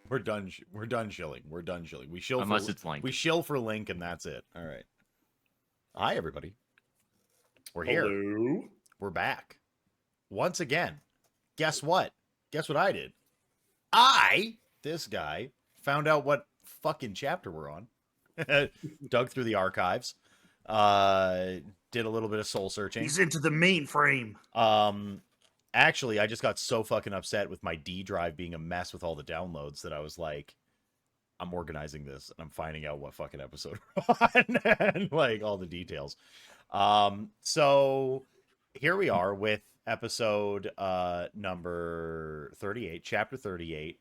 We're done. We're done shilling. We're done shilling. We shill Unless for, it's Link. We shill for Link, and that's it. All right. Hi, everybody. We're here. Hello. We're back. Once again. Guess what? Guess what I did? This guy, found out what fucking chapter we're on. Dug through the archives. Did a little bit of soul searching. He's into the mainframe. Actually, I just got so fucking upset with my D drive being a mess with all the downloads that I was like, I'm organizing this and I'm finding out what fucking episode we're on and like all the details. So here we are with episode number 38, chapter 38.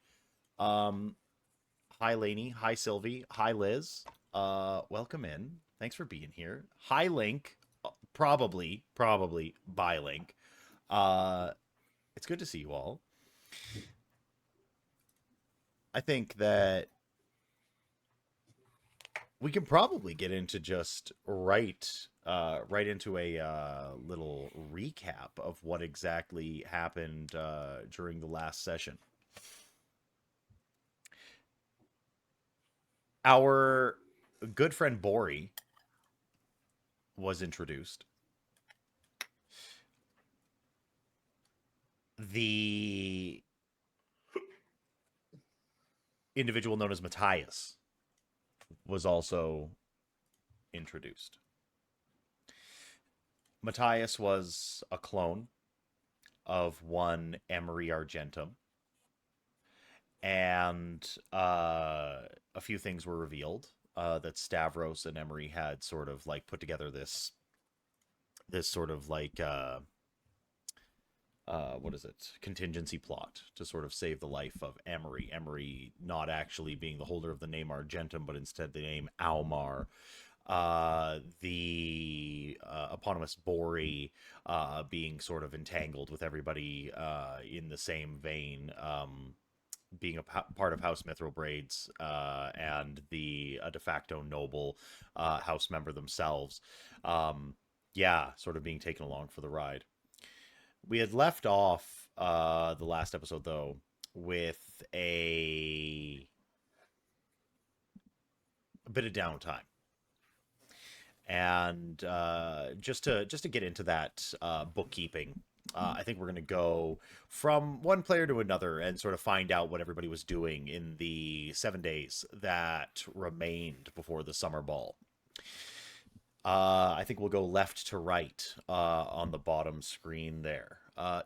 Hi Lainey, hi Sylvie, hi Liz. Welcome in. Thanks for being here. Hi Link. Probably bye Link. It's good to see you all. I think that we can probably get into just right into a little recap of what exactly happened during the last session. Our good friend Bori was introduced. The individual known as Matthias was also introduced. Matthias was a clone of one Emery Argentum, and a few things were revealed that Stavros and Emery had sort of like put together this sort of like what is it? Contingency plot to sort of save the life of Emery. Emery not actually being the holder of the name Argentum, but instead the name Almar. The eponymous Bori being sort of entangled with everybody in the same vein, being a part of House Mithril Braids and the de facto noble house member themselves. Sort of being taken along for the ride. We had left off the last episode, though, with a bit of downtime. And just to get into that bookkeeping, I think we're going to go from one player to another and sort of find out what everybody was doing in the 7 days that remained before the summer ball. I think we'll go left to right on the bottom screen there.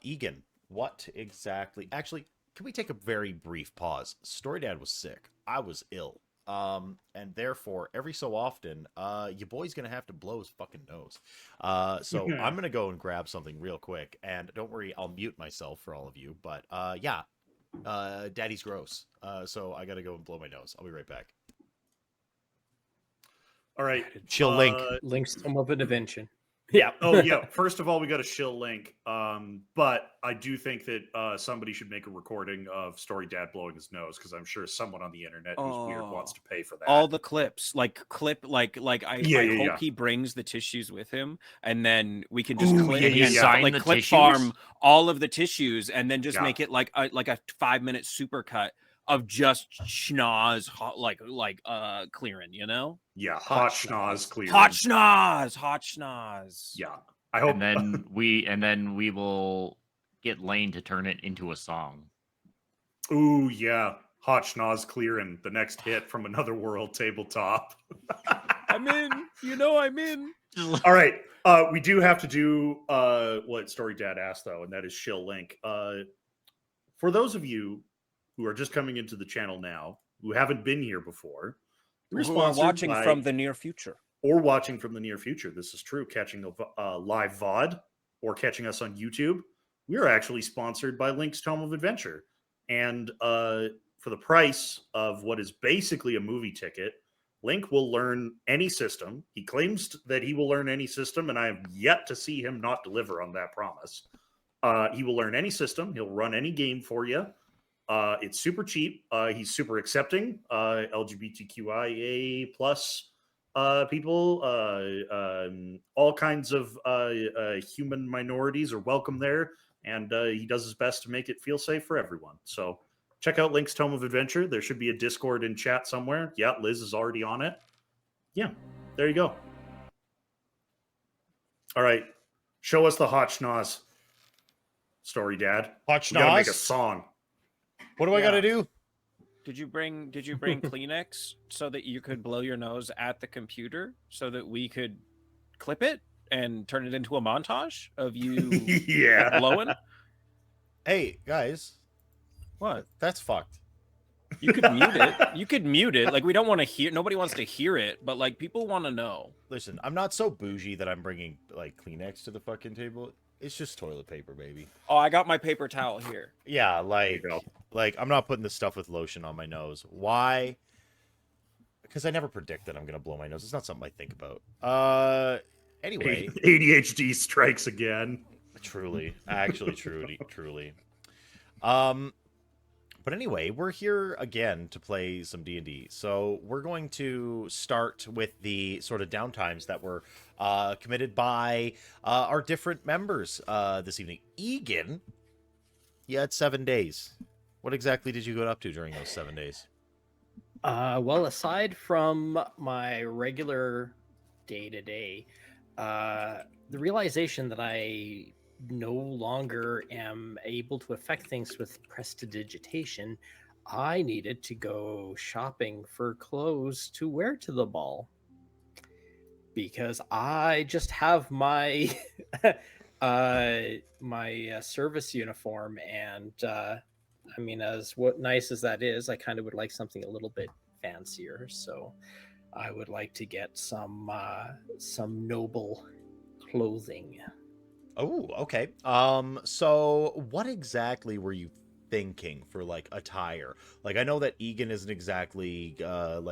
Egan, what exactly... Actually, can we take a very brief pause? Story Dad was sick. I was ill. And therefore, every so often, your boy's going to have to blow his fucking nose. So I'm going to go and grab something real quick. And don't worry, I'll mute myself for all of you. But Daddy's gross. So I got to go and blow my nose. I'll be right back. All right. Chill Link. Link's some of an invention. Yeah. Oh, yeah. First of all, we got to shill Link. But I do think that somebody should make a recording of Story Dad blowing his nose, because I'm sure someone on the internet who's weird wants to pay for that. All the clips, I hope he brings the tissues with him, and then we can just clip farm all of the tissues, and then just make it like a 5-minute supercut of just schnoz clearing, you know? Yeah, hot schnoz clearing. Hot schnoz. Yeah. I hope. And then we will get Lane to turn it into a song. Ooh, yeah. Hot schnoz clearing, the next hit from Another World tabletop. I'm in. You know I'm in. All right. We do have to do what Story Dad asked, though, and that is shill Link. For those of you who are just coming into the channel now, who haven't been here before, who are watching from the near future. Or watching from the near future. This is true. Catching a live VOD or catching us on YouTube. We are actually sponsored by Link's Tome of Adventure. And for the price of what is basically a movie ticket, Link will learn any system. He claims that he will learn any system, and I have yet to see him not deliver on that promise. He will learn any system. He'll run any game for you. It's super cheap. He's super accepting. LGBTQIA plus people, all kinds of human minorities are welcome there, and he does his best to make it feel safe for everyone. So check out Link's Tome of Adventure. There should be a Discord in chat somewhere. Yeah, Liz is already on it. Yeah, there you go. All right, show us the hot schnoz story, Dad. Hot We gotta make a schnoz? song. What do I gotta do? Did you bring Kleenex so that you could blow your nose at the computer so that we could clip it and turn it into a montage of you Yeah. blowing? Hey, guys. What? That's fucked. You could mute it. You could mute it. Like, we don't want to hear. Nobody wants to hear it, but like people want to know. Listen, I'm not so bougie that I'm bringing like Kleenex to the fucking table. It's just toilet paper, baby. Oh, I got my paper towel here. Yeah, There you go. like I'm not putting this stuff with lotion on my nose. Why? Because I never predict that I'm gonna blow my nose. It's not something I think about. Anyway, ADHD strikes again. truly, actually, truly. But anyway, we're here again to play some D&D. So we're going to start with the sort of downtimes that were committed by our different members this evening. Egan, you had 7 days. What exactly did you go up to during those 7 days? Well, aside from my regular day-to-day, the realization that I no longer am able to affect things with prestidigitation, I needed to go shopping for clothes to wear to the ball. Because I just have my my service uniform, and I mean, as nice as that is, I kind of would like something a little bit fancier. So I would like to get some noble clothing. Oh, okay. So what exactly were you thinking for like attire? Like, I know that Egan isn't exactly an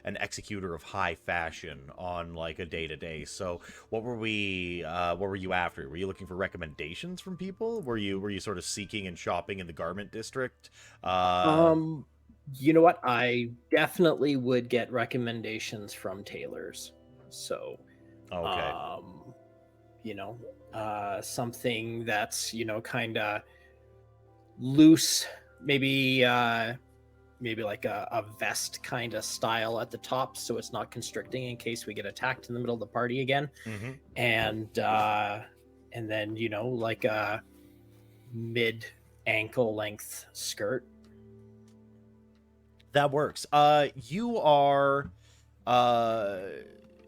executor of high fashion on like a day to day. So what were you after? Were you looking for recommendations from people? Were you sort of seeking and shopping in the garment district? You know what? I definitely would get recommendations from tailors. So, okay. Something that's, kind of loose, maybe like a vest kind of style at the top, so it's not constricting in case we get attacked in the middle of the party again. Mm-hmm. And then, like a mid ankle length skirt. That works. You are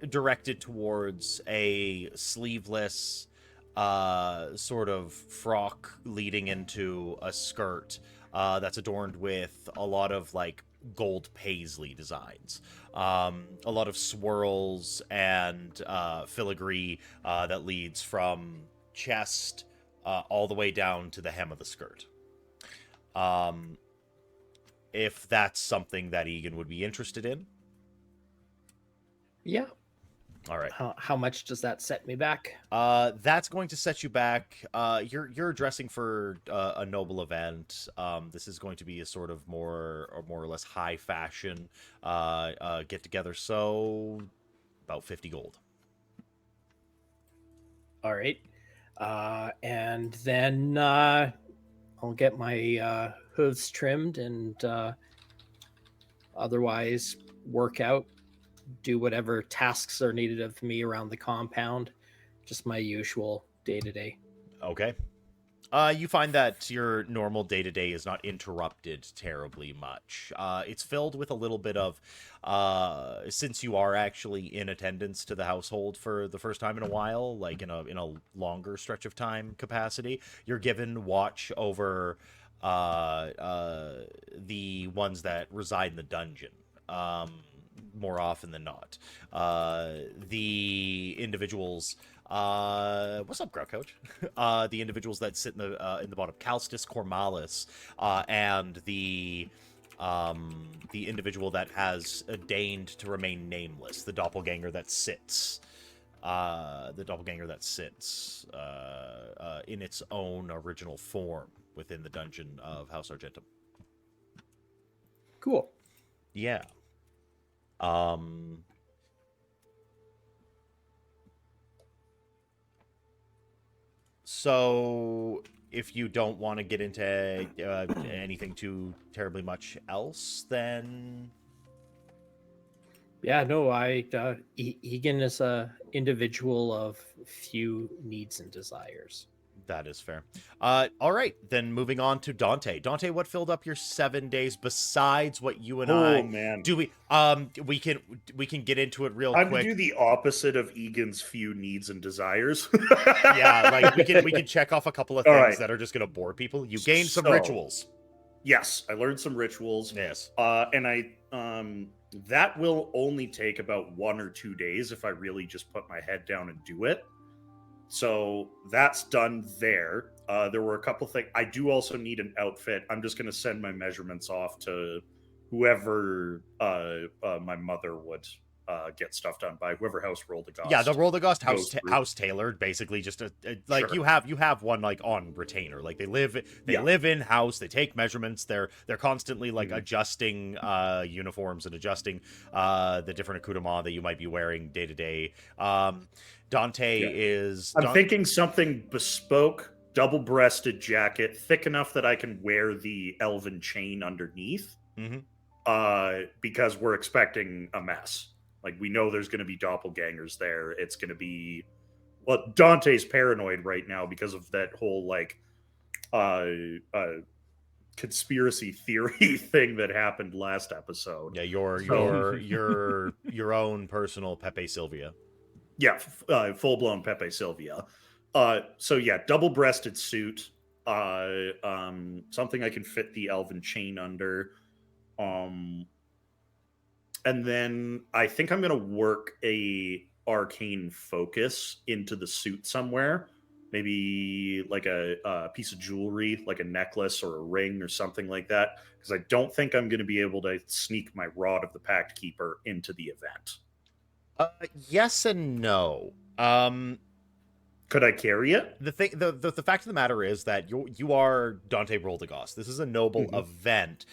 directed towards a sleeveless sort of frock leading into a skirt that's adorned with a lot of like gold paisley designs, a lot of swirls and filigree that leads from chest all the way down to the hem of the skirt. If that's something that Egan would be interested in. Yeah. All right. How much does that set me back? That's going to set you back. You're dressing for a noble event. This is going to be a sort of more or less high fashion get together. So about 50 gold. All right. And then I'll get my hooves trimmed and otherwise work out, do whatever tasks are needed of me around the compound. Just my usual day-to-day. Okay. You find that your normal day-to-day is not interrupted terribly much. It's filled with a little bit of, since you are actually in attendance to the household for the first time in a while, like in a longer stretch of time capacity, you're given watch over the ones that reside in the dungeon. More often than not. The individuals, what's up, Grout Coach? The individuals that sit in the bottom, Calstus Cormalis, and the individual that has deigned to remain nameless, the doppelganger that sits. In its own original form within the dungeon of House Argentum. Cool. Yeah. So if you don't want to get into anything too terribly much else, then Yeah, no, Egan is a individual of few needs and desires. that is fair. All right, then moving on to Dante. Dante, what filled up your 7 days besides what you and I? Oh man, Do we? We can get into it real I'm quick. to do the opposite of Egan's few needs and desires. Yeah, like we can check off a couple of things that are just gonna bore people. You gained some rituals. Yes, I learned some rituals. Yes. And I that will only take about 1 or 2 days if I really just put my head down and do it. So that's done there. There were a couple things. I do also need an outfit. I'm just going to send my measurements off to whoever my mother would get stuff done by, whoever house rolled the Ghost. Yeah, the roll the Ghost house tailored, basically just like Sure. you have one like on retainer. Like they live in house. They take measurements. They're constantly like adjusting uniforms and adjusting the different accoutrement that you might be wearing day to day. Dante is. I'm thinking something bespoke, double-breasted jacket, thick enough that I can wear the elven chain underneath. Because we're expecting a mess. Like, we know there's going to be doppelgangers there. It's going to be... Well, Dante's paranoid right now because of that whole, like, conspiracy theory thing that happened last episode. Yeah, your own personal Pepe Sylvia. Yeah, full-blown Pepe Sylvia. So, yeah, double-breasted suit. Something I can fit the elven chain under. And then I think I'm going to work a arcane focus into the suit somewhere. Maybe like a piece of jewelry, like a necklace or a ring or something like that. Because I don't think I'm going to be able to sneak my Rod of the Pact Keeper into the event. Yes and no. Could I carry it? The fact of the matter is that you are Dante Roldagost. This is a noble event.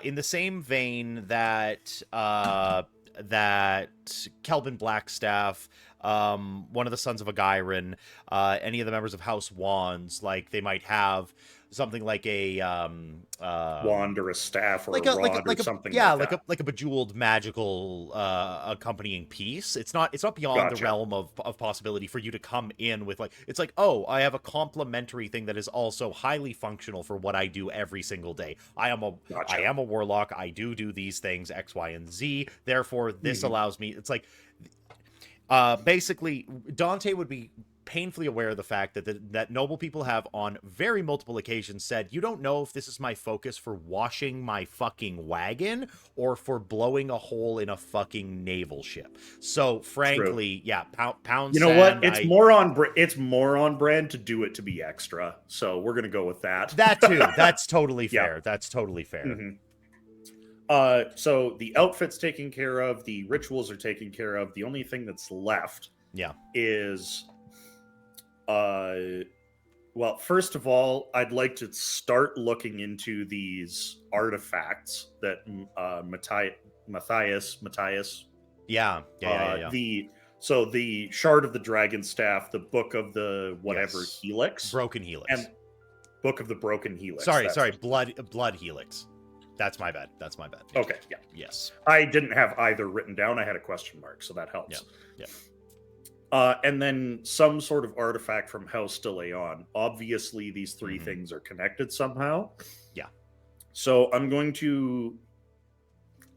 In the same vein that that Kelvin Blackstaff, one of the sons of a Gyron, any of the members of House Wands, like they might have something like a wand or a staff or like a rod or something. Yeah, like a bejeweled magical accompanying piece. It's not beyond the realm of possibility for you to come in with like, it's like, oh, I have a complementary thing that is also highly functional for what I do every single day. I am a warlock. I do these things X, Y, and Z. Therefore, this allows me. It's like basically Dante would be painfully aware of the fact that noble people have on very multiple occasions said, you don't know if this is my focus for washing my fucking wagon or for blowing a hole in a fucking naval ship. So frankly, yeah, pound. You know what? It's more on brand to do it to be extra. So we're gonna go with that. That too. That's totally fair. That's totally fair. So the outfit's taken care of. The rituals are taken care of. The only thing that's left, is. Well, first of all, I'd like to start looking into these artifacts that Matthias. Yeah. So the Shard of the Dragon Staff, the Book of the whatever Helix, Broken Helix, and Book of the Broken Helix. Sorry, Blood Helix. That's my bad. Okay, yeah. Yes. I didn't have either written down. I had a question mark, so that helps. Yeah. And then some sort of artifact from House de Leon. Obviously, these three things are connected somehow. Yeah. So I'm going to,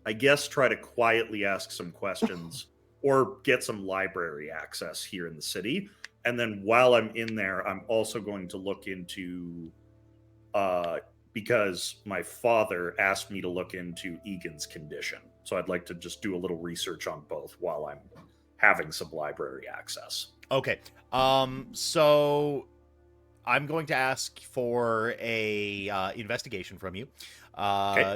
I guess, try to quietly ask some questions or get some library access here in the city. And then while I'm in there, I'm also going to look into, because my father asked me to look into Egan's condition. So I'd like to just do a little research on both while I'm having some library access. Okay. So I'm going to ask for a investigation from you.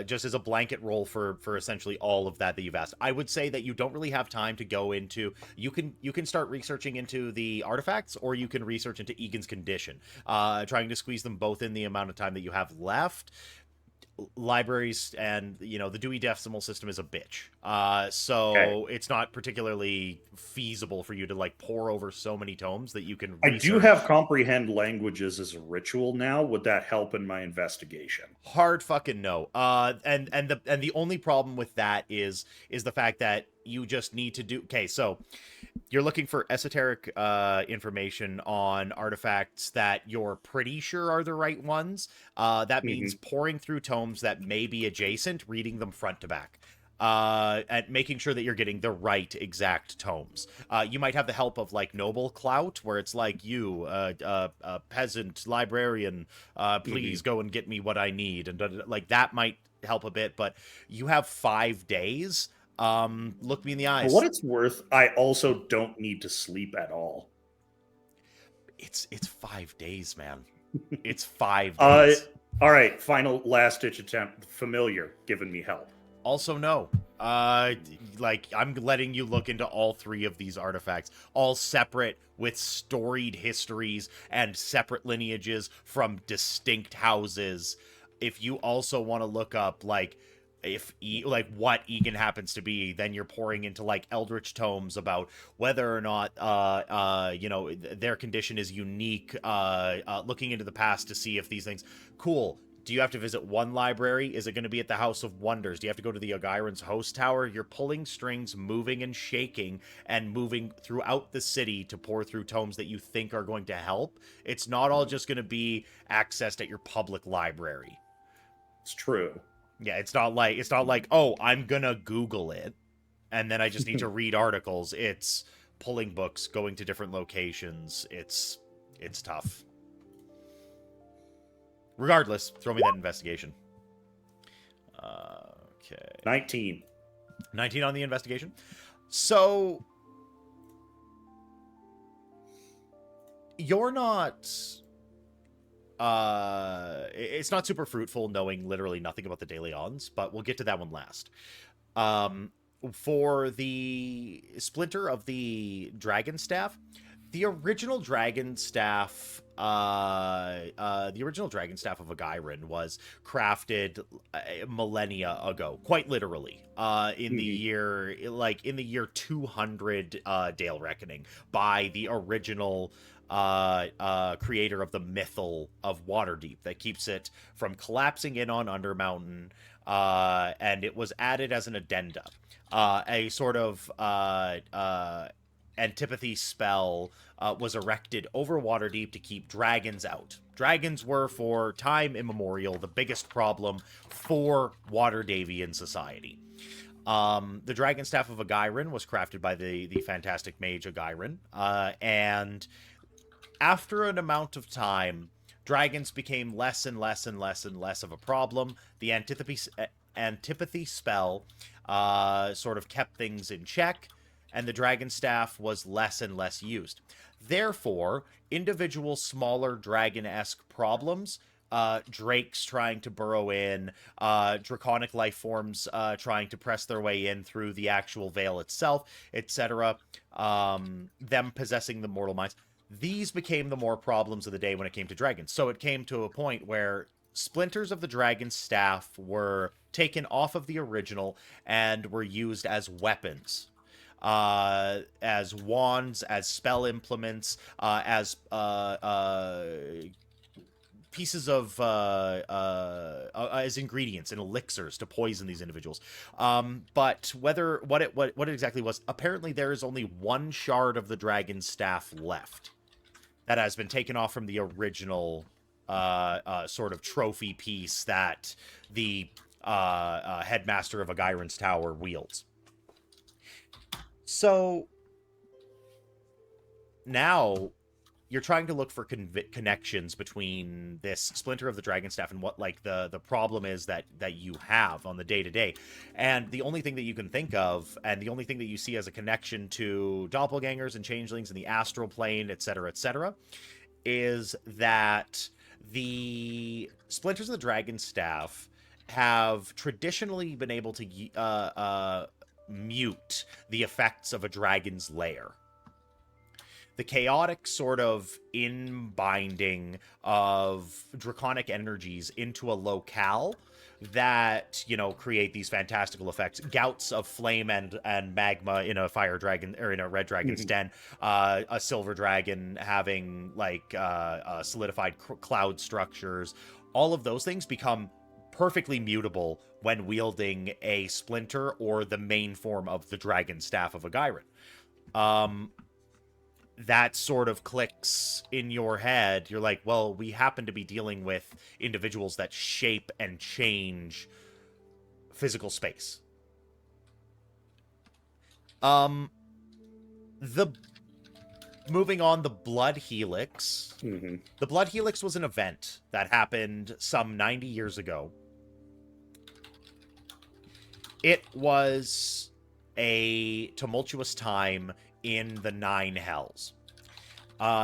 Just as a blanket roll for essentially all of that you've asked. I would say that you don't really have time to go into, you can start researching into the artifacts, or you can research into Egan's condition, trying to squeeze them both in the amount of time that you have left. libraries and the Dewey Decimal System is a bitch. So it's not particularly feasible for you to like pour over so many tomes that you can research. I do have comprehend languages as a ritual now. Would that help in my investigation? Hard fucking no. And the only problem with that is the fact that you just need to do. Okay, so you're looking for esoteric information on artifacts that you're pretty sure are the right ones. That means pouring through tomes that may be adjacent, reading them front to back. And making sure that you're getting the right exact tomes. You might have the help of like noble clout, where it's like you, a peasant librarian, please go and get me what I need, and like that might help a bit. But you have 5 days. Look me in the eyes. For what it's worth, I also don't need to sleep at all. It's 5 days, man. It's 5 days. All right, final last-ditch attempt. Familiar, giving me help. Also, no. Like, I'm letting you look into all 3 of these artifacts, all separate with storied histories and separate lineages from distinct houses. If you also want to look up, like, what Egan happens to be, then you're pouring into like eldritch tomes about whether or not their condition is unique, looking into the past to see if these things cool. Do you have to visit one library? Is it going to be at the House of Wonders? Do you have to go to the Ogyran's host tower? You're pulling strings, moving and shaking, and moving throughout the city to pour through tomes that you think are going to help. It's not all just going to be accessed at your public library. It's true. Yeah, it's not like, oh, I'm gonna Google it, and then I just need to read articles. It's pulling books, going to different locations. It's tough. Regardless, throw me that investigation. Okay. 19. 19 on the investigation. So you're not... it's not super fruitful knowing literally nothing about the De Leons, but we'll get to that one last. For the splinter of the Dragon Staff, the original Dragon Staff of Ogyran was crafted millennia ago, quite literally, in the year 200 Dale Reckoning, by the original creator of the Mythal of Waterdeep that keeps it from collapsing in on Undermountain, and it was added as an addenda. A sort of antipathy spell was erected over Waterdeep to keep dragons out. Dragons were, for time immemorial, the biggest problem for Waterdavian society. The Dragon Staff of Ogyran was crafted by the fantastic mage Ogyran, and after an amount of time, dragons became less and less and less and less of a problem. The antipathy spell sort of kept things in check, and the dragon staff was less and less used. Therefore, individual smaller dragon-esque problems, drakes trying to burrow in, draconic life forms trying to press their way in through the actual veil itself, etc., them possessing the mortal minds, these became the more problems of the day when it came to dragons. So it came to a point where splinters of the dragon staff were taken off of the original and were used as weapons, as wands, as spell implements, as pieces of as ingredients and elixirs to poison these individuals. But what it exactly was, apparently there is only one shard of the dragon staff left that has been taken off from the original sort of trophy piece that the headmaster of Ogyran's tower wields. So now you're trying to look for connections between this splinter of the dragon staff and what like the problem is that you have on the day-to-day. And the only thing that you can think of, and the only thing that you see as a connection to doppelgangers and changelings in the astral plane, etc., is that the splinters of the dragon staff have traditionally been able to mute the effects of a dragon's lair. the chaotic sort of inbinding of draconic energies into a locale that, you know, create these fantastical effects. Gouts of flame and magma in a fire dragon, or in a red dragon's den. A silver dragon having like solidified cloud structures. All of those things become perfectly mutable when wielding a splinter or the main form of the dragon staff of a Gyron. That sort of clicks in your head. You're like, well, we happen to be dealing with individuals that shape and change physical space. Moving on, the Blood Helix. The Blood Helix was an event that happened some 90 years ago. It was a tumultuous time in the Nine Hells.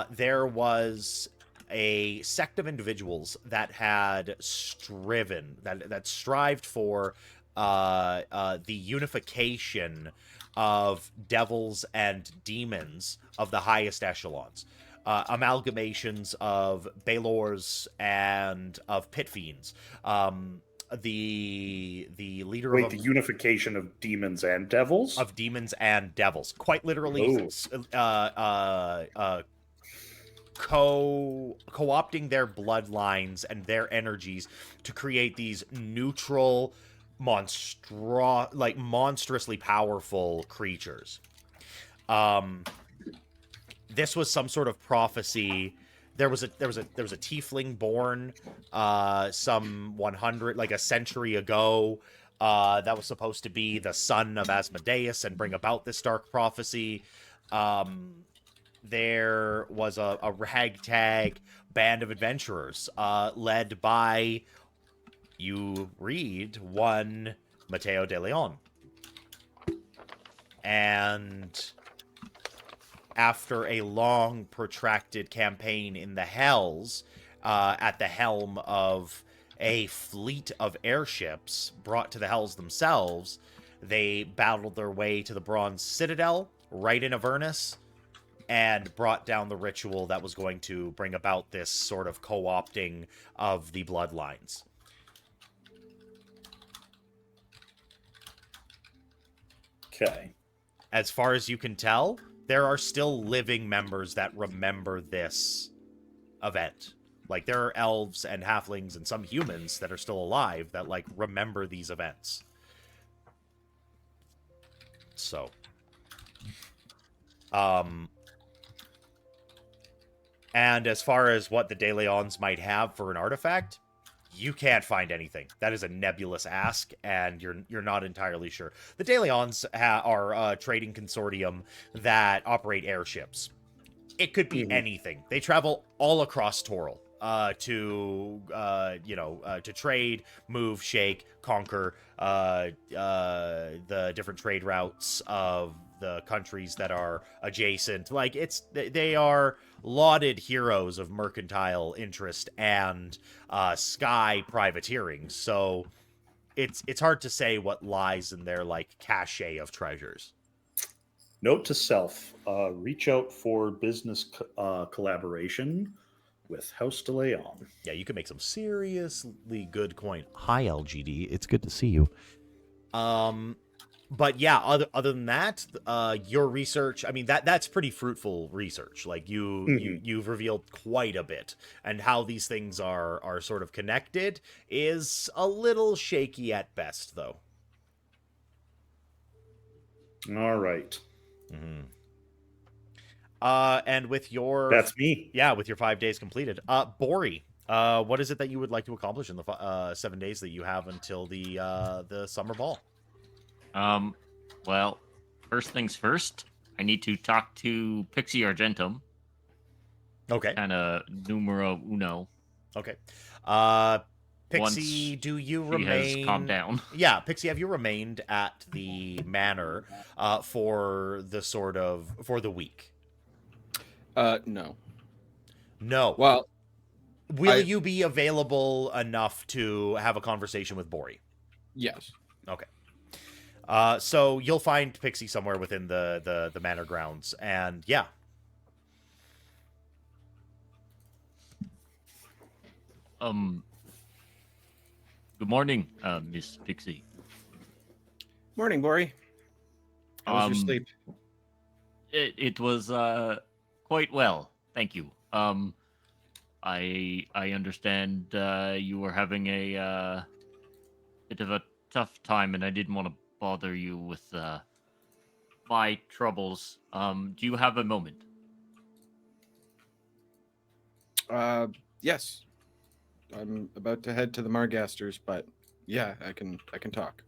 There was a sect of individuals that had that strived for the unification of devils and demons of the highest echelons. Amalgamations of Baelors and of Pit Fiends. The leader Wait, of the unification of demons and devils? Of demons and devils. Quite literally co-opting their bloodlines and their energies to create these neutral, monstrously powerful creatures. This was some sort of prophecy. There was a tiefling born some 100, like a century ago, that was supposed to be the son of Asmodeus and bring about this dark prophecy. There was a ragtag band of adventurers led by, you read, one Matteo de Leon. And after a long, protracted campaign in the Hells, at the helm of a fleet of airships brought to the Hells themselves, they battled their way to the Bronze Citadel, right in Avernus, and brought down the ritual that was going to bring about this sort of co-opting of the bloodlines. Okay. As far as you can tell, there are still living members that remember this event. Like, there are elves and halflings and some humans that are still alive that, like, remember these events. So. And as far as what the De Leons might have for an artifact, you can't find anything. That is a nebulous ask, and you're not entirely sure. The De Leons are a trading consortium that operate airships. It could be anything. They travel all across Toril to trade, move, shake, conquer the different trade routes of the countries that are adjacent. Like, they are lauded heroes of mercantile interest and sky privateering. So it's hard to say what lies in their, like, cachet of treasures. Note to self, reach out for business collaboration with House de Leon. Yeah, you can make some seriously good coin. Hi, LGD. It's good to see you. But yeah, other than that, your research, I mean, that's pretty fruitful research. Like, you've revealed quite a bit, and how these things are sort of connected is a little shaky at best, though. All right. And with your... That's me. Yeah, with your 5 days completed. Bori, what is it that you would like to accomplish in the 7 days that you have until the summer ball? Well, first things first, I need to talk to Pixie Argentum. Okay. Kind of numero uno. Okay. Pixie, do you remain... She has calmed down. Yeah, Pixie, have you remained at the manor for the week? No. No. Well, will you be available enough to have a conversation with Bori? Yes. Okay. So you'll find Pixie somewhere within the manor grounds, and yeah. Good morning, Miss Pixie. Morning, Bori. How was your sleep? It was quite well, thank you. I understand you were having a bit of a tough time, and I didn't want to bother you with my troubles. Do you have a moment? Yes. I'm about to head to the Margasters, but yeah, I can talk.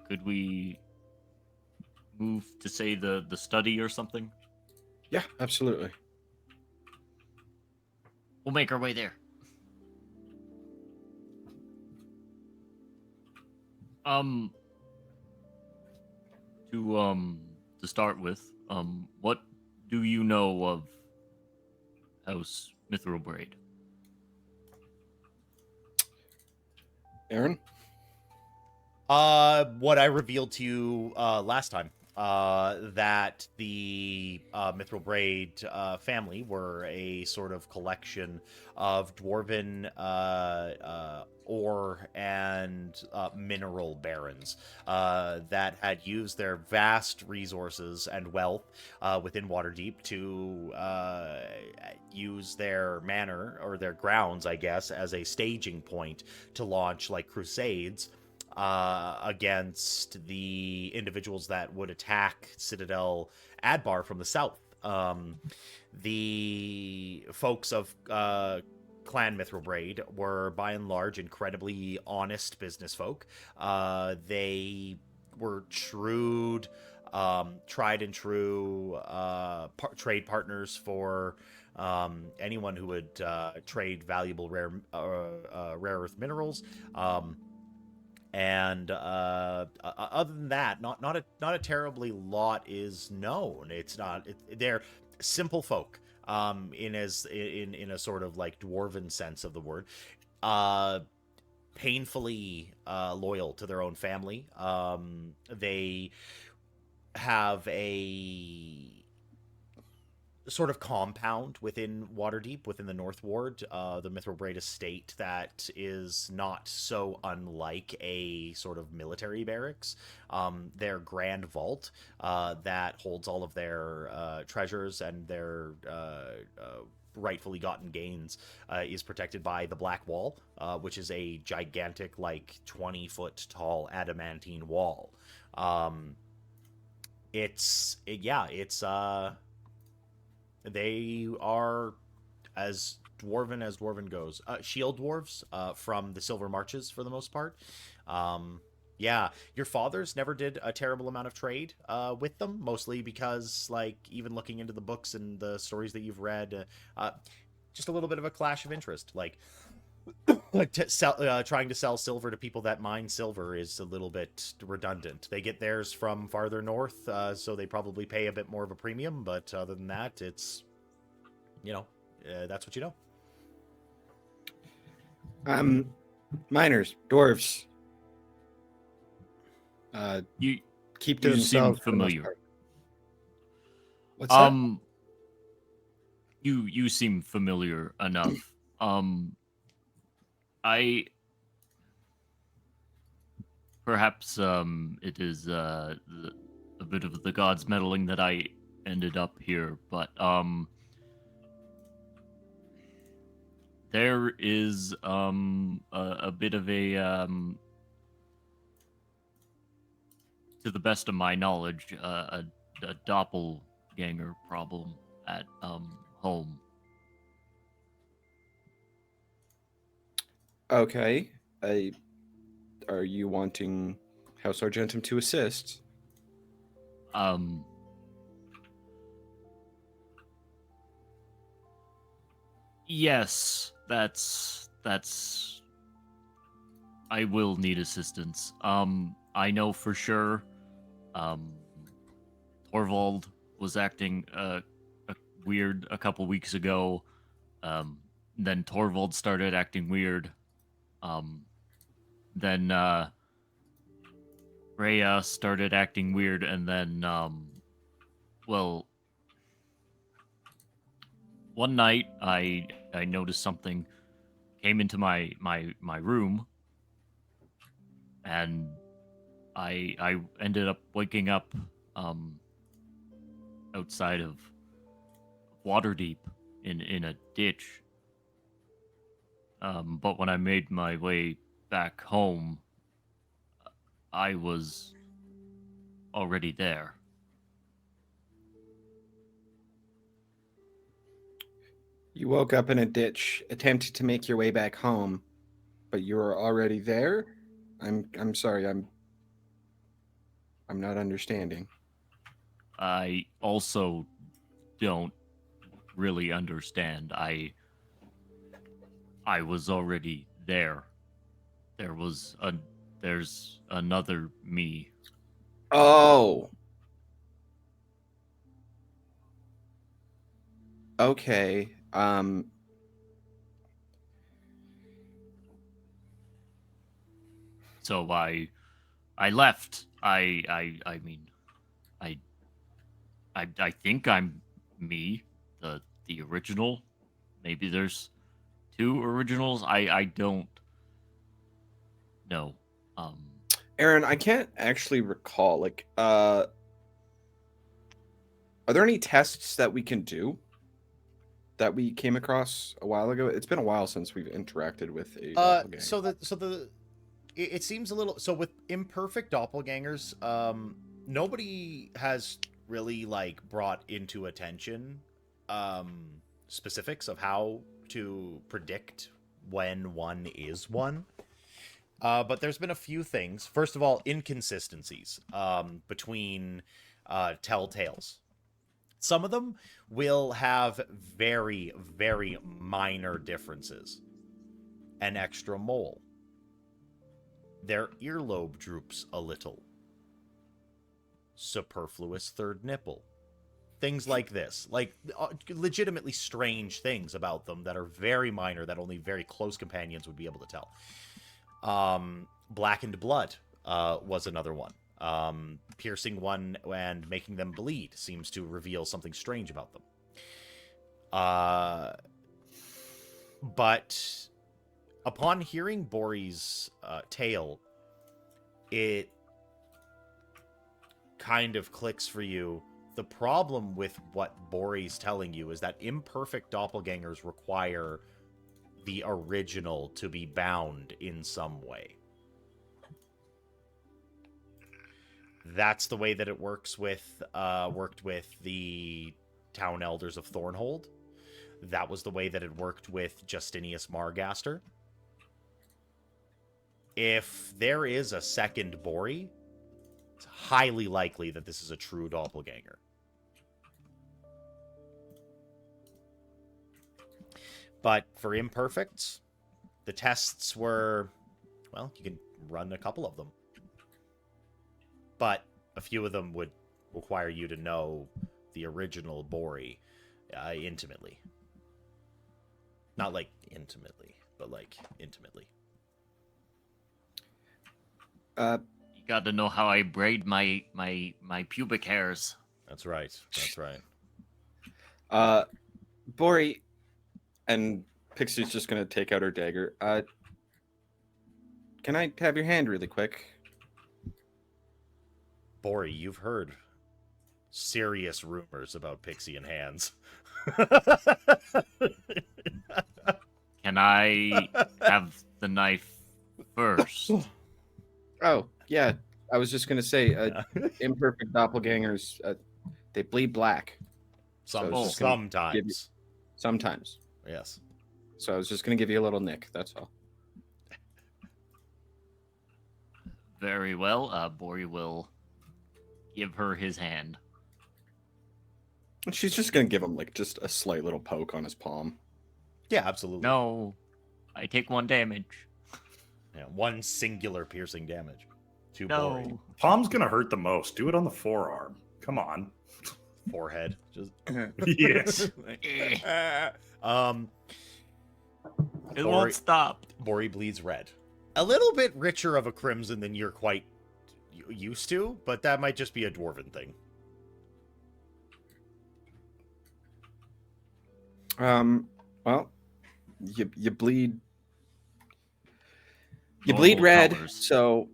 Could we move to say the study or something? Yeah, absolutely. We'll make our way there. To start with, what do you know of House Mithril-Braid? Aaron? What I revealed to you last time, that the Mithril Braid family were a sort of collection of dwarven ore and mineral barons that had used their vast resources and wealth within Waterdeep to use their manor, or their grounds, I guess, as a staging point to launch like crusades against the individuals that would attack Citadel Adbar from the south. The folks of Clan Mithril-Braid were, by and large, incredibly honest business folk. They were shrewd, tried and true trade partners for anyone who would trade valuable rare earth minerals. And other than that, not a terribly lot is known. They're simple folk, in a sort of like dwarven sense of the word, painfully loyal to their own family. They have a sort of compound within Waterdeep, within the North Ward, the Mithril Braid estate, that is not so unlike a sort of military barracks. Their grand vault that holds all of their treasures and their rightfully gotten gains is protected by the Black Wall, which is a gigantic, like 20-foot tall adamantine wall. They are as dwarven goes. Shield dwarves from the Silver Marches for the most part. Your fathers never did a terrible amount of trade with them, mostly because, like, even looking into the books and the stories that you've read, just a little bit of a clash of interest. Like, trying to sell silver to people that mine silver is a little bit redundant. They get theirs from farther north, so they probably pay a bit more of a premium. But other than that, it's, that's what you know. Miners, dwarves. You keep to you themselves. Seem familiar. What's that? You seem familiar enough. Perhaps it is a bit of the gods meddling that I ended up here, but there is a bit of a to the best of my knowledge, a doppelganger problem at home. Okay. Are you wanting House Argentum to assist? Yes, that's I will need assistance. I know for sure Torvald was acting weird a couple weeks ago. Then Torvald started acting weird. Then Rhea started acting weird, and then one night I I noticed something came into my room, and I ended up waking up outside of Waterdeep in a ditch. But when I made my way back home, I was already there. You woke up in a ditch, attempted to make your way back home, but you were already there? I'm sorry, I'm not understanding. I also don't really understand. I was already there. There's another me. Oh. Okay. So I left. I mean, I think I'm me, the original. Maybe there's two originals. I don't know. Aaron, I can't actually recall. Like, are there any tests that we can do that we came across a while ago? It's been a while since we've interacted with a doppelganger. It seems a little so with imperfect doppelgangers. Nobody has really like brought into attention specifics of how to predict when one is one. But there's been a few things. First of all, inconsistencies between telltales. Some of them will have very, very minor differences. An extra mole. Their earlobe droops a little. Superfluous third nipple. Things like this. Like, legitimately strange things about them that are very minor that only very close companions would be able to tell. Blackened blood was another one. Piercing one and making them bleed seems to reveal something strange about them. But upon hearing Bori's tale, it kind of clicks for you. The problem with what Bori's telling you is that imperfect doppelgangers require the original to be bound in some way. That's the way that it works with worked with the town elders of Thornhold. That was the way that it worked with Justinius Margaster. If there is a second Bori, it's highly likely that this is a true doppelganger. But for imperfects, the tests were, well, you can run a couple of them. But a few of them would require you to know the original Bori intimately. Not like intimately, but like intimately. You got to know how I braid my pubic hairs. That's right. That's right. Bori, and Pixie's just gonna take out her dagger. Can I have your hand really quick? Bori, you've heard serious rumors about Pixie and hands. Can I have the knife first? Oh, yeah. I was just gonna say, imperfect doppelgangers, they bleed black. Sometimes. Sometimes. Yes. So I was just gonna give you a little nick. That's all. Very well. Bori will give her his hand. She's just gonna give him like just a slight little poke on his palm. Yeah, absolutely. No, I take 1 damage. Yeah, 1 singular piercing damage. To No. Bori. Palm's gonna hurt the most. Do it on the forearm. Come on. Forehead. Just Yes. It won't stop. Bori bleeds red. A little bit richer of a crimson than you're quite used to, but that might just be a dwarven thing. Well, you bleed. You Normal bleed red, colors. so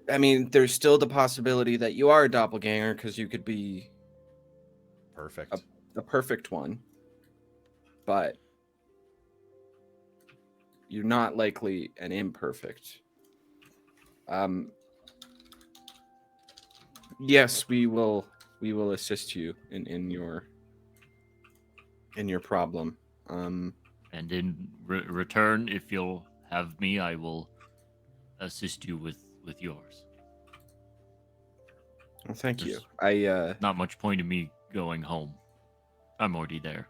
I mean, there's still the possibility that you are a doppelganger because you could be Perfect. a perfect one, but you're not likely an imperfect. Yes, we will assist you in your problem. And in return, if you'll have me, I will assist you with yours. Well, thank you. There's not much point in me going home. I'm already there.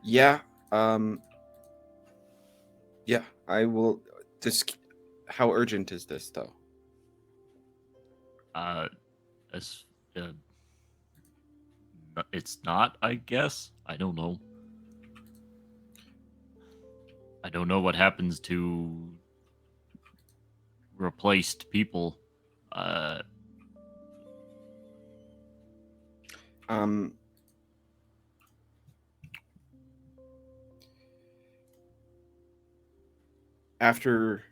Yeah. Yeah, I will. How urgent is this, though? It's not, I guess. I don't know. I don't know what happens to replaced people. After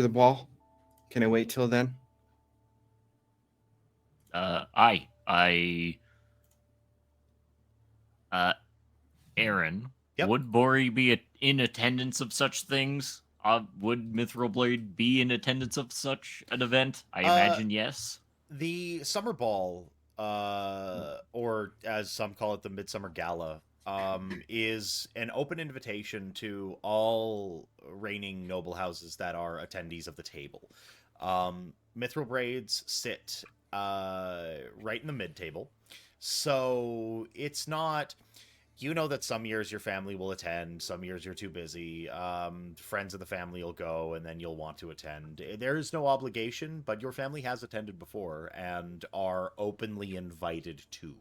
the ball, can I wait till then? Aaron, Yep. would Bori be in attendance of such things? Would Mithril Blade be in attendance of such an event? I imagine yes. The Summer Ball, or as some call it, the Midsummer Gala, is an open invitation to all reigning noble houses that are attendees of the table. Mithril Braids sit right in the mid-table, so it's not... You know that some years your family will attend, some years you're too busy. Friends of the family will go, and then you'll want to attend. There is no obligation, but your family has attended before and are openly invited to.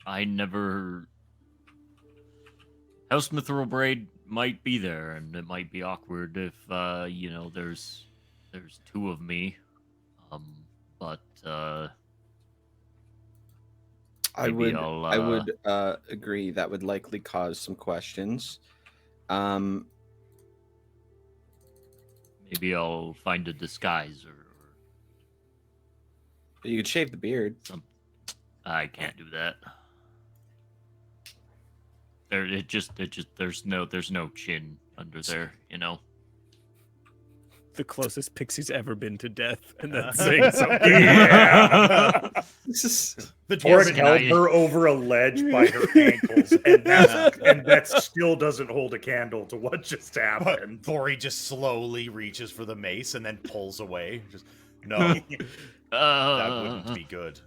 I never... House Mithril Braid might be there, and it might be awkward if, there's two of me. But, I maybe would agree that would likely cause some questions. Maybe I'll find a disguise or you could shave the beard. I can't do that. There's no chin under there, you know. The closest Pixie's ever been to death, and that's saying something. Yeah. The Torrin held her over a ledge by her ankles, and that still doesn't hold a candle to what just happened. Bori just slowly reaches for the mace and then pulls away. Just no, that wouldn't be good.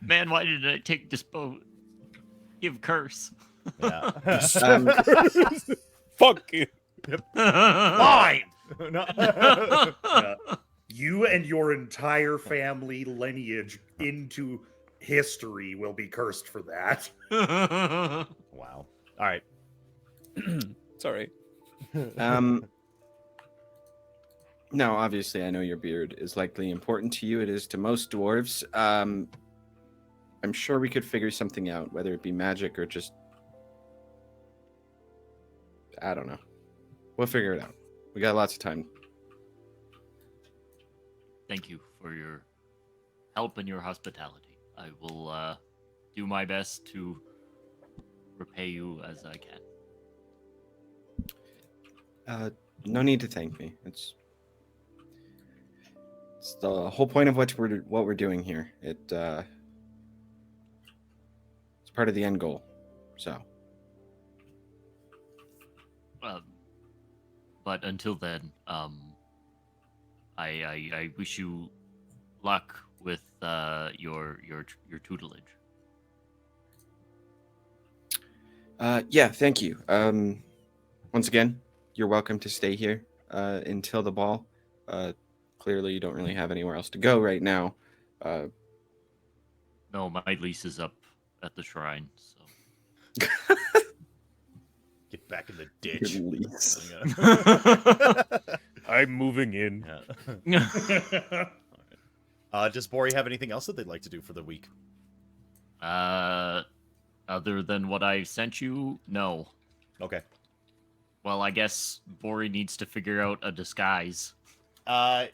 Man, why did I take dispo? Give curse. Yeah. Fuck you. Fine. You and your entire family lineage into history will be cursed for that. Wow. All right. Sorry. No, obviously, I know your beard is likely important to you. It is to most dwarves. I'm sure we could figure something out, whether it be magic or just... I don't know. We'll figure it out. We got lots of time. Thank you for your help and your hospitality. I will do my best to repay you as I can. No need to thank me. It's the whole point of what we're doing here. It's part of the end goal. So. But until then, I wish you luck with your tutelage. Yeah, thank you. Once again, you're welcome to stay here until the ball. Clearly, you don't really have anywhere else to go right now. No, my lease is up at the shrine. So Get back in the ditch. Lease. I'm moving in. Yeah. Does Bori have anything else that they'd like to do for the week? Other than what I sent you, no. Okay. Well, I guess Bori needs to figure out a disguise. But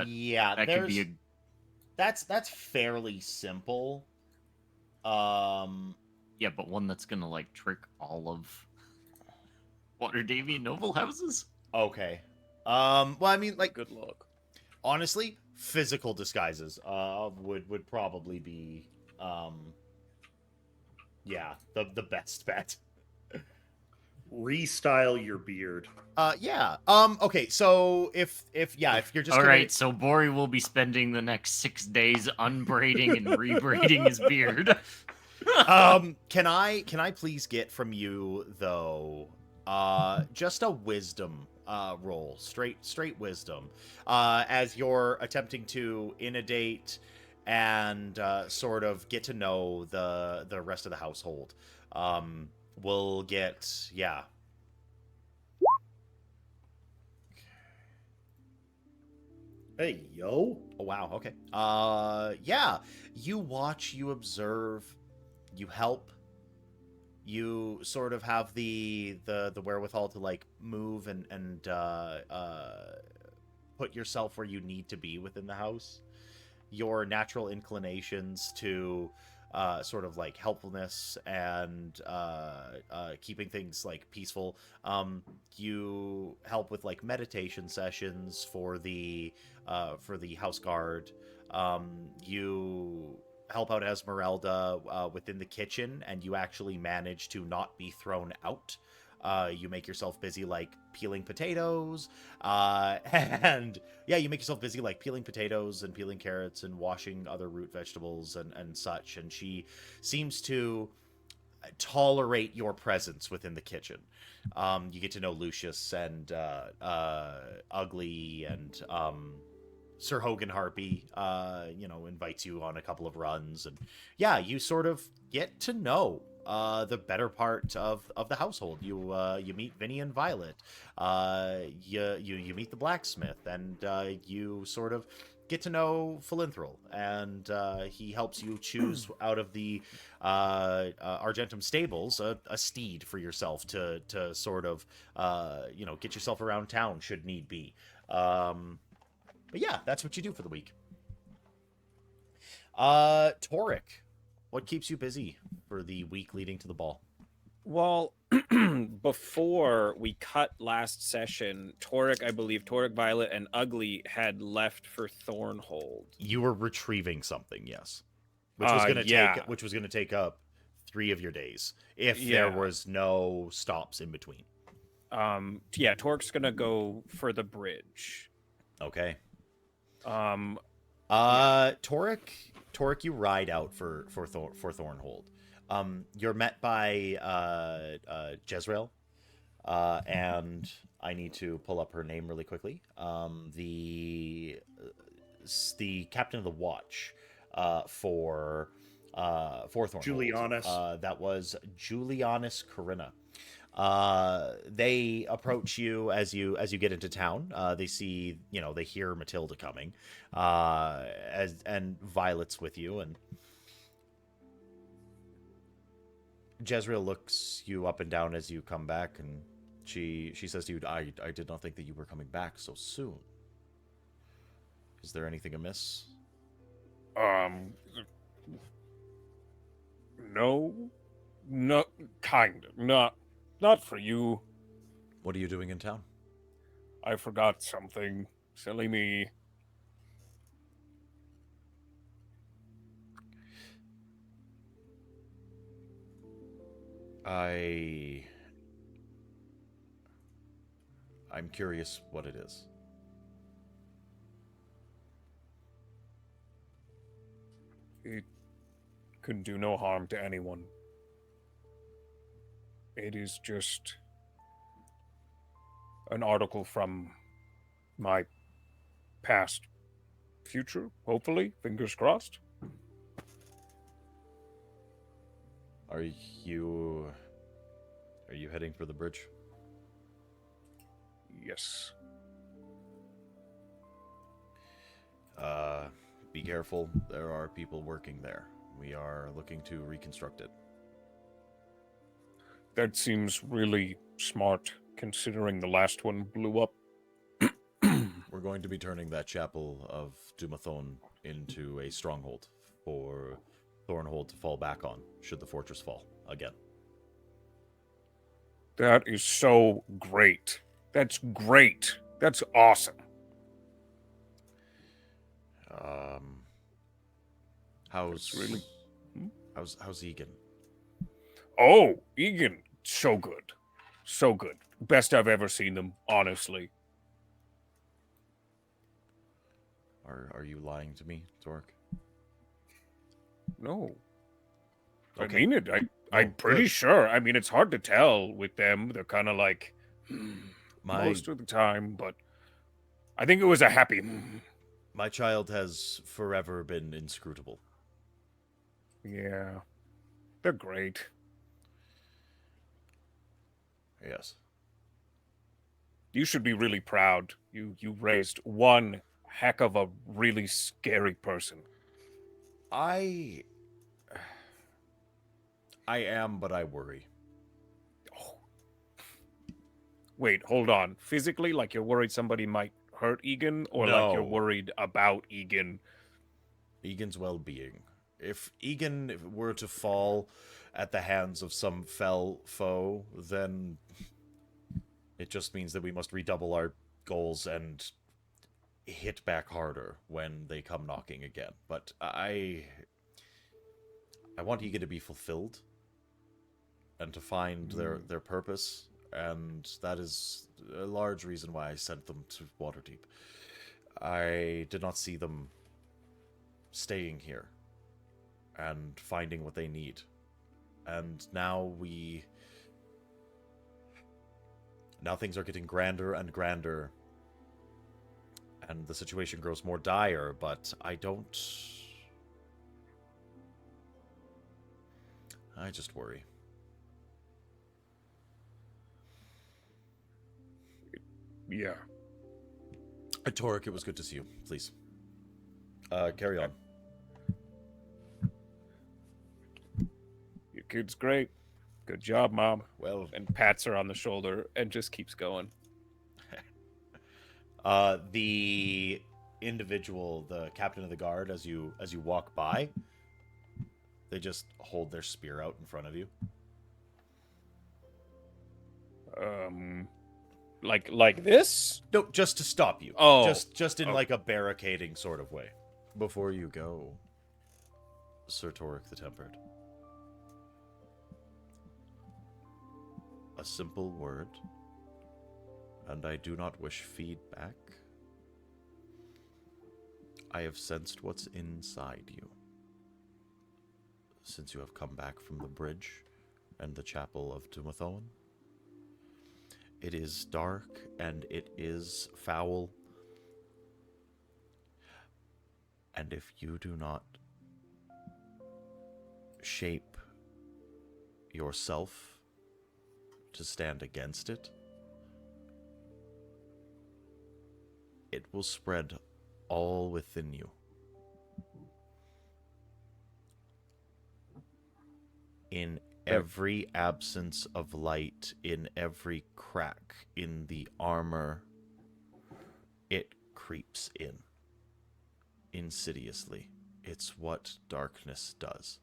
yeah, that could be a... That's fairly simple. Yeah, but one that's gonna like trick all of Waterdavian noble houses. Okay. Well, I mean, like, Good luck. honestly, physical disguises would probably be yeah, the best bet. Restyle your beard. Yeah. Okay, so if you're just all gonna... right, so Bori will be spending the next 6 days unbraiding and rebraiding his beard. Can I please get from you though just a wisdom roll, straight wisdom, as you're attempting to inundate and sort of get to know the rest of the household. We'll get, yeah. Hey, yo. Oh, wow. Okay. Yeah. You watch, you observe, you help. You sort of have the wherewithal to like move and put yourself where you need to be within the house. Your natural inclinations to sort of like helpfulness and keeping things like peaceful. You help with like meditation sessions for the house guard. You help out Esmeralda within the kitchen, and you actually manage to not be thrown out. You make yourself busy like peeling potatoes, and yeah, you make yourself busy like peeling potatoes and peeling carrots and washing other root vegetables and such. And she seems to tolerate your presence within the kitchen. You get to know Lucius and Ugly and Sir Hogan Harpy, invites you on a couple of runs, and yeah, you sort of get to know the better part of the household. You meet Vinny and Violet. You meet the blacksmith, and you sort of get to know Philanthrol, and he helps you choose out of the Argentum stables a steed for yourself to sort of get yourself around town should need be. But yeah, that's what you do for the week. Toric, what keeps you busy for the week leading to the ball? Well, before we cut last session, Toric, Violet, and Ugly had left for Thornhold. You were retrieving something, yes, which was going to take up 3 of your days if there was no stops in between. Toric's gonna go for the bridge. Okay. Toric, you ride out for Thornhold. You're met by Jezreel, and I need to pull up her name really quickly. The captain of the watch for Thornhold. Julianus. That was Julianus Corinna. They approach you as you get into town. They see, they hear Matilda coming, and Violet's with you, and Jezreel looks you up and down as you come back, and she says to you, I did not think that you were coming back so soon. Is there anything amiss? No, kind of, not for you. What are you doing in town? I forgot something. Silly me. I'm curious what it is. It could do no harm to anyone. It is just an article from my past future, hopefully, fingers crossed. Are you heading for the bridge? Yes. be careful. There are people working there. We are looking to reconstruct it. That seems really smart, considering the last one blew up. We're going to be turning that chapel of Dumathon into a stronghold for Thornhold to fall back on, should the fortress fall again. That is so great. That's great. That's awesome. How's Egan? Oh, Egan, so good. So good. Best I've ever seen them, honestly. Are you lying to me, Torque? No. Okay. I mean it. I'm pretty sure. I mean, it's hard to tell with them. They're kind of like most of the time, but I think it was a happy. My child has forever been inscrutable. Yeah. They're great. Yes. You should be really proud. You raised one heck of a really scary person. I am, but I worry. Oh. Wait, hold on. Physically, like you're worried somebody might hurt Egan, or like you're worried about Egan? Egan's well-being. If Egan were to fall at the hands of some fell foe, then it just means that we must redouble our goals and hit back harder when they come knocking again. But I want Egan to be fulfilled and to find their purpose, and that is a large reason why I sent them to Waterdeep. I did not see them staying here and finding what they need. And now things are getting grander and grander, and the situation grows more dire, but I just worry. Yeah. Torek, it was good to see you. Please. Carry on. Your kid's great. Good job, Mom. Well, and pats her on the shoulder and just keeps going. The individual, the captain of the guard, as you walk by, they just hold their spear out in front of you. Like this? No, just to stop you. Oh. Just in like a barricading sort of way. Before you go, Sir Torek the Tempered. A simple word, and I do not wish feedback. I have sensed what's inside you since you have come back from the bridge and the chapel of Dumathon. It is dark and it is foul, and if you do not shape yourself to stand against it, it will spread all within you. In every absence of light, in every crack in the armor, it creeps in insidiously. It's what darkness does.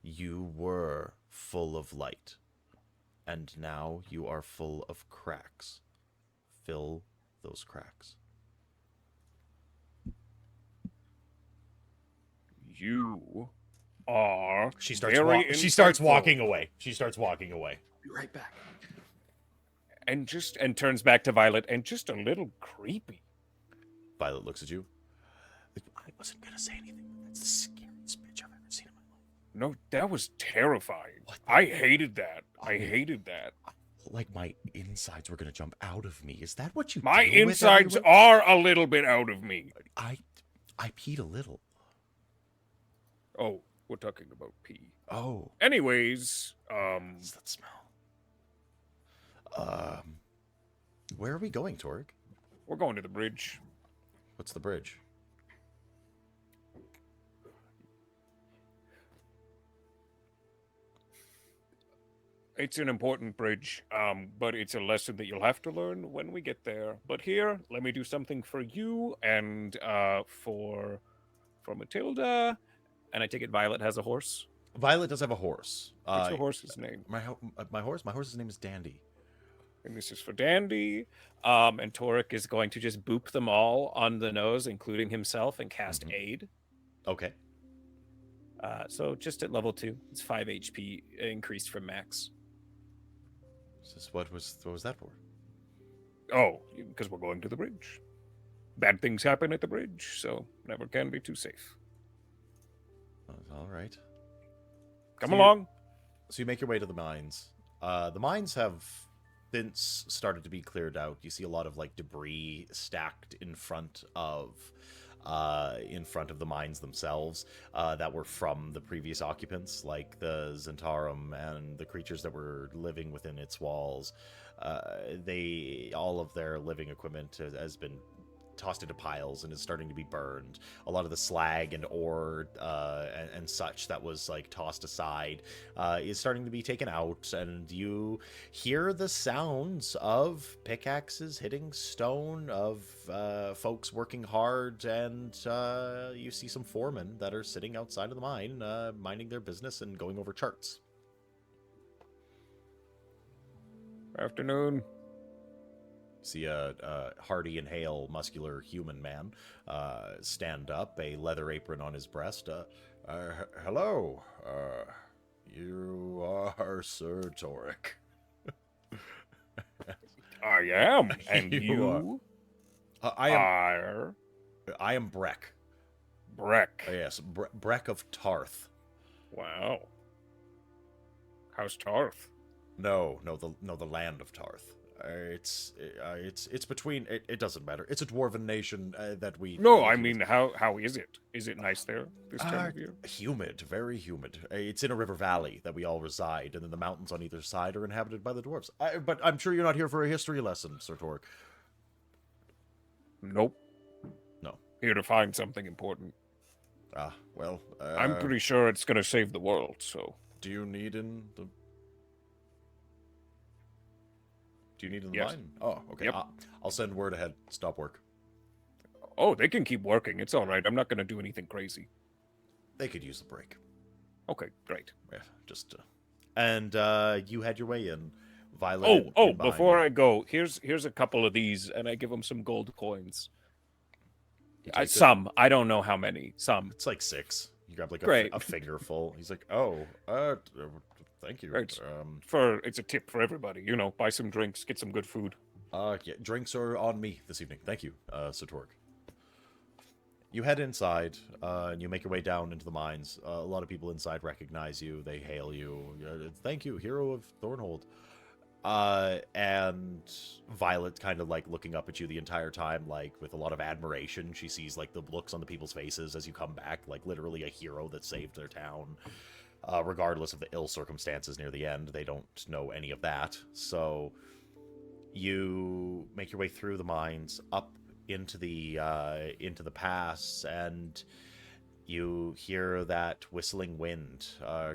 You were full of light, and now you are full of cracks. Fill those cracks. You are. She starts walking away. She starts walking away. Be right back. And turns back to Violet, and just a little creepy. Violet looks at you. I wasn't gonna say anything, but that's the scariest bitch I've ever seen in my life. No, that was terrifying. What? I hated that. I hated that. Like my insides were gonna jump out of me. Is that what you My deal with insides everywhere? are a little bit out of me. I peed a little. Oh, we're talking about pee. Oh. Anyways, What's that smell? Where are we going, Torg? we're going to the bridge. What's the bridge? It's an important bridge, but it's a lesson that you'll have to learn when we get there. But here, let me do something for you and for Matilda. And I take it Violet has a horse. Violet does have a horse. What's your horse's name? My horse's name is Dandy. And this is for Dandy. And Torek is going to just boop them all on the nose, including himself, and cast Aid. Okay. So just at level 2, it's 5 HP increased from max. What was that for? Oh, because we're going to the bridge. Bad things happen at the bridge, so never can be too safe. All right. Come along. So you make your way to the mines. The mines have since started to be cleared out. You see a lot of like debris stacked in front of the mines themselves that were from the previous occupants, like the Zentarum and the creatures that were living within its walls. All of their living equipment has been tossed into piles and is starting to be burned. A lot of the slag and ore and such that was like tossed aside is starting to be taken out, and you hear the sounds of pickaxes hitting stone, of folks working hard, and you see some foremen that are sitting outside of the mine minding their business and going over charts. Afternoon. See a hardy and hale, muscular human man stand up, a leather apron on his breast. Hello. You are Sir Torek. I am. And you? I am Breck. Breck. Yes, Breck of Tarth. Wow. How's Tarth? No, the land of Tarth. It's between. It doesn't matter. It's a dwarven nation that we. No, I mean, how is it? Is it nice there this time of year? Humid, very humid. It's in a river valley that we all reside, and then the mountains on either side are inhabited by the dwarves. But I'm sure you're not here for a history lesson, Sir Torek. Nope. No. Here to find something important. Well. I'm pretty sure it's going to save the world. So. Do you need in the? Do you need in the Yes. mine? Oh, okay. Yep. I'll send word ahead. Stop work. Oh, they can keep working. It's all right. I'm not going to do anything crazy. They could use the break. Okay, great. Yeah, just. And you had your way in, Violet. Oh! Before I go, here's a couple of these, and I give them some gold coins. Some. I don't know how many. Some. It's like 6. You grab like Great. a fingerful. He's like, thank you. Right. It's a tip for everybody. Buy some drinks, get some good food. Yeah, drinks are on me this evening. Thank you, Sir Torek. You head inside, and you make your way down into the mines. A lot of people inside recognize you. They hail you. Thank you, hero of Thornhold. And Violet kind of like looking up at you the entire time, like with a lot of admiration. She sees like the looks on the people's faces as you come back, like literally a hero that saved their town. Regardless of the ill circumstances near the end, they don't know any of that. So you make your way through the mines, up into the pass, and you hear that whistling wind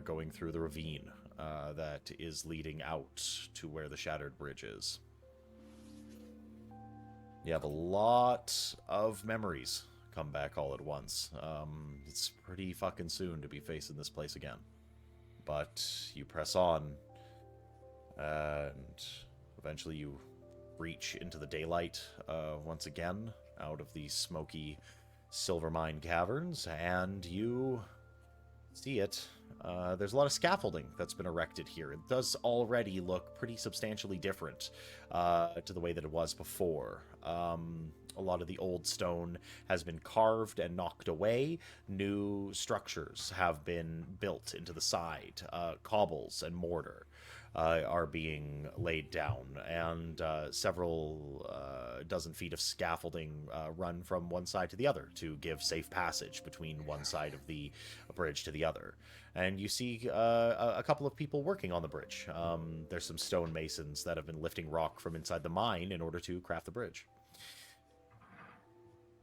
going through the ravine that is leading out to where the Shattered Bridge is. You have a lot of memories come back all at once. It's pretty fucking soon to be facing this place again. But you press on, and eventually you reach into the daylight once again out of the smoky Silvermine caverns, and you see it. There's a lot of scaffolding that's been erected here. It does already look pretty substantially different to the way that it was before. A lot of the old stone has been carved and knocked away. New structures have been built into the side. Cobbles and mortar are being laid down, and several dozen feet of scaffolding run from one side to the other to give safe passage between one side of the bridge to the other. And you see a couple of people working on the bridge. There's some stonemasons that have been lifting rock from inside the mine in order to craft the bridge.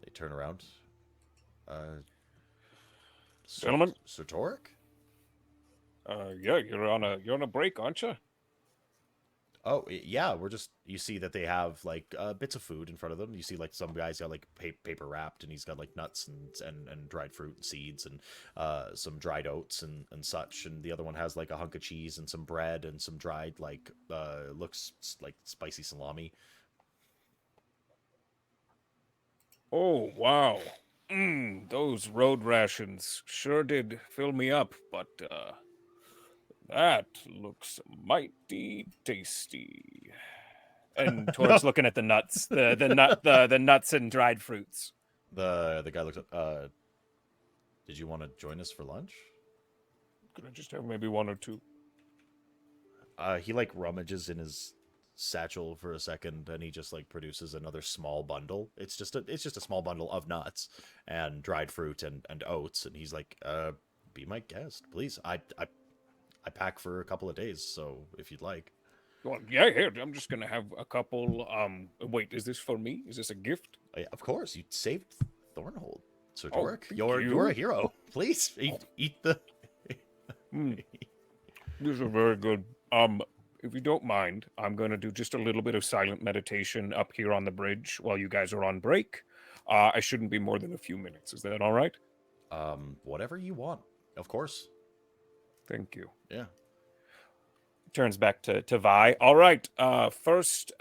They turn around. Gentlemen? Sir Torek? Yeah, you're on a break, aren't you? Oh, yeah, you see that they have like bits of food in front of them. You see like some guys got like paper wrapped, and he's got like nuts and dried fruit and seeds and some dried oats and such. And the other one has like a hunk of cheese and some bread and some dried like looks like spicy salami. Oh, wow. Those road rations sure did fill me up, but that looks mighty tasty. And Torque's looking at the nuts, the nuts and dried fruits. The guy looks up. Did you want to join us for lunch? Could I just have maybe one or two? He like rummages in his satchel for a second, and he just like produces another small bundle. It's just a small bundle of nuts and dried fruit and oats, and he's like, be my guest, please. I pack for a couple of days, so if you'd like. Well, yeah, here, I'm just gonna have a couple. Wait, is this for me? Is this a gift? Yeah, of course, you saved Thornhold, Sir Oh, Torque. thank You're you. a hero. Please eat the. These are very good. If you don't mind, I'm gonna do just a little bit of silent meditation up here on the bridge while you guys are on break. I shouldn't be more than a few minutes. Is that all right? Whatever you want, of course. Thank you. Yeah. Turns back to Vi. All right. First,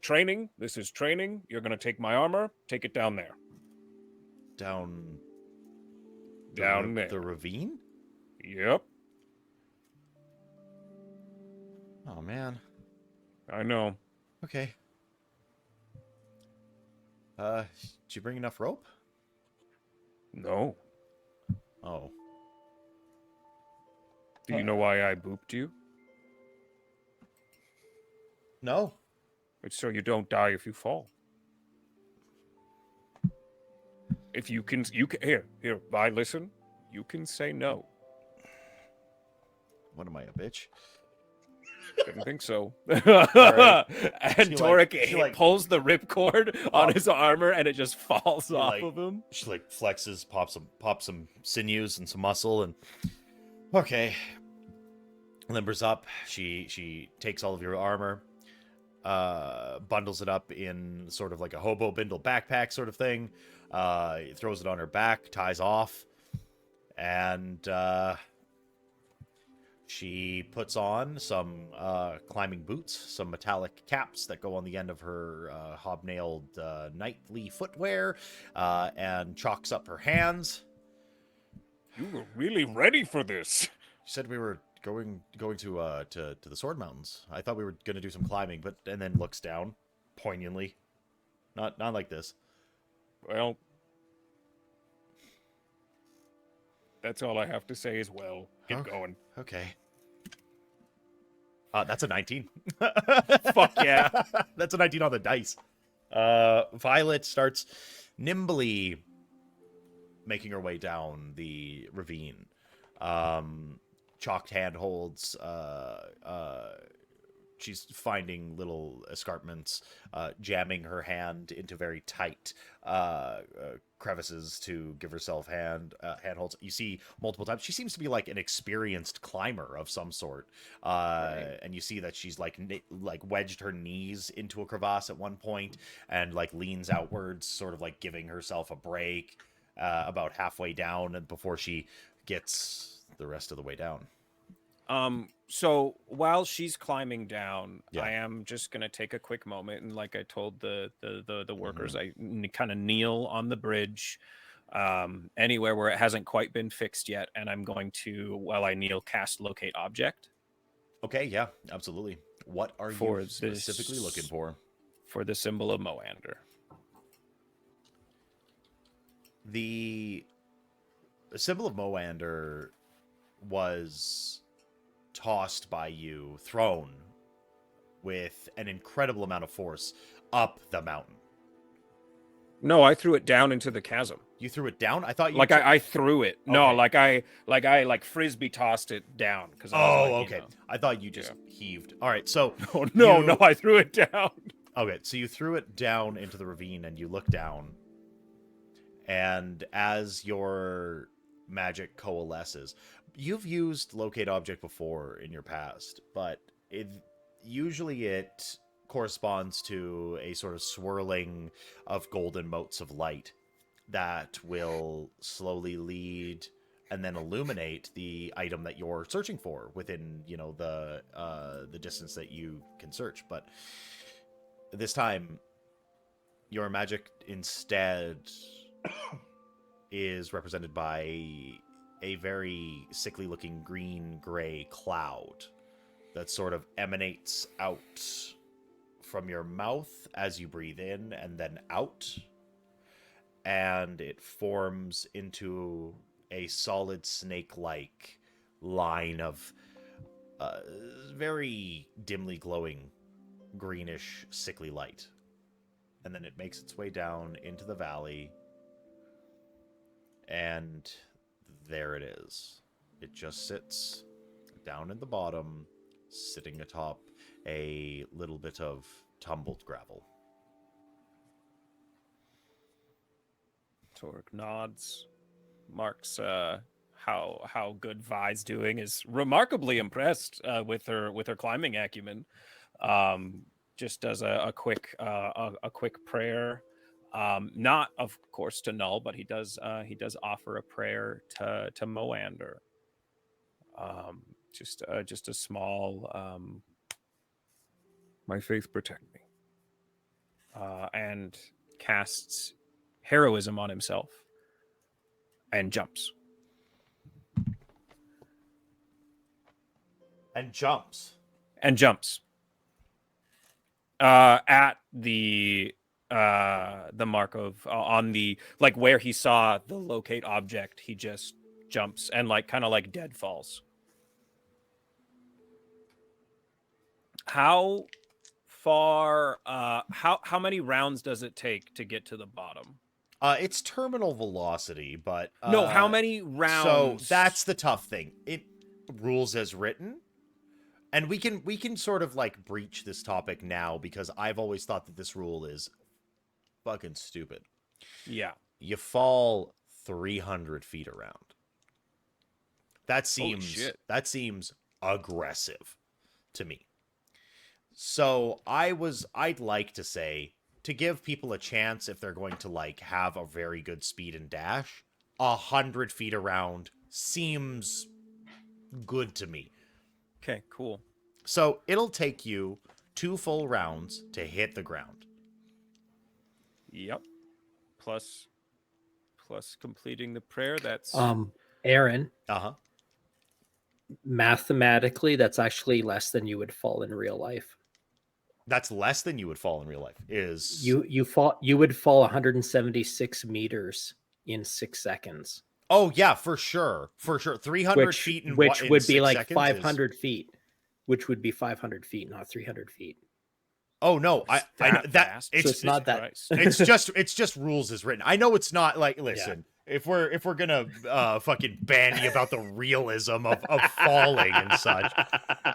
training. This is training. You're gonna take my armor. Take it down there. Down Down there. the ravine. Yep. Oh man. I know. Okay. Did you bring enough rope? No. Oh. Do you know why I booped you? No. It's so you don't die if you fall. If you can here, Vi, listen. You can say no. What am I, a bitch? Didn't think so. Right. And Torque pulls the ripcord on his armor, and it just falls off of him. She like flexes, pops some sinews and some muscle, and okay, limbers up. She takes all of your armor, bundles it up in sort of like a hobo bindle backpack sort of thing, throws it on her back, ties off, and she puts on some climbing boots, some metallic caps that go on the end of her hobnailed knightly footwear, and chalks up her hands. You were really ready for this. She said we were going to the Sword Mountains. I thought we were going to do some climbing, and then looks down poignantly. Not like this. Well, that's all I have to say as well. Get going. Okay. That's a 19. Fuck yeah. That's a 19 on the dice. Violet starts nimbly making her way down the ravine. Chalked handholds. She's finding little escarpments, jamming her hand into very tight crevices to give herself handholds. You see multiple times. She seems to be like an experienced climber of some sort, and you see that she's like wedged her knees into a crevasse at one point, and like leans outwards, sort of like giving herself a break, about halfway down, and before she gets the rest of the way down. So while she's climbing down, Yeah. I am just gonna take a quick moment, and like I told the workers, I kind of kneel on the bridge, anywhere where it hasn't quite been fixed yet, and I'm going to, while I kneel, cast locate object. Okay, yeah, absolutely. What are you specifically looking for? For the symbol of Moander. The symbol of Moander was tossed by you, thrown with an incredible amount of force up the mountain. No, I threw it down into the chasm. You threw it down? I thought you I threw it. No, Okay. I frisbee tossed it down because okay. I thought you just heaved. All right, so no, I threw it down. Okay, so you threw it down into the ravine and you look down, and as your magic coalesces, you've used locate object before in your past, but usually it corresponds to a sort of swirling of golden motes of light that will slowly lead and then illuminate the item that you're searching for within, the distance that you can search. But this time, your magic instead is represented by a very sickly looking green-gray cloud that sort of emanates out from your mouth as you breathe in and then out. And it forms into a solid snake-like line of very dimly glowing greenish sickly light. And then it makes its way down into the valley. And there it is. It just sits down in the bottom, sitting atop a little bit of tumbled gravel. Torque nods. Marks how good Vi's doing. Is remarkably impressed with her climbing acumen. Just does a quick prayer. Not of course to Null, but he does offer a prayer to Moander. Just a small my faith protect me. And casts heroism on himself and jumps. And jumps. At the mark of on the like where he saw the locate object, he just jumps and kind of dead falls. How far how many rounds does it take to get to the bottom? It's terminal velocity, but no, how many rounds? So that's the tough thing. It rules as written. And we can sort of breach this topic now because I've always thought that this rule is fucking stupid. Yeah. You fall 300 feet around. That seems aggressive to me. So I'd like to say, to give people a chance if they're going to have a very good speed and dash, 100 feet around seems good to me. Okay, cool. So it'll take you 2 full rounds to hit the ground. Yep. Plus completing the prayer. That's Aaron. Uh-huh. Mathematically, that's actually less than you would fall in real life. That's less than you would fall in real life. You would fall 176 meters in 6 seconds. Oh yeah, for sure. 300 feet in which would be 500 feet, which would be 500 feet, not 300 feet. Oh no, I know that it's not that. it's just rules as written. I know it's not listen. Yeah. If we're gonna fucking ban you about the realism of falling and such,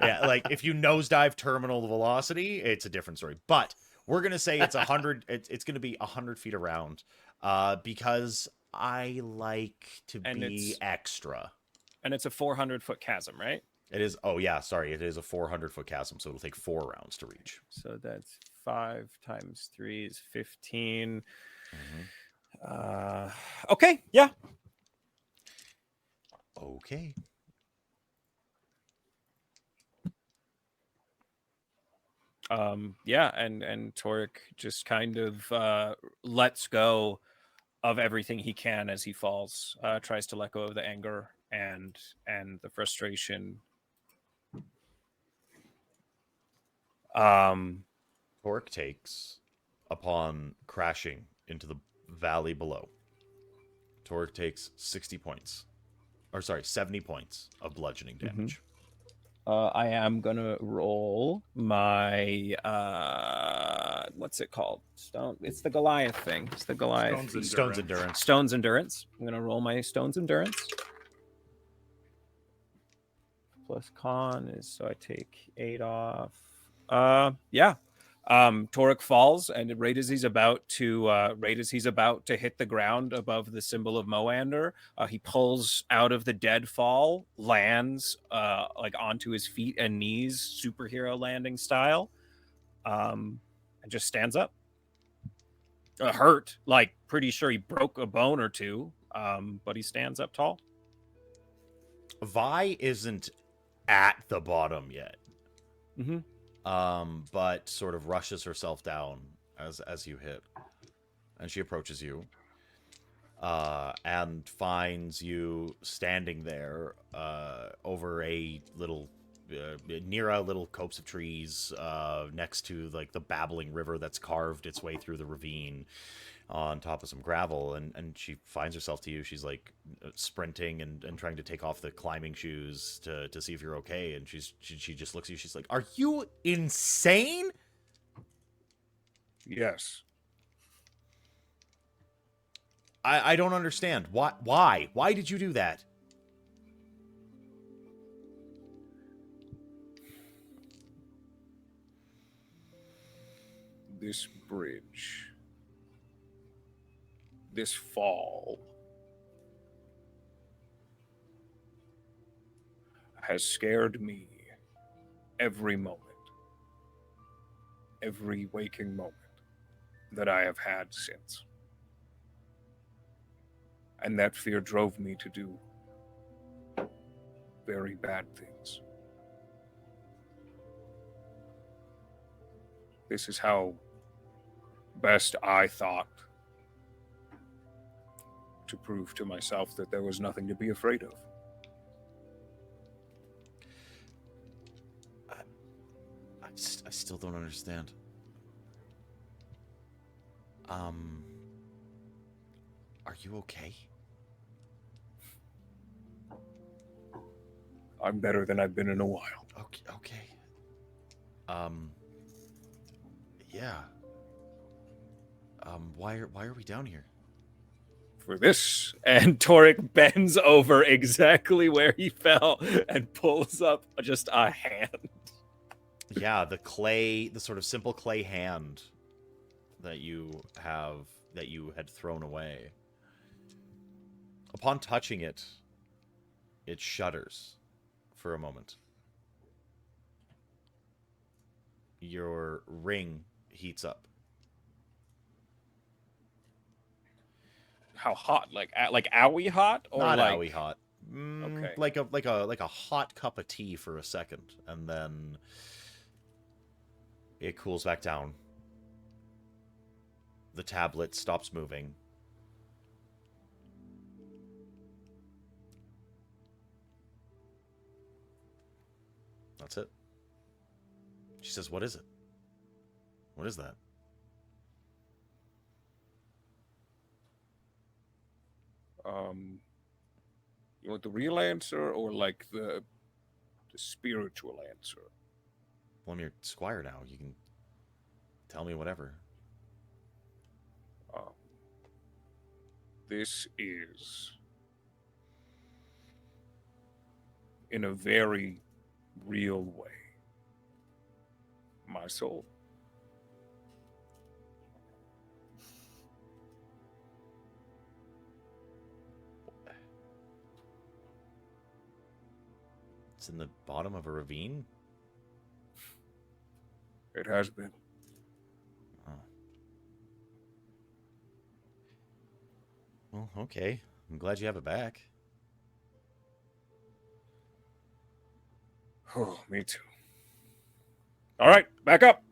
yeah, if you nosedive terminal velocity, it's a different story. But we're gonna say it's 100. It's gonna be 100 feet around, because I like to be extra. And it's a 400-foot chasm, right? It is. Oh yeah, sorry. It is a 400-foot chasm, so it'll take 4 rounds to reach. So that's 5 times 3 is 15. Mm-hmm. Okay. Yeah. Okay. Yeah, and Torek just kind of lets go of everything he can as he falls. Tries to let go of the anger and the frustration. Torek takes, upon crashing into the valley below, Torek takes 70 points of bludgeoning damage. I am gonna roll my what's it called? Stone. It's the Goliath thing. It's the Goliath. Stone's endurance. Stone's endurance. I'm gonna roll my Stone's endurance. Plus con is so I take 8 off. Yeah. Torek falls, and right as he's about to hit the ground above the symbol of Moander, he pulls out of the deadfall, lands like onto his feet and knees, superhero landing style, and just stands up. Hurt, like pretty sure he broke a bone or two, but he stands up tall. Vi isn't at the bottom yet. Mm-hmm. But sort of rushes herself down as you hit, and she approaches you, and finds you standing there, over a little, near a little copse of trees, next to like the babbling river that's carved its way through the ravine, on top of some gravel, and she finds herself to you. She's like sprinting and trying to take off the climbing shoes to see if you're okay, and she just looks at you. She's like, "Are you insane?" Yes. I don't understand. Why did you do that? This bridge, this fall, has scared me every moment, every waking moment that I have had since. And that fear drove me to do very bad things. This is how best I thought to prove to myself that there was nothing to be afraid of. I still don't understand. Are you okay? I'm better than I've been in a while. Okay. Yeah. Why are we down here? For this, And Torek bends over exactly where he fell and pulls up just a hand. Yeah, the sort of simple clay hand that you had thrown away. Upon touching it, it shudders for a moment. Your ring heats up. How hot? Like owie hot, or Not like owie hot. Okay. Like a hot cup of tea for a second, and then it cools back down. The tablet stops moving. That's it. She says, "What is it? What is that?" You want the real answer or like the spiritual answer? Well, I'm your squire now. You can tell me whatever. This is, in a very real way, my soul. It's in the bottom of a ravine? It has been. Oh. Well, okay. I'm glad you have it back. Oh, me too. All right, back up.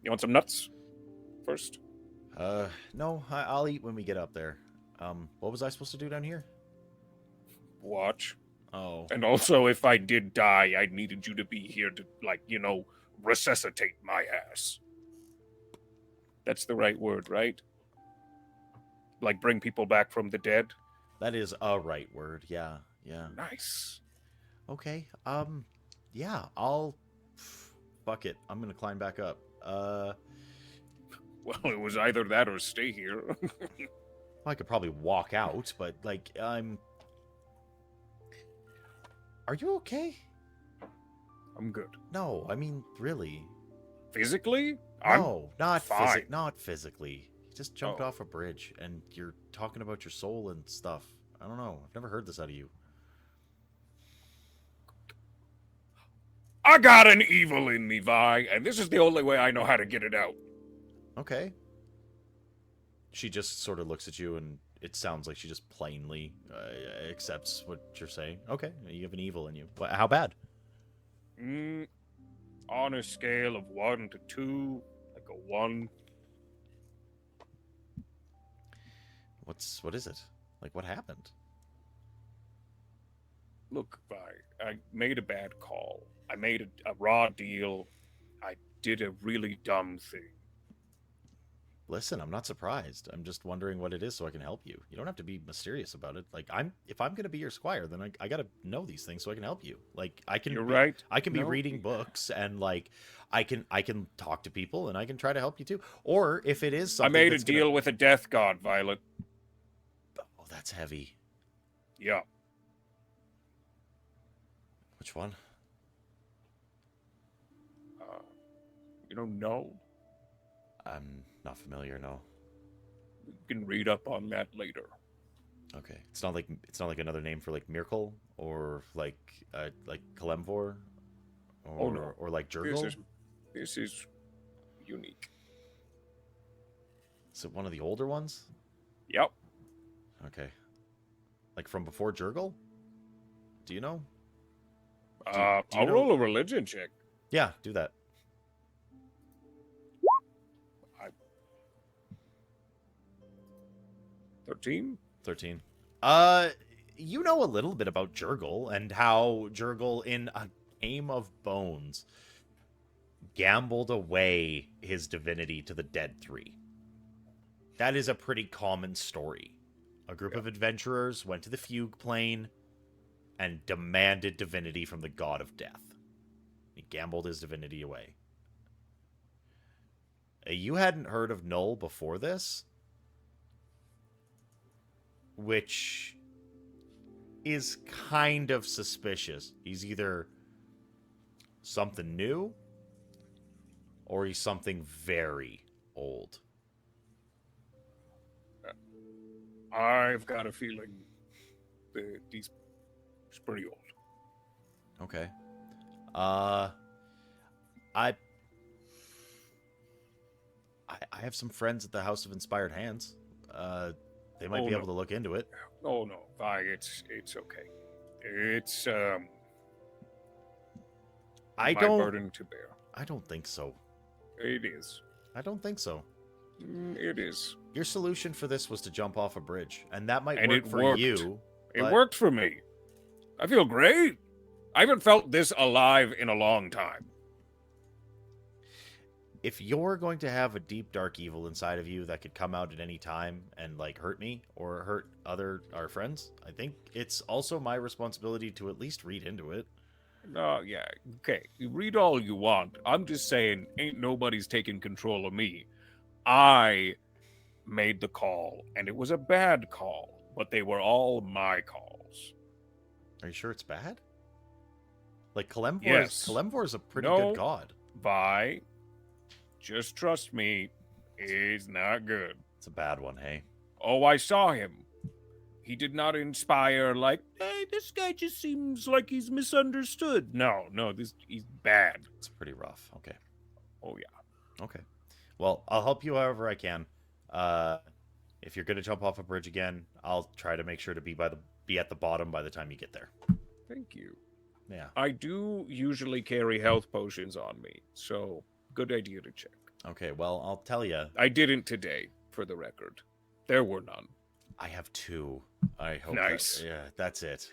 You want some nuts first? No, I'll eat when we get up there. What was I supposed to do down here? Watch. Oh. And also, if I did die, I needed you to be here to, like, resuscitate my ass. That's the right word, right? Like, bring people back from the dead? That is a right word, yeah. Nice. Okay, yeah, I'll... Fuck it, I'm gonna climb back up. Well, it was either that or stay here. I could probably walk out, but, like, I'm... Are you okay? I'm good. No, I mean, really. Physically? No, not fine. not physically. You just jumped Oh. off a bridge, and you're talking about your soul and stuff. I don't know. I've never heard this out of you. I got an evil in me, Vi, and this is the only way I know how to get it out. Okay. She just sort of looks at you, and it sounds like she just plainly accepts what you're saying. Okay, you have an evil in you. How bad? On a scale of 1 to 2, like a 1. What is it? Like, what happened? Look, Vi, I made a bad call. I made a raw deal. I did a really dumb thing. Listen, I'm not surprised. I'm just wondering what it is so I can help you. You don't have to be mysterious about it. Like, if I'm gonna be your squire, then I gotta know these things so I can help you. Like, You're right. I can be reading books, and like I can talk to people, and I can try to help you too. Or if it is something, I made a deal with a death god, Violet. Oh, that's heavy. Yeah. Which one? You don't know? I'm not familiar. No. You can read up on that later. Okay, it's not like another name for like Miracle or like Kalemvor, or no. or like Jurgle. This is unique. Is it one of the older ones? Yep. Okay. Like from before Jurgle? Do you know? Do I'll you know? roll a religion check. Yeah, do that. 13? 13. You know a little bit about Jurgle and how Jurgle, in a game of bones, gambled away his divinity to the Dead Three. That is a pretty common story. A group of adventurers went to the Fugue Plane and demanded divinity from the god of death. He gambled his divinity away. You hadn't heard of Null before this? Which is kind of suspicious. He's either something new or he's something very old. I've got a feeling that he's pretty old. Okay. I have some friends at the House of Inspired Hands. They might be able to look into it. Oh no, Vi, it's okay. It's my burden to bear. I don't think so. It is. I don't think so. It is. Your solution for this was to jump off a bridge, and that might And work it for worked. you. It but worked for me. I feel great. I haven't felt this alive in a long time. If you're going to have a deep, dark evil inside of you that could come out at any time and like hurt me or hurt our friends, I think it's also my responsibility to at least read into it. No, yeah, okay. You read all you want. I'm just saying, ain't nobody's taking control of me. I made the call, and it was a bad call, but they were all my calls. Are you sure it's bad? Like Kalemvor, Yes. Kalemvor is a pretty No. good god. Vi, just trust me, he's not good. It's a bad one, hey. Oh, I saw him. He did not inspire like, hey, this guy just seems like he's misunderstood. No, he's bad. It's pretty rough. Okay. Oh, yeah. Okay. Well, I'll help you however I can. If you're gonna jump off a bridge again, I'll try to make sure to be at the bottom by the time you get there. Thank you. Yeah. I do usually carry health potions on me, so good idea to check. Okay. Well, I'll tell you. I didn't today, for the record. There were none. I have 2. I hope. Nice. Yeah, that's it.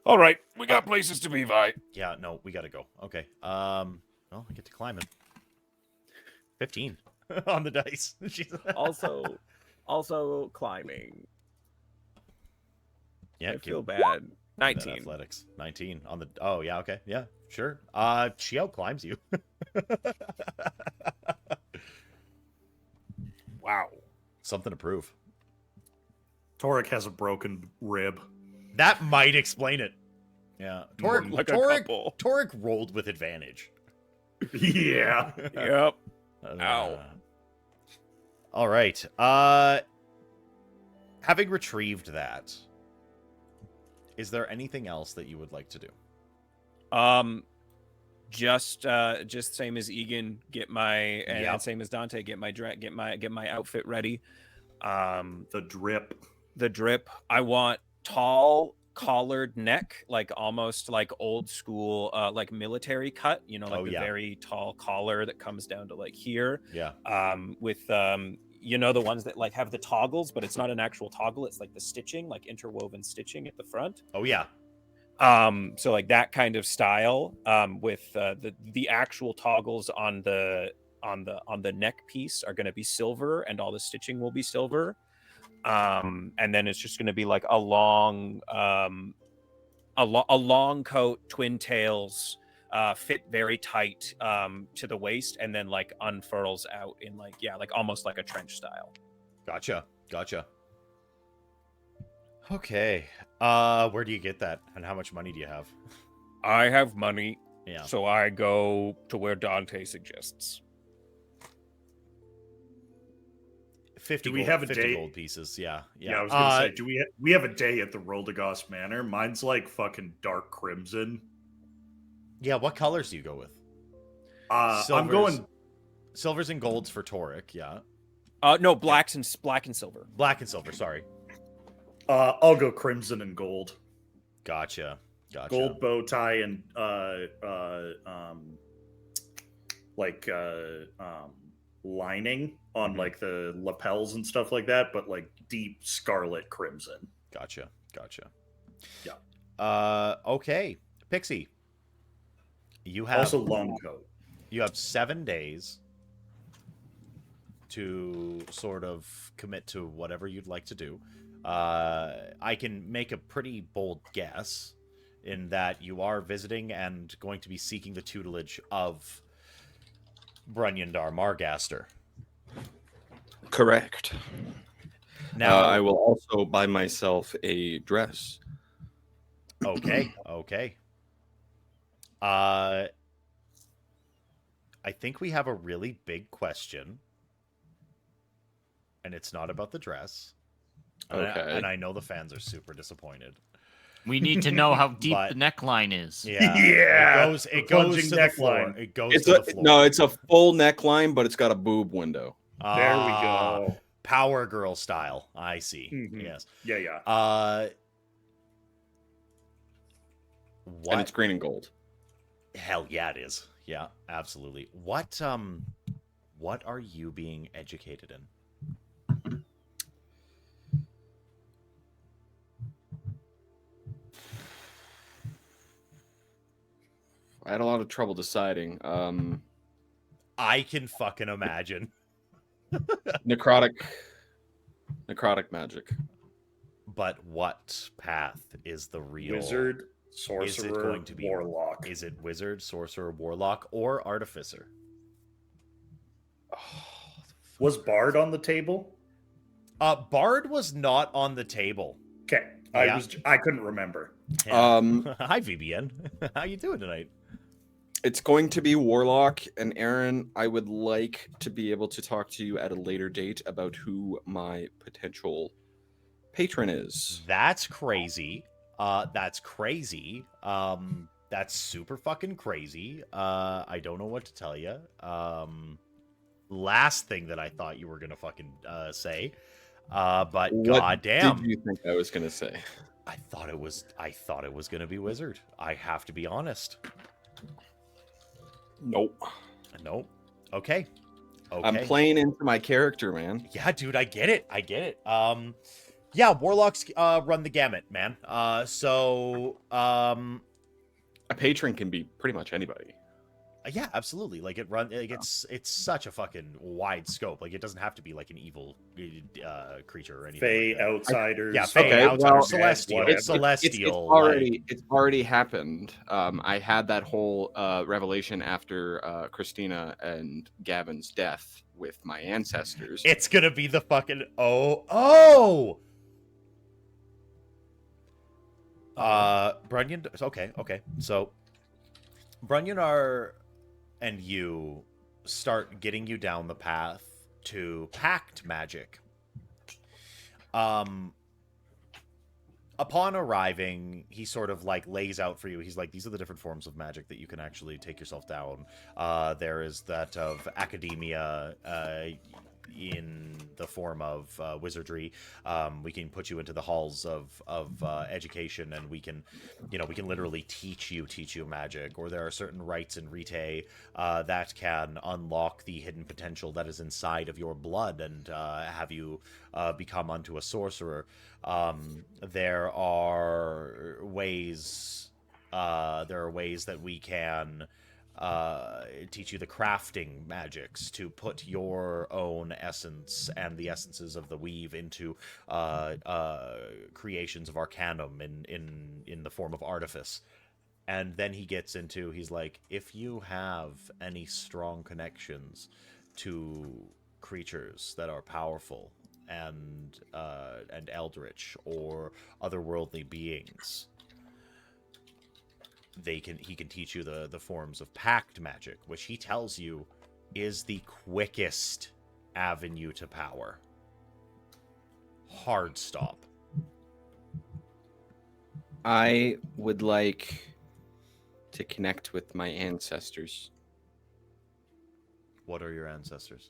All right, we got places to be, Vi. Yeah. No, we gotta go. Okay. Well, I get to climb it. 15 on the dice. Also climbing. Yeah. I feel give- bad. that 19. Athletics. 19 on the. Oh yeah. Okay. Yeah. Sure. She outclimbs you. Wow. Something to prove. Torek has a broken rib. That might explain it. Yeah. Torek, Like a Torek, couple. Torek rolled with advantage. Yeah. Yep. Ow. All right. Having retrieved that, is there anything else that you would like to do? Just same as Egan, get my and same as Dante, get my outfit ready. The drip. I want tall collared neck, like almost like old school like military cut, you know, like very tall collar that comes down to like here. Yeah. With you know, the ones that like have the toggles, but it's not an actual toggle, it's like the stitching, like interwoven stitching at the front. Oh yeah. So like that kind of style, with the actual toggles on the neck piece are going to be silver, and all the stitching will be silver. And then it's just going to be like a long coat, twin tails, fit very tight to the waist, and then like unfurls out in like almost like a trench style. Gotcha. Okay. Where do you get that, and how much money do you have? I have money, Yeah. so I go to where Dante suggests. 50 Do we gold, have a 50 day? Gold pieces? Yeah. Yeah, I was gonna say, do we have a day at the Roldagost Manor? Mine's like fucking dark crimson. Yeah. What colors do you go with? I'm going silvers and golds for Toric. Yeah. No, black and silver. Black and silver. Sorry. I'll go crimson and gold. Gotcha. Gold bow tie and lining on like the lapels and stuff like that, but like deep scarlet crimson. Gotcha. Yeah. Okay, Pixie. You have Also long coat. You have 7 days to sort of commit to whatever you'd like to do. I can make a pretty bold guess in that you are visiting and going to be seeking the tutelage of Brunyandar Margaster. Correct. Now I will also buy myself a dress. Okay. I think we have a really big question, and it's not about the dress. Okay. And I know the fans are super disappointed. We need to know how deep the neckline is. Yeah. Yeah. It goes to the floor. It goes to the floor. No, it's a full neckline, but it's got a boob window. There we go. Power girl style. I see. Mhm. Yes. Yeah. What? And it's green and gold. Hell yeah, it is. Yeah, absolutely. What are you being educated in? I had a lot of trouble deciding. I can fucking imagine. Necrotic magic. But what path is the real Wizard, sorcerer, is it going to be warlock. Is it wizard, sorcerer, warlock, or artificer? Was Bard on the table? Bard was not on the table. Okay. Yeah. I couldn't remember. Yeah. Hi VBN. How you doing tonight? It's going to be warlock, and Aaron, I would like to be able to talk to you at a later date about who my potential patron is. That's crazy. That's crazy. That's super fucking crazy. I don't know what to tell you. Last thing that I thought you were gonna fucking say. But what goddamn, did you think I was gonna say? I thought it was gonna be wizard. I have to be honest. Nope. Okay. I'm playing into my character, man. Yeah, dude, I get it. Yeah, warlocks run the gamut, man. A patron can be pretty much anybody. Yeah, absolutely. Like it's such a fucking wide scope. Like it doesn't have to be like an evil creature or anything. Fey, like that. outsiders. Yeah, Fey, Okay, outsiders, well, celestial, it's celestial. It's already happened. I had that whole revelation after Christina and Gavin's death with my ancestors. It's gonna be the fucking Brunyon. Okay. So Brunyon and you start getting you down the path to pact magic. Upon arriving, he sort of like lays out for you. He's like, these are the different forms of magic that you can actually take yourself down. There is that of academia, in the form of wizardry. We can put you into the halls of education, and we can literally teach you magic. Or there are certain rites in Rite that can unlock the hidden potential that is inside of your blood and have you become unto a sorcerer. There are ways that we can teach you the crafting magics to put your own essence and the essences of the weave into creations of arcanum in the form of artifice. And then he gets into, he's like, if you have any strong connections to creatures that are powerful and eldritch or otherworldly beings, he can teach you the forms of pact magic, which he tells you is the quickest avenue to power. Hard stop. I would like to connect with my ancestors. What are your ancestors?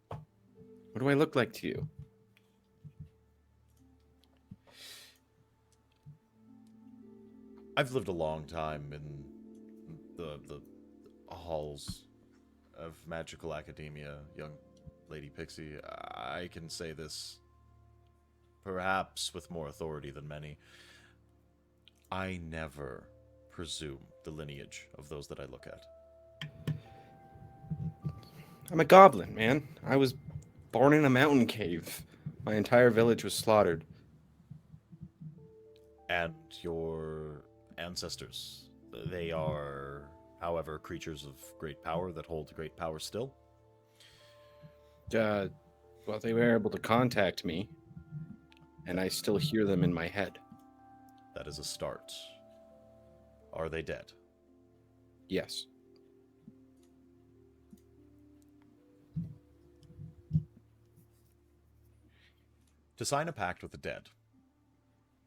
What do I look like to you? I've lived a long time in the halls of magical academia, young Lady Pixie. I can say this perhaps with more authority than many. I never presume the lineage of those that I look at. I'm a goblin, man. I was born in a mountain cave. My entire village was slaughtered. And your ancestors, they are, however, creatures of great power that hold great power still? Well, they were able to contact me, and I still hear them in my head. That is a start. Are they dead? Yes. To sign a pact with the dead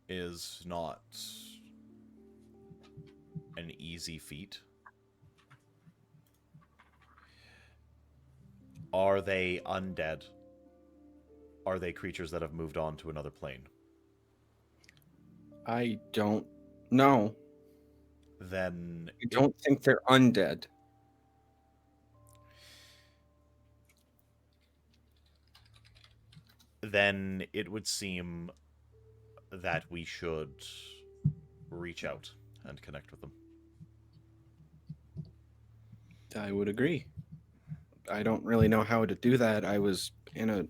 is not an easy feat. Are they undead? Are they creatures that have moved on to another plane? I don't know. Then I don't think they're undead. Then it would seem that we should reach out and connect with them. I would agree. I don't really know how to do that. I was in a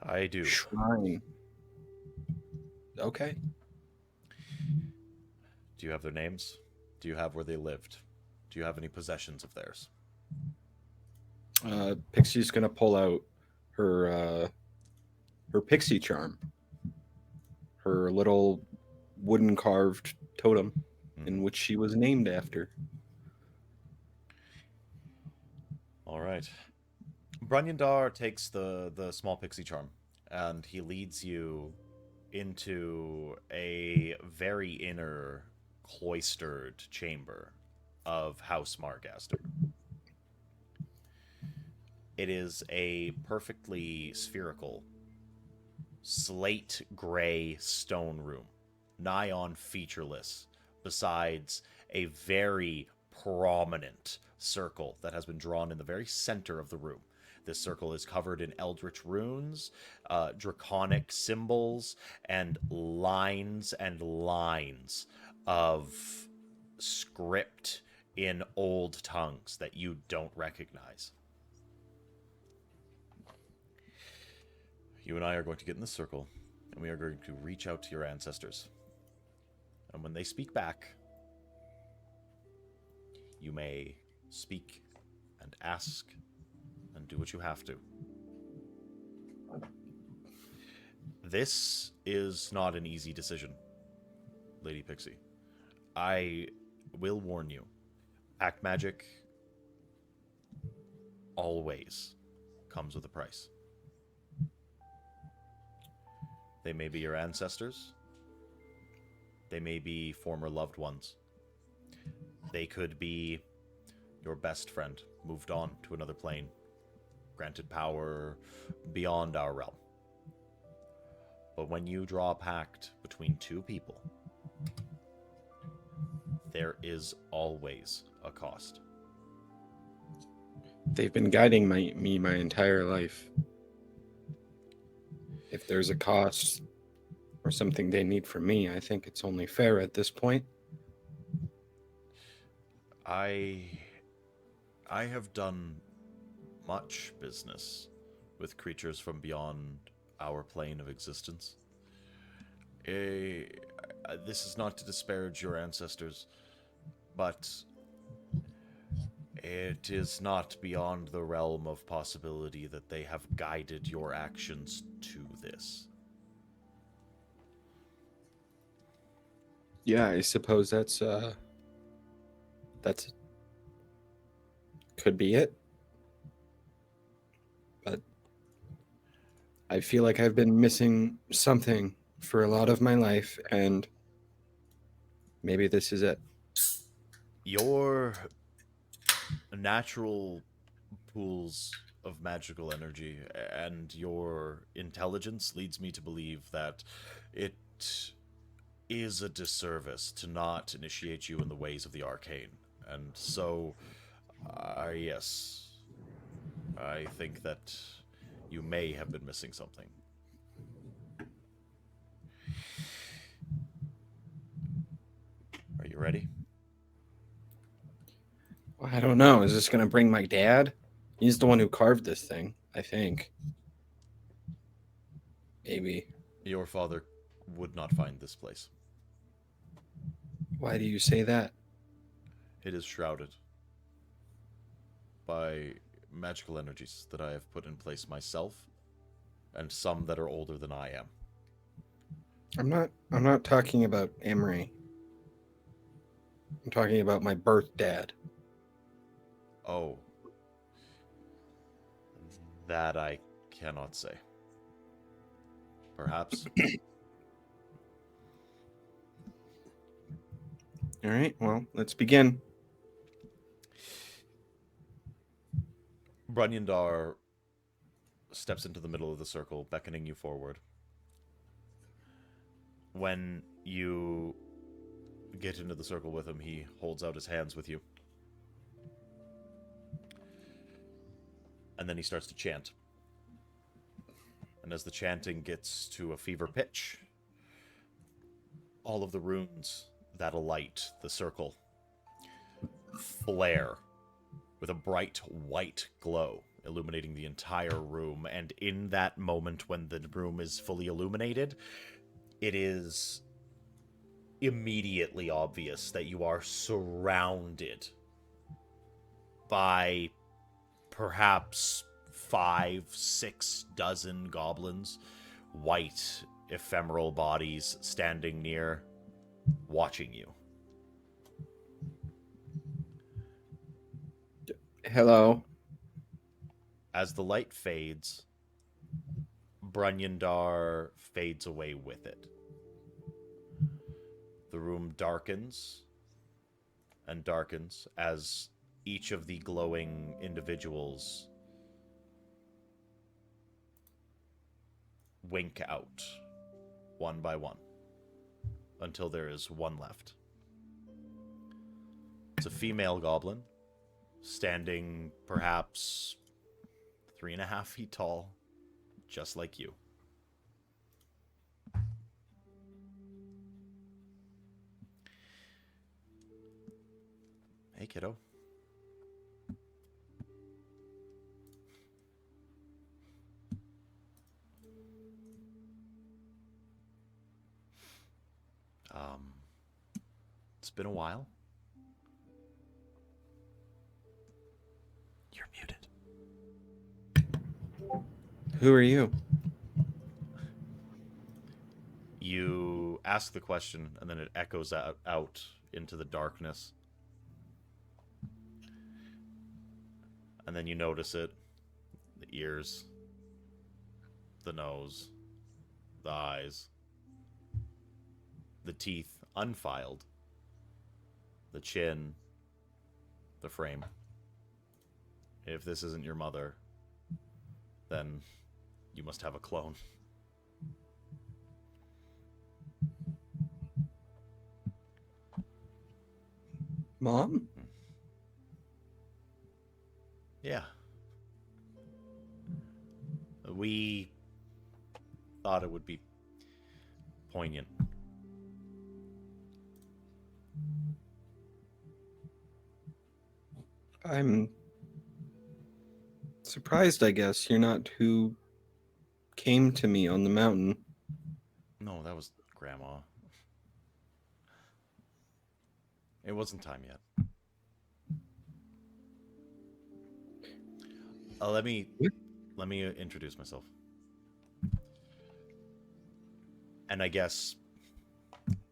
I do. shrine. Okay. Do you have their names? Do you have where they lived? Do you have any possessions of theirs? Pixie's gonna pull out her pixie charm, her little wooden carved totem, in which she was named after. All right. Brunyandar takes the small pixie charm, and he leads you into a very inner cloistered chamber of House Margaster. It is a perfectly spherical, slate gray stone room, nigh on featureless, besides a very prominent circle that has been drawn in the very center of the room. This circle is covered in eldritch runes, draconic symbols, and lines of script in old tongues that you don't recognize. You and I are going to get in the circle, and we are going to reach out to your ancestors. And when they speak back, you may speak and ask and do what you have to. This is not an easy decision, Lady Pixie. I will warn you, Act magic always comes with a price. They may be your ancestors. They may be former loved ones. They could be your best friend, moved on to another plane, granted power beyond our realm. But when you draw a pact between two people, there is always a cost. They've been guiding me my entire life. If there's a cost or something they need from me, I think it's only fair at this point. I have done much business with creatures from beyond our plane of existence. This is not to disparage your ancestors, but it is not beyond the realm of possibility that they have guided your actions to this. Yeah, I suppose that's could be it. But I feel like I've been missing something for a lot of my life, and maybe this is it. Your natural pools of magical energy and your intelligence leads me to believe that it is a disservice to not initiate you in the ways of the arcane. And so, yes, I think that you may have been missing something. Are you ready? I don't know. Is this going to bring my dad? He's the one who carved this thing, I think. Maybe. Your father would not find this place. Why do you say that? It is shrouded by magical energies that I have put in place myself, and some that are older than I am. I'm not talking about Emery. I'm talking about my birth dad. Oh. That I cannot say. Perhaps. All right, well, let's begin. Brunyandar steps into the middle of the circle, beckoning you forward. When you get into the circle with him, he holds out his hands with you. And then he starts to chant. And as the chanting gets to a fever pitch, all of the runes that alight the circle flare with a bright white glow, illuminating the entire room. And in that moment when the room is fully illuminated, it is immediately obvious that you are surrounded by perhaps 5-6 dozen goblins, white ephemeral bodies standing near, watching you. Hello. As the light fades, Brunyandar fades away with it. The room darkens and darkens as each of the glowing individuals wink out one by one until there is one left. It's a female goblin standing perhaps 3.5 feet tall, just like you. Hey, kiddo. It's been a while. You're muted. Who are you? You ask the question, and then it echoes out into the darkness. And then you notice it. The ears, the nose, the eyes, the teeth unfiled, the chin, the frame. If this isn't your mother, then you must have a clone. Mom? Yeah. We thought it would be poignant. I'm surprised, I guess. You're not who came to me on the mountain. No, that was Grandma. It wasn't time yet. Let me introduce myself. And I guess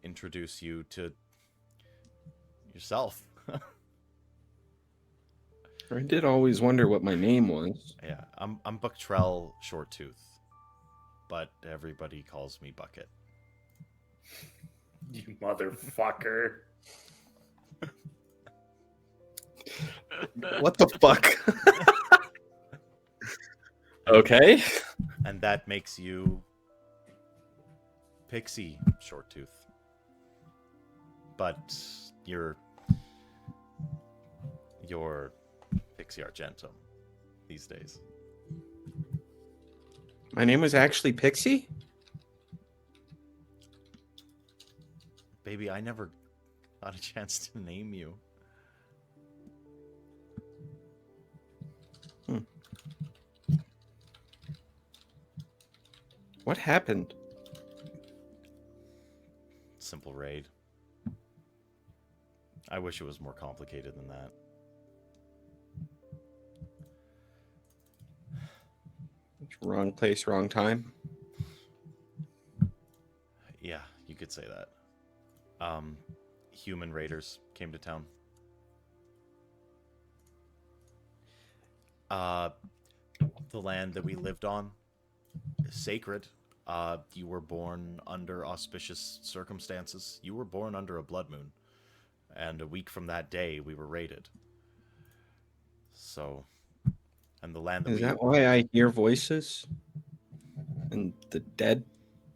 introduce you to yourself. I did always wonder what my name was. Yeah, I'm Bucktrell Shorttooth, but everybody calls me Bucket. You motherfucker. What the fuck? Okay. And that makes you Pixie Shorttooth. But you're Pixie Argentum these days. My name was actually Pixie? Baby, I never got a chance to name you. What happened? Simple raid. I wish it was more complicated than that. Wrong place, wrong time. Yeah, you could say that. Human raiders came to town. The land that we lived on is sacred. You were born under auspicious circumstances. You were born under a blood moon. And a week from that day, we were raided. So, and the land that Is that why I hear voices? And the dead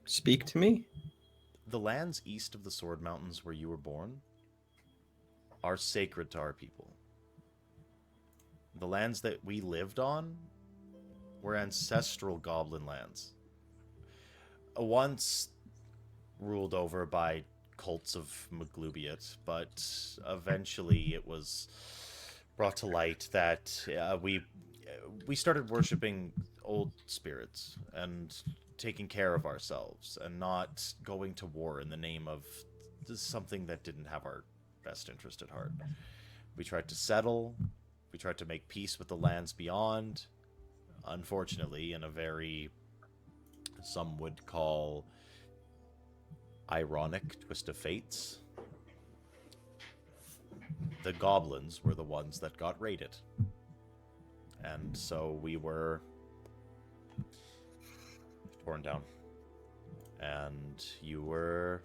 speak to me? The lands east of the Sword Mountains where you were born are sacred to our people. The lands that we lived on were ancestral goblin lands. Once ruled over by cults of Maglubiot, but eventually it was brought to light that we started worshiping old spirits and taking care of ourselves and not going to war in the name of something that didn't have our best interest at heart. We tried to settle, we tried to make peace with the lands beyond. Unfortunately, in a very, some would call, ironic twist of fates, the goblins were the ones that got raided. And so we were torn down. And you were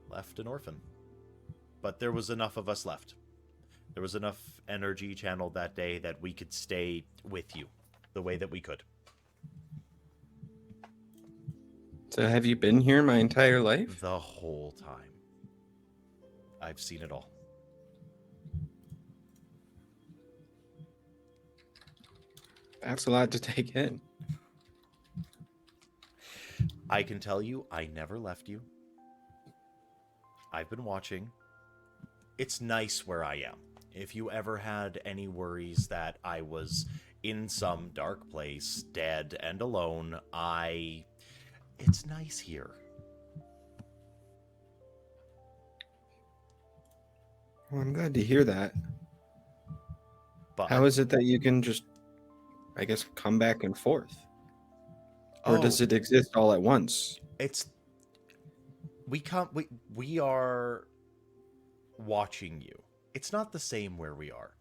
left an orphan. But there was enough of us left. There was enough energy channeled that day that we could stay with you the way that we could. So have you been here my entire life? The whole time. I've seen it all. That's a lot to take in. I can tell you, I never left you. I've been watching. It's nice where I am. If you ever had any worries that I was in some dark place, dead and alone, it's nice here. Well, I'm glad to hear that. But how is it that you can just, I guess, come back and forth? Or does it exist all at once? We are watching you. It's not the same where we are.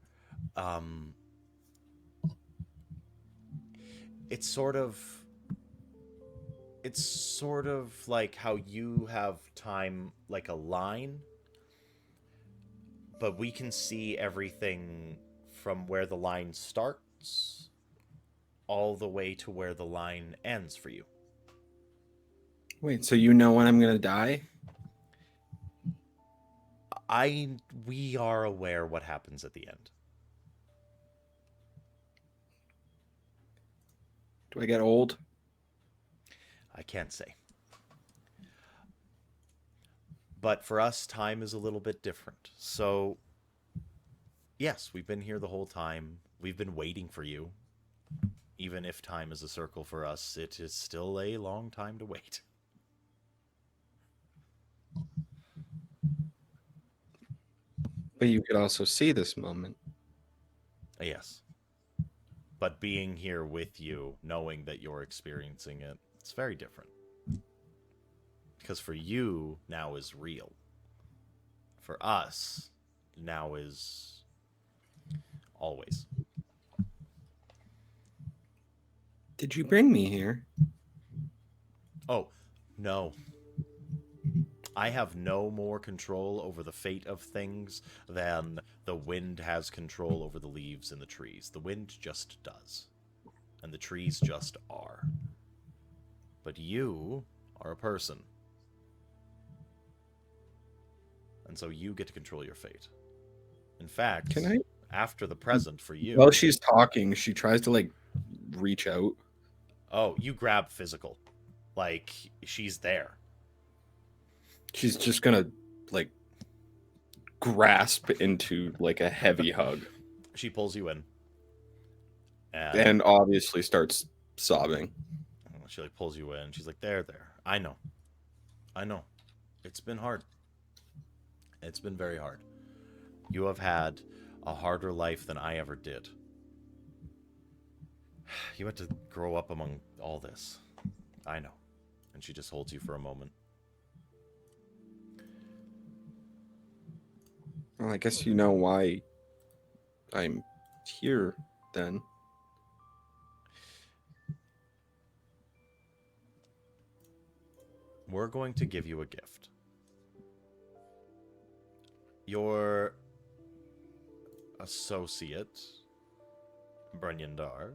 it's sort of like how you have time like a line, but we can see everything from where the line starts all the way to where the line ends for you. Wait, so you know when I'm gonna die? We are aware what happens at the end. Do I get old? I can't say. But for us, time is a little bit different. So, yes, we've been here the whole time. We've been waiting for you. Even if time is a circle for us, it is still a long time to wait. But you could also see this moment. Yes. But being here with you, knowing that you're experiencing it, it's very different. Because for you, now is real. For us, now is always. Did you bring me here? Oh, no. I have no more control over the fate of things than the wind has control over the leaves in the trees. The wind just does. And the trees just are. But you are a person. And so you get to control your fate. In fact, Can I? after the present for you... While she's talking, she tries to, like, reach out. Oh, you grab physical. Like, she's there. She's just gonna, like, grasp into, like, a heavy hug. She pulls you in. And obviously starts sobbing. She, like, pulls you in. She's like, there. I know. It's been hard. It's been very hard. You have had a harder life than I ever did. You had to grow up among all this. I know. And she just holds you for a moment. Well, I guess you know why I'm here, then. We're going to give you a gift. Your associate, Brunyandar,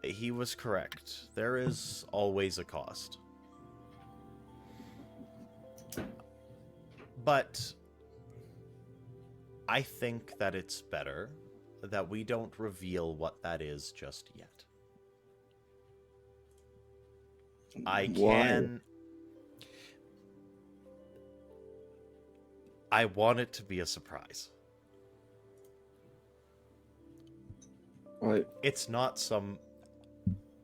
he was correct. There is always a cost. But I think that it's better that we don't reveal what that is just yet. I want it to be a surprise. What? It's not some...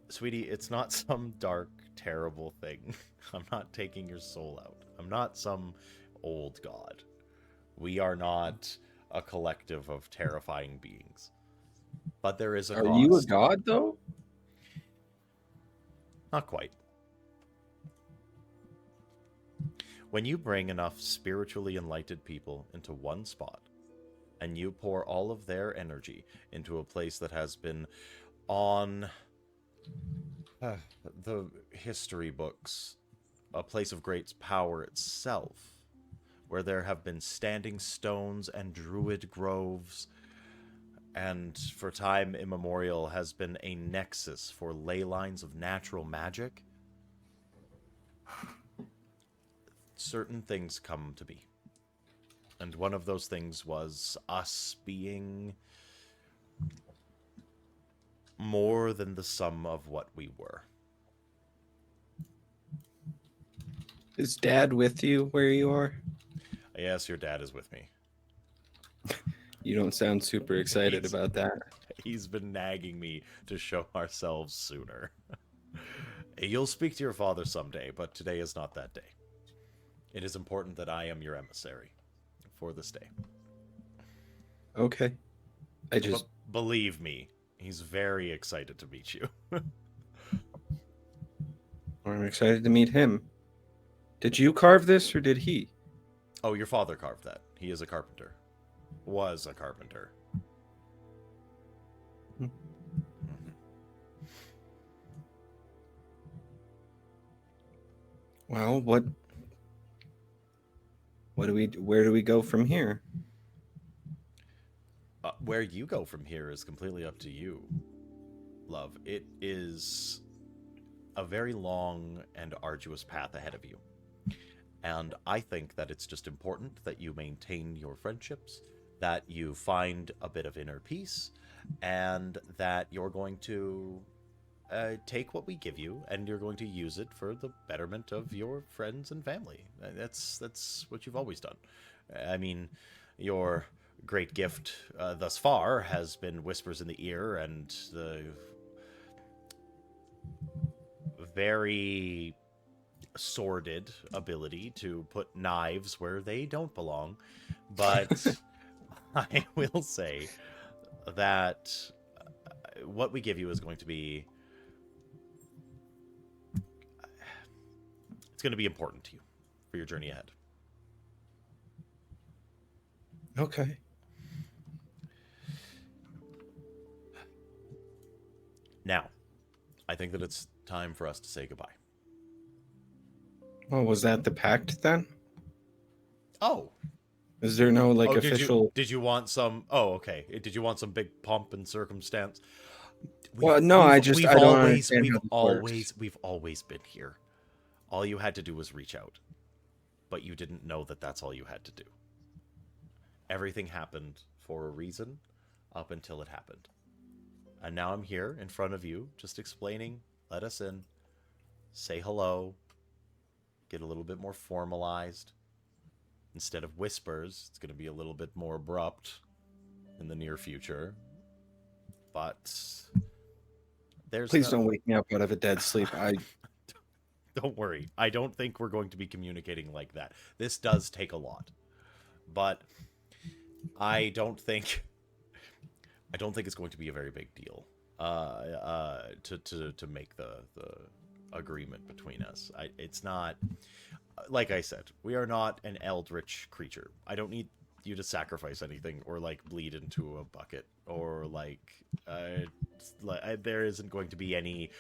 Sweetie, it's not some dark, terrible thing. I'm not taking your soul out. I'm not some old god. We are not a collective of terrifying beings. But there is a cost. Are you a god, though? Not quite. When you bring enough spiritually enlightened people into one spot, and you pour all of their energy into a place that has been on the history books, a place of great power itself, where there have been standing stones and druid groves, and for time immemorial has been a nexus for ley lines of natural magic, certain things come to be. And one of those things was us being more than the sum of what we were. Is Dad with you where you are? Yes, your dad is with me. You don't sound super excited about that. He's been nagging me to show ourselves sooner. You'll speak to your father someday, but today is not that day. It is important that I am your emissary for this day. Okay. Believe me, he's very excited to meet you. I'm excited to meet him. Did you carve this, or did he? Oh, your father carved that. He is a carpenter. Was a carpenter. Well, where do we go from here? Where you go from here is completely up to you, love. It is a very long and arduous path ahead of you. And I think that it's just important that you maintain your friendships, that you find a bit of inner peace, and that you're going to take what we give you and you're going to use it for the betterment of your friends and family. That's what you've always done. I mean, your great gift thus far has been whispers in the ear and the very sordid ability to put knives where they don't belong. But I will say that what we give you is going to be it's going to be important to you for your journey ahead. Okay. Now, I think that it's time for us to say goodbye. Well, was that the pact then? Oh. Is there no like official? Did you want some? Oh, okay. Did you want some big pomp and circumstance? Well, no. I don't understand how this works. We've always been here. All you had to do was reach out, but you didn't know that that's all you had to do. Everything happened for a reason, up until it happened, and now I'm here in front of you, just explaining. Let us in. Say hello. Get a little bit more formalized. Instead of whispers, it's going to be a little bit more abrupt in the near future. But Please don't wake me up out of a dead sleep. Don't worry. I don't think we're going to be communicating like that. This does take a lot. But I don't think it's going to be a very big deal to make the agreement between us. It's not, like I said, we are not an eldritch creature. I don't need you to sacrifice anything or like bleed into a bucket or there isn't going to be any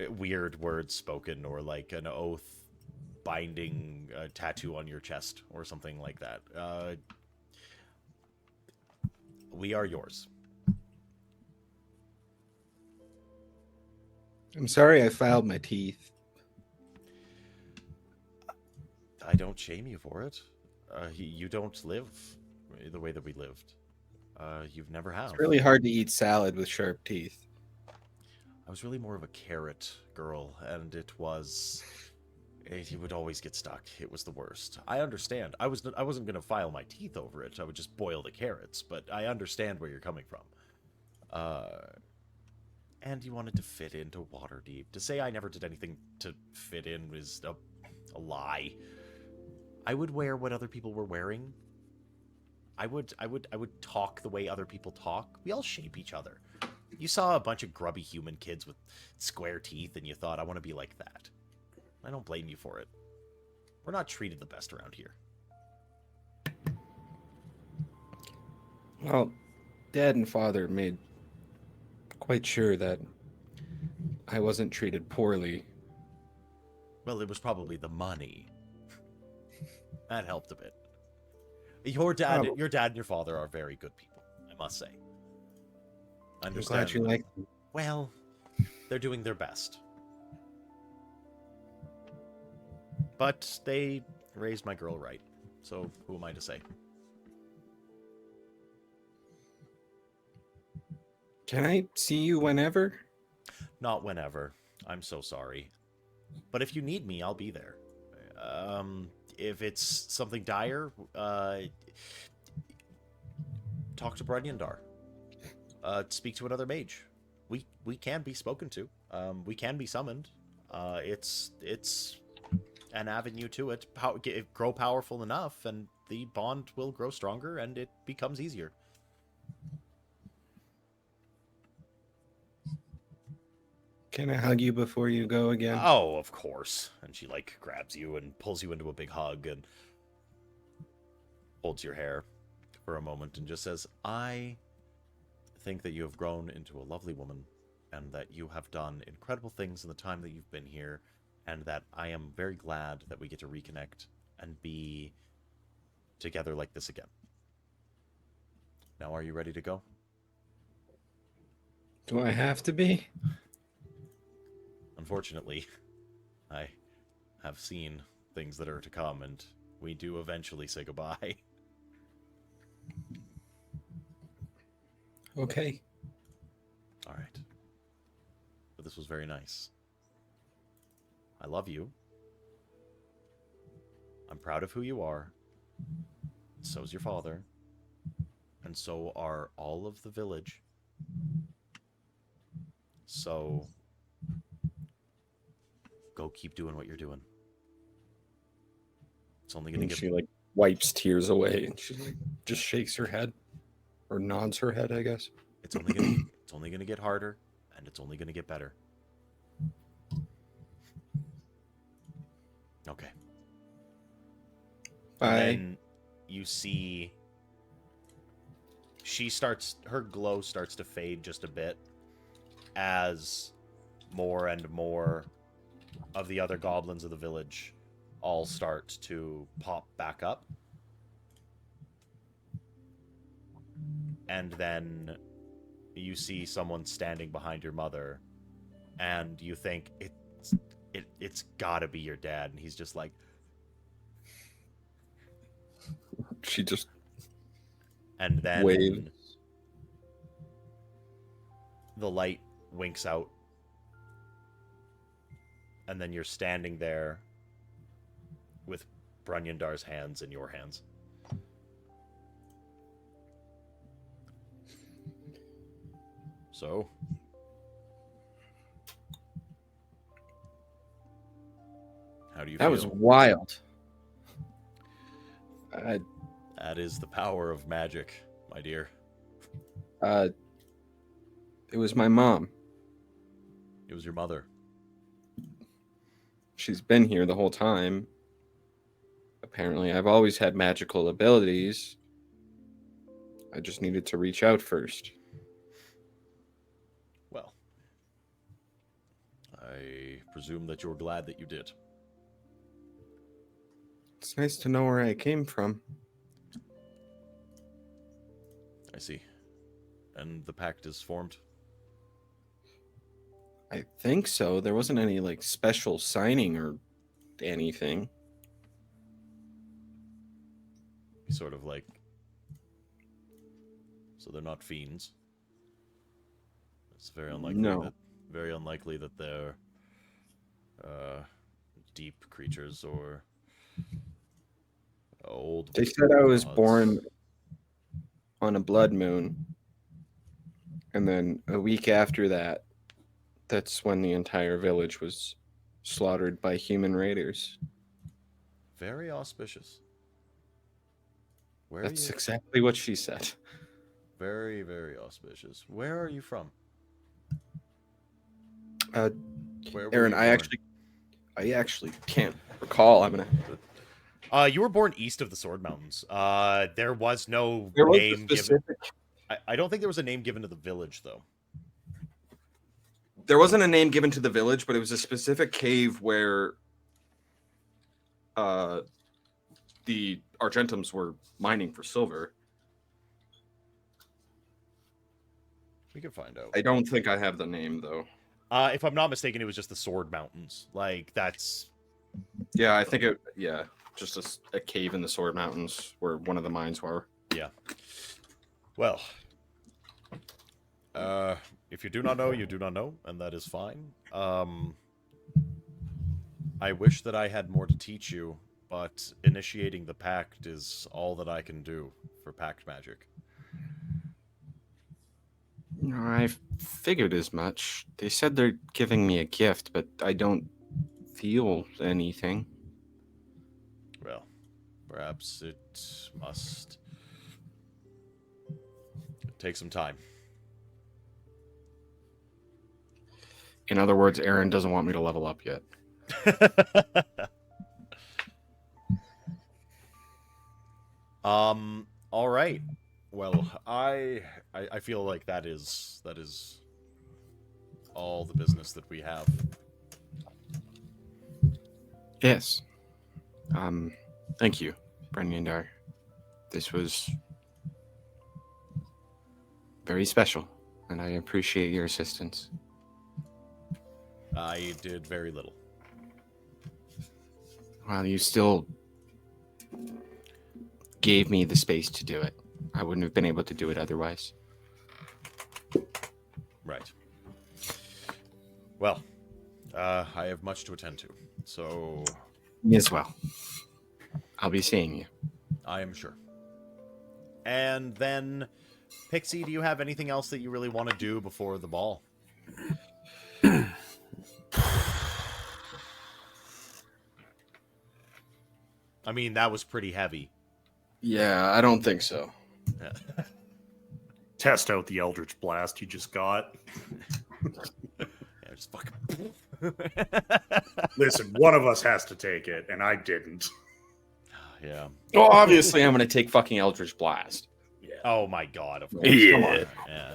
weird words spoken or like an oath binding tattoo on your chest or something like that. We are yours. I'm sorry I filed my teeth. I don't shame you for it. You don't live the way that we lived. You've never have. It's really hard to eat salad with sharp teeth. I was really more of a carrot girl, and it would always get stuck. It was the worst. I understand. I wasn't going to file my teeth over it. I would just boil the carrots, but I understand where you're coming from. And you wanted to fit into Waterdeep. To say I never did anything to fit in is a lie. I would wear what other people were wearing. I would talk the way other people talk. We all shape each other. You saw a bunch of grubby human kids with square teeth and you thought, I want to be like that. I don't blame you for it. We're not treated the best around here. Well, Dad and Father made quite sure that I wasn't treated poorly. Well, it was probably the money. That helped a bit. Your dad and your father are very good people, I must say. Understand. I'm glad you like them. Well, they're doing their best. But they raised my girl right. So who am I to say? Can I see you whenever? Not whenever. I'm so sorry. But if you need me, I'll be there. If it's something dire, talk to Brunyandar. Speak to another mage. We can be spoken to. We can be summoned. It's an avenue to it. Grow powerful enough, and the bond will grow stronger, and it becomes easier. Can I hug you before you go again? Oh, of course. And she like grabs you and pulls you into a big hug and holds your hair for a moment and just says, I think that you have grown into a lovely woman and that you have done incredible things in the time that you've been here. and that I am very glad that we get to reconnect and be together like this again. Now, are you ready to go? Do I have to be? Unfortunately, I have seen things that are to come, and we do eventually say goodbye. Okay. All right. But this was very nice. I love you. I'm proud of who you are. So's your father. And so are all of the village. So go keep doing what you're doing. It's only gonna And get she like wipes tears away and she like just shakes her head or nods her head, I guess. it's only gonna get harder, and it's only gonna get better. Okay. Bye. And then you see her glow starts to fade just a bit as more and more of the other goblins of the village all start to pop back up. And then you see someone standing behind your mother, and you think it's gotta be your dad, and he's just like, She just and then waves. the light winks out, and then you're standing there with Brunyandar's hands in your hands. So, how do you That feel? was wild. That is the power of magic, my dear. It was my mom. It was your mother. She's been here the whole time. Apparently, I've always had magical abilities. I just needed to reach out first. Well, I presume that you're glad that you did. It's nice to know where I came from. I see. And the pact is formed? I think so. There wasn't any like special signing or anything. Sort of like... So they're not fiends. It's very unlikely No. very unlikely that they're deep creatures or old. They said I was gods. born on a blood moon. And then a week after that, that's when the entire village was slaughtered by human raiders. Very auspicious. Where That's are you? exactly what she said. Very, very auspicious. Where are you from? Where were Aaron, you I born? actually can't recall. You were born east of the Sword Mountains. There was no There was a name given. specific. I don't think there was a name given to the village, though. There wasn't a name given to the village, but it was a specific cave where the Argentums were mining for silver. We can find out. I don't think I have the name, though. If I'm not mistaken, it was just the Sword Mountains. Like, that's... Yeah, I think just a cave in the Sword Mountains where one of the mines were. Yeah. Well, if you do not know, you do not know, and that is fine. I wish that I had more to teach you, but initiating the pact is all that I can do for pact magic. I figured as much. They said they're giving me a gift, but I don't feel anything. Well, perhaps it must take some time. In other words, Aaron doesn't want me to level up yet. All right. Well, I feel like that is all the business that we have. Yes. Thank you, Brendan. This was very special, and I appreciate your assistance. I did very little. Well, you still gave me the space to do it. I wouldn't have been able to do it otherwise. Right. Well, I have much to attend to, so... Me as well. I'll be seeing you. I am sure. And then, Pixie, do you have anything else that you really want to do before the ball? I mean, that was pretty heavy. Yeah, I don't think so. Test out the Eldritch Blast you just got. Yeah, just fucking... Listen, one of us has to take it, and I didn't. Yeah. Well, obviously, I'm going to take fucking Eldritch Blast. Yeah. Oh my god, of course. Yeah. Yeah.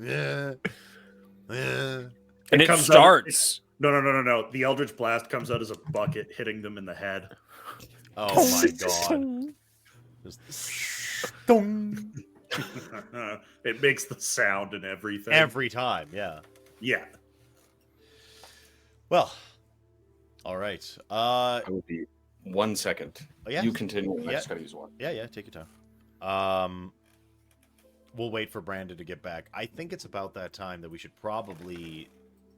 Yeah. It And it comes starts. No. The Eldritch Blast comes out as a bucket, hitting them in the head. Oh my god. Just... Dong. It makes the sound and everything. Every time, yeah. Yeah. Well, all right. I will be 1 second. Yeah. You continue. I Yeah. just got to use one. Yeah, take your time. We'll wait for Brandon to get back. I think it's about that time that we should probably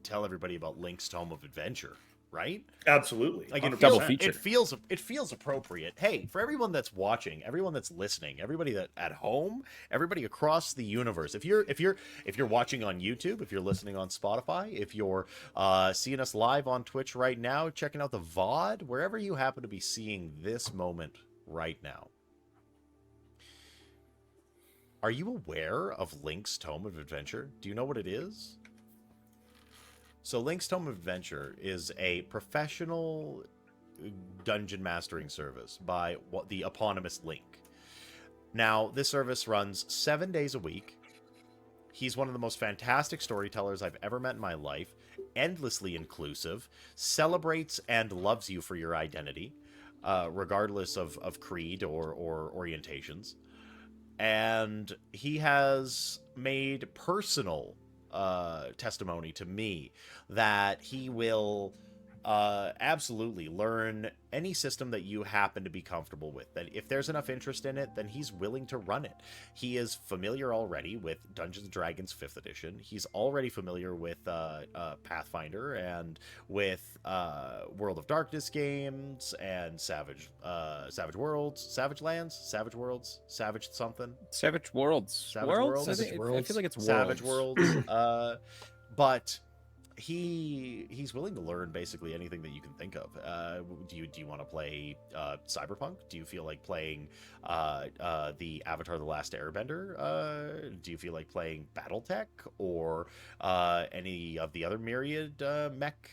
tell everybody about Link's Tome of Adventure, right? Absolutely. Like 100%. Double feature. It feels appropriate. Hey, for everyone that's watching, everyone that's listening, everybody that at home, everybody across the universe. If you're watching on YouTube, if you're listening on Spotify, if you're seeing us live on Twitch right now, checking out the VOD, wherever you happen to be seeing this moment right now. Are you aware of Link's Tome of Adventure? Do you know what it is? So Link's Tome of Adventure is a professional dungeon mastering service by the eponymous Link. Now, this service runs 7 days a week. He's one of the most fantastic storytellers I've ever met in my life, endlessly inclusive, celebrates and loves you for your identity, regardless of creed or orientations. And he has made personal testimony to me that he will absolutely learn any system that you happen to be comfortable with. That if there's enough interest in it, then he's willing to run it. He is familiar already with Dungeons & Dragons 5th edition. He's already familiar with Pathfinder and with World of Darkness games and Savage Worlds, Savage Lands, Savage Worlds, Savage something. Savage Worlds. Savage Worlds? Worlds? I feel like it's Savage Worlds. Worlds. But he's willing to learn basically anything that you can think of. Do you want to play Cyberpunk? Do you feel like playing the Avatar: The Last Airbender? Do you feel like playing BattleTech or any of the other myriad mech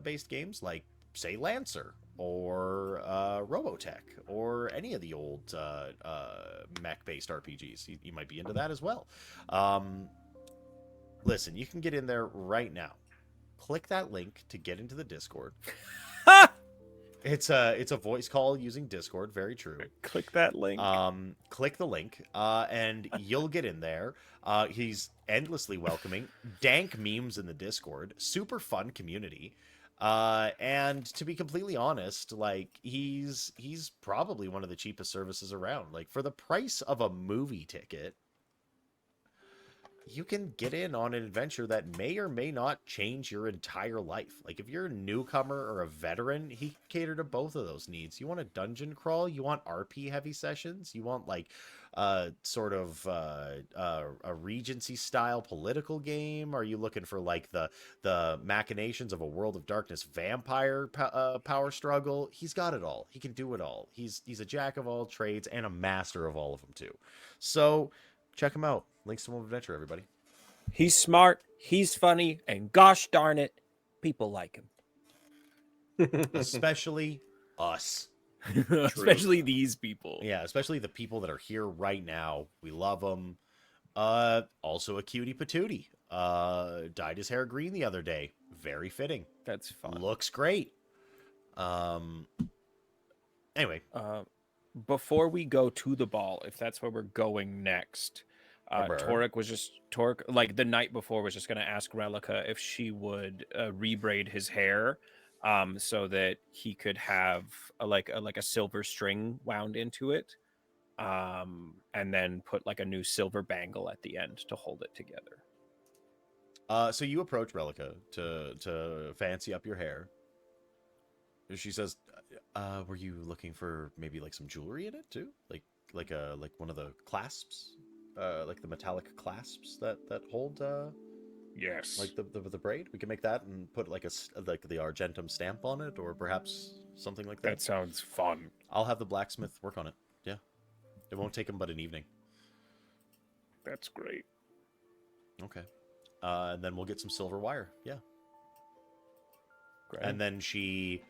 based games like, say, Lancer or Robotech or any of the old mech based RPGs? You might be into that as well. Listen, you can get in there right now. Click that link to get into the Discord. It's a voice call using Discord. Very true. Click that link. Click the link, and you'll get in there. He's endlessly welcoming. Dank memes in the Discord. Super fun community. And to be completely honest, like he's probably one of the cheapest services around. Like for the price of a movie ticket, you can get in on an adventure that may or may not change your entire life. Like if you're a newcomer or a veteran, he cater to both of those needs. You want a dungeon crawl? You want RP heavy sessions? You want like sort of a Regency style political game? Are you looking for like the machinations of a World of Darkness vampire power struggle? He's got it all. He can do it all. He's a jack of all trades and a master of all of them too. So check him out. Links to Tome of Adventure, everybody. He's smart, he's funny, and gosh darn it, people like him. Especially us. Especially these people. Yeah, especially the people that are here right now. We love them. Also a cutie patootie. Dyed his hair green the other day. Very fitting. That's fun. Looks great. Anyway. Before we go to the ball, if that's where we're going next, Torek, like the night before, was just going to ask Relica if she would rebraid his hair, so that he could have a silver string wound into it, and then put like a new silver bangle at the end to hold it together. So you approach Relica to fancy up your hair. She says, were you looking for maybe like some jewelry in it too? Like one of the clasps? Like the metallic clasps that hold Yes. like the braid? We can make that and put like the Argentum stamp on it, or perhaps something like that. That sounds fun. I'll have the blacksmith work on it. Yeah. It won't take him but an evening. That's great. Okay. And then we'll get some silver wire. Yeah. Great. And then she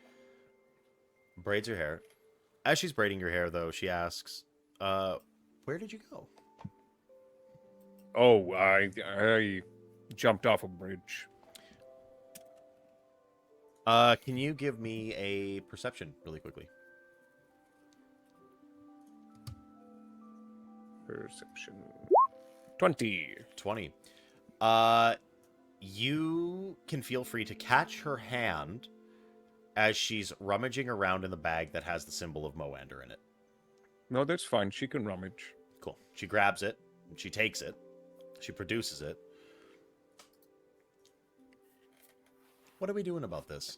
braids her hair. As she's braiding your hair, though, she asks, where did you go? Oh, I jumped off a bridge. Can you give me a perception really quickly? Perception. 20. 20. You can feel free to catch her hand as she's rummaging around in the bag that has the symbol of Moander in it. No, that's fine. She can rummage. Cool. She grabs it. She takes it. She produces it. What are we doing about this?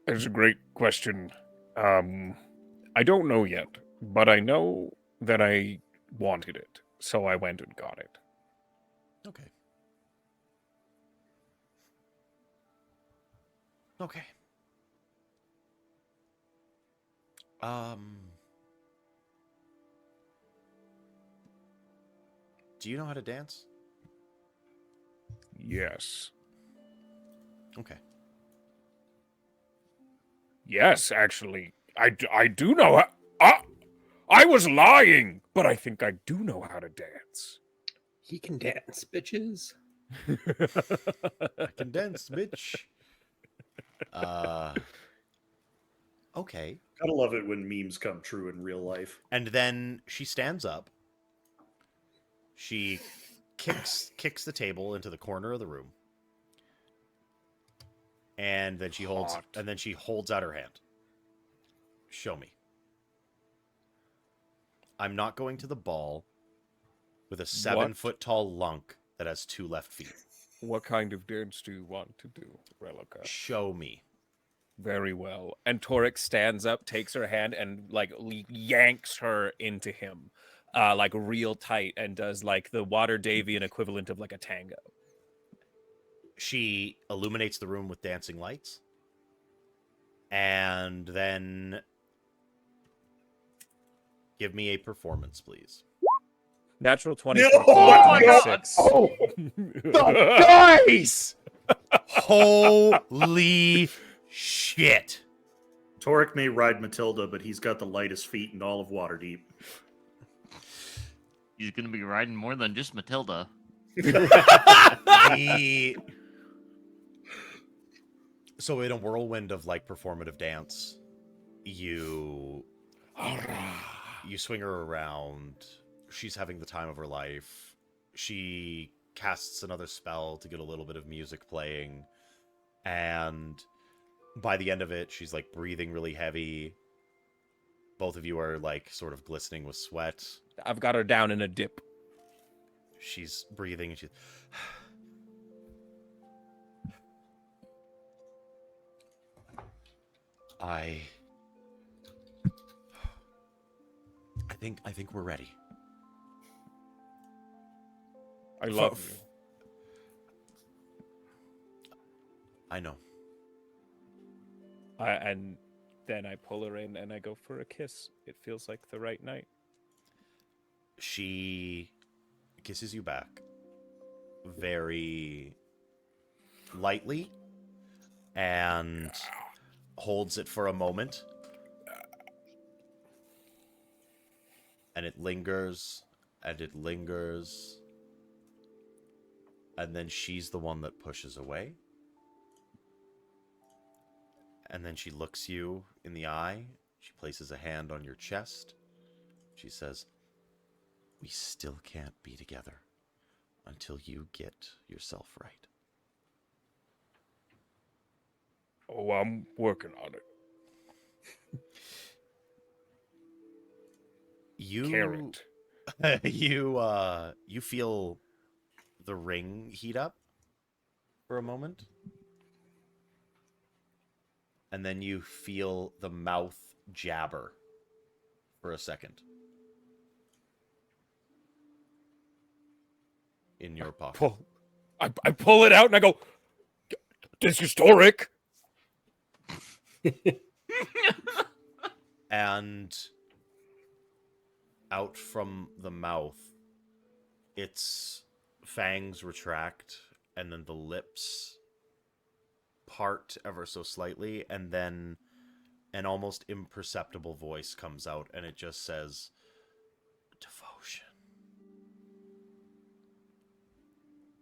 It's a great question. I don't know yet, but I know that I wanted it, so I went and got it. Okay. Okay. Do you know how to dance? Yes. Okay. Yes, actually. I do know how... I was lying, but I think I do know how to dance. He can dance, bitches. I can dance, bitch. Okay. Gotta love it when memes come true in real life. And then she stands up. She kicks the table into the corner of the room. And then she holds out her hand. Show me. I'm not going to the ball with a 7-foot tall lunk that has 2 left feet. What kind of dance do you want to do, Relica? Show me. Very well. And Torek stands up, takes her hand, and like yanks her into him, like real tight, and does like the Water Davian equivalent of like a tango. She illuminates the room with dancing lights. And then give me a performance, please. Natural 20. Oh my God! Oh, Nice! Holy shit. Torek may ride Matilda, but he's got the lightest feet in all of Waterdeep. He's going to be riding more than just Matilda. So in a whirlwind of like performative dance, you swing her around. She's having the time of her life. She casts another spell to get a little bit of music playing. And by the end of it, she's like breathing really heavy. Both of you are like sort of glistening with sweat. I've got her down in a dip. She's breathing and she's... I think we're ready. I love you. I know. And then I pull her in and I go for a kiss. It feels like the right night. She kisses you back very lightly and holds it for a moment And it lingers, and it lingers. And then she's the one that pushes away. And then she looks you in the eye. She places a hand on your chest. She says, "We still can't be together until you get yourself right." Oh, I'm working on it. Carrot. You feel the ring heat up for a moment. And then you feel the mouth jabber for a second. In your pocket. I pull it out and I go, "This is Toric." And out from the mouth, its fangs retract, and then the lips part ever so slightly, and then an almost imperceptible voice comes out, and it just says, "Devotion."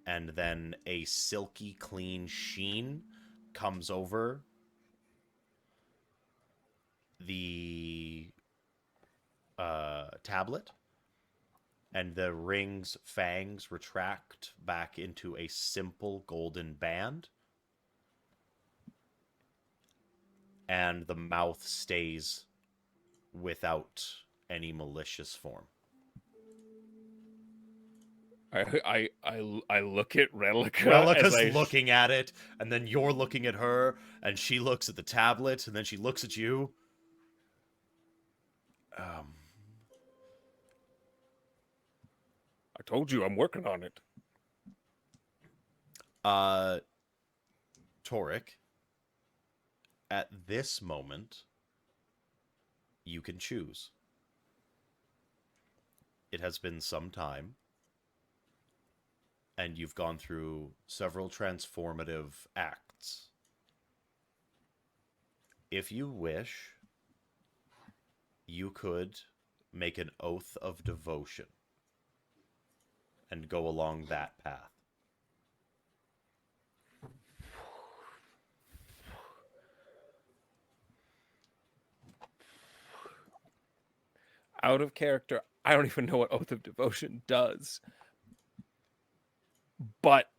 And then a silky clean sheen comes over the tablet, and the ring's fangs retract back into a simple golden band, and the mouth stays without any malicious form. I look at Relica. Relica's looking at it, and then you're looking at her, and she looks at the tablet, and then she looks at you. I told you I'm working on it. Toric, at this moment, you can choose. It has been some time, and you've gone through several transformative acts. If you wish, you could make an oath of devotion and go along that path. Out of character, I don't even know what Oath of Devotion does. But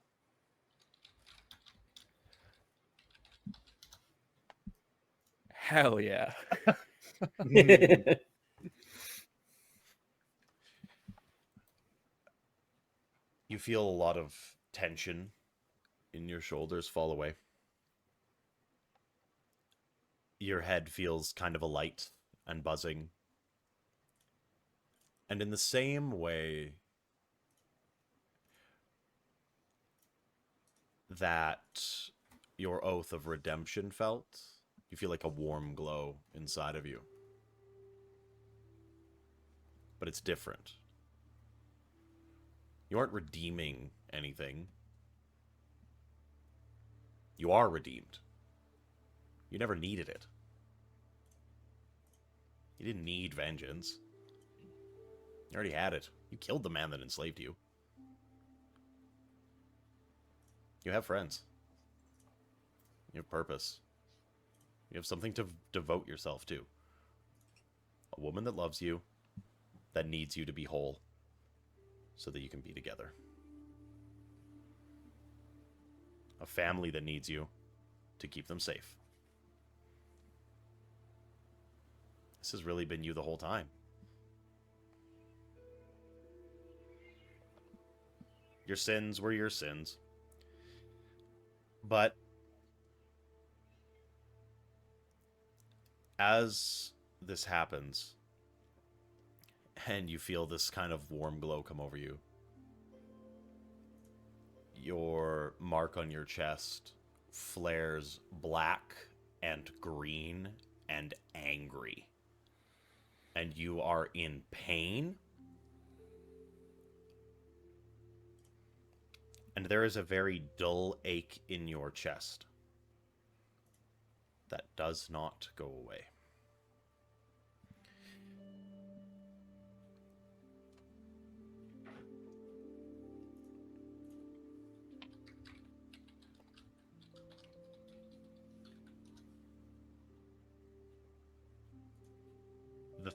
hell yeah. You feel a lot of tension in your shoulders fall away. Your head feels kind of alight and buzzing. And in the same way that your oath of redemption felt, you feel like a warm glow inside of you. But it's different. You aren't redeeming anything. You are redeemed. You never needed it. You didn't need vengeance. You already had it. You killed the man that enslaved you. You have friends. You have purpose. You have something to devote yourself to. A woman that loves you, that needs you to be whole, so that you can be together. A family that needs you to keep them safe. This has really been you the whole time. Your sins were your sins. But as this happens, and you feel this kind of warm glow come over you, your mark on your chest flares black and green and angry. And you are in pain. And there is a very dull ache in your chest that does not go away.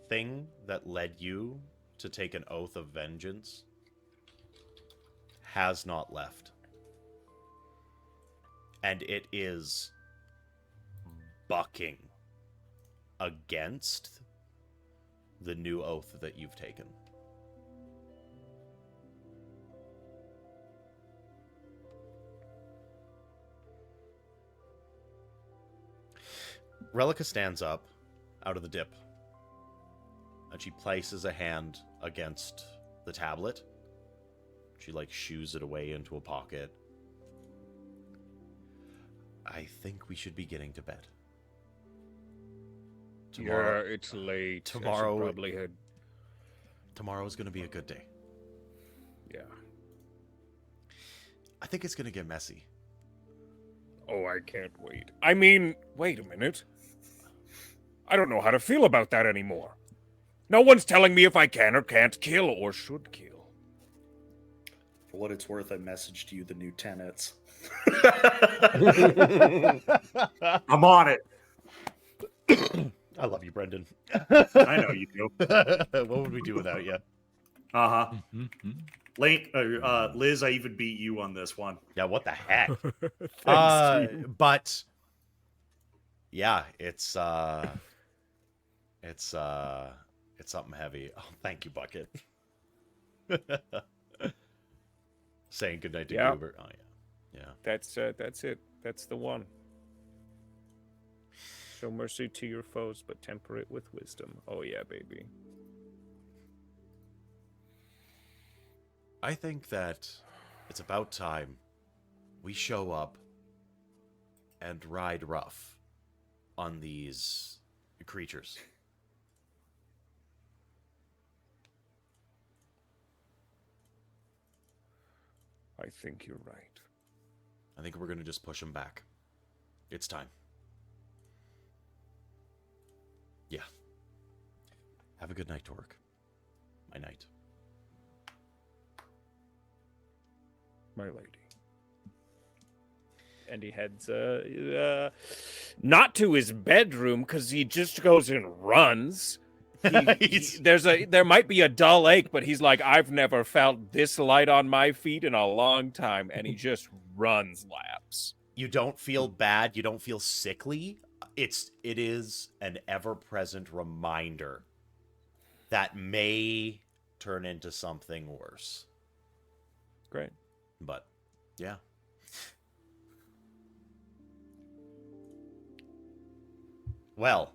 thing that led you to take an oath of vengeance has not left. And it is bucking against the new oath that you've taken. Relica stands up out of the dip, and she places a hand against the tablet. She, like, shoos it away into a pocket. I think we should be getting to bed. Tomorrow, yeah, it's late. Tomorrow, probably had. Tomorrow's going to be a good day. Yeah. I think it's going to get messy. Oh, I can't wait. I mean, wait a minute. I don't know how to feel about that anymore. No one's telling me if I can or can't kill or should kill. For what it's worth, I messaged you the new tenets. I'm on it. I love you, Brendan. I know you do. What would we do without you? Uh-huh. Liz, I even beat you on this one. Yeah, what the heck? Thanks, but yeah, it's something heavy. Oh, thank you, Bucket. Saying goodnight to Hubert. Oh yeah. Yeah. That's it. That's the one. Show mercy to your foes, but temper it with wisdom. Oh yeah, baby. I think that it's about time we show up and ride rough on these creatures. I think you're right. I think we're going to just push them back. It's time. Yeah. Have a good night, Torque. My night. My lady. And he heads not to his bedroom because he just goes and runs. There might be a dull ache, but he's like, I've never felt this light on my feet in a long time, and he just runs laps. You don't feel bad. You don't feel sickly. It is an ever-present reminder that may turn into something worse. Great. But, yeah. Well,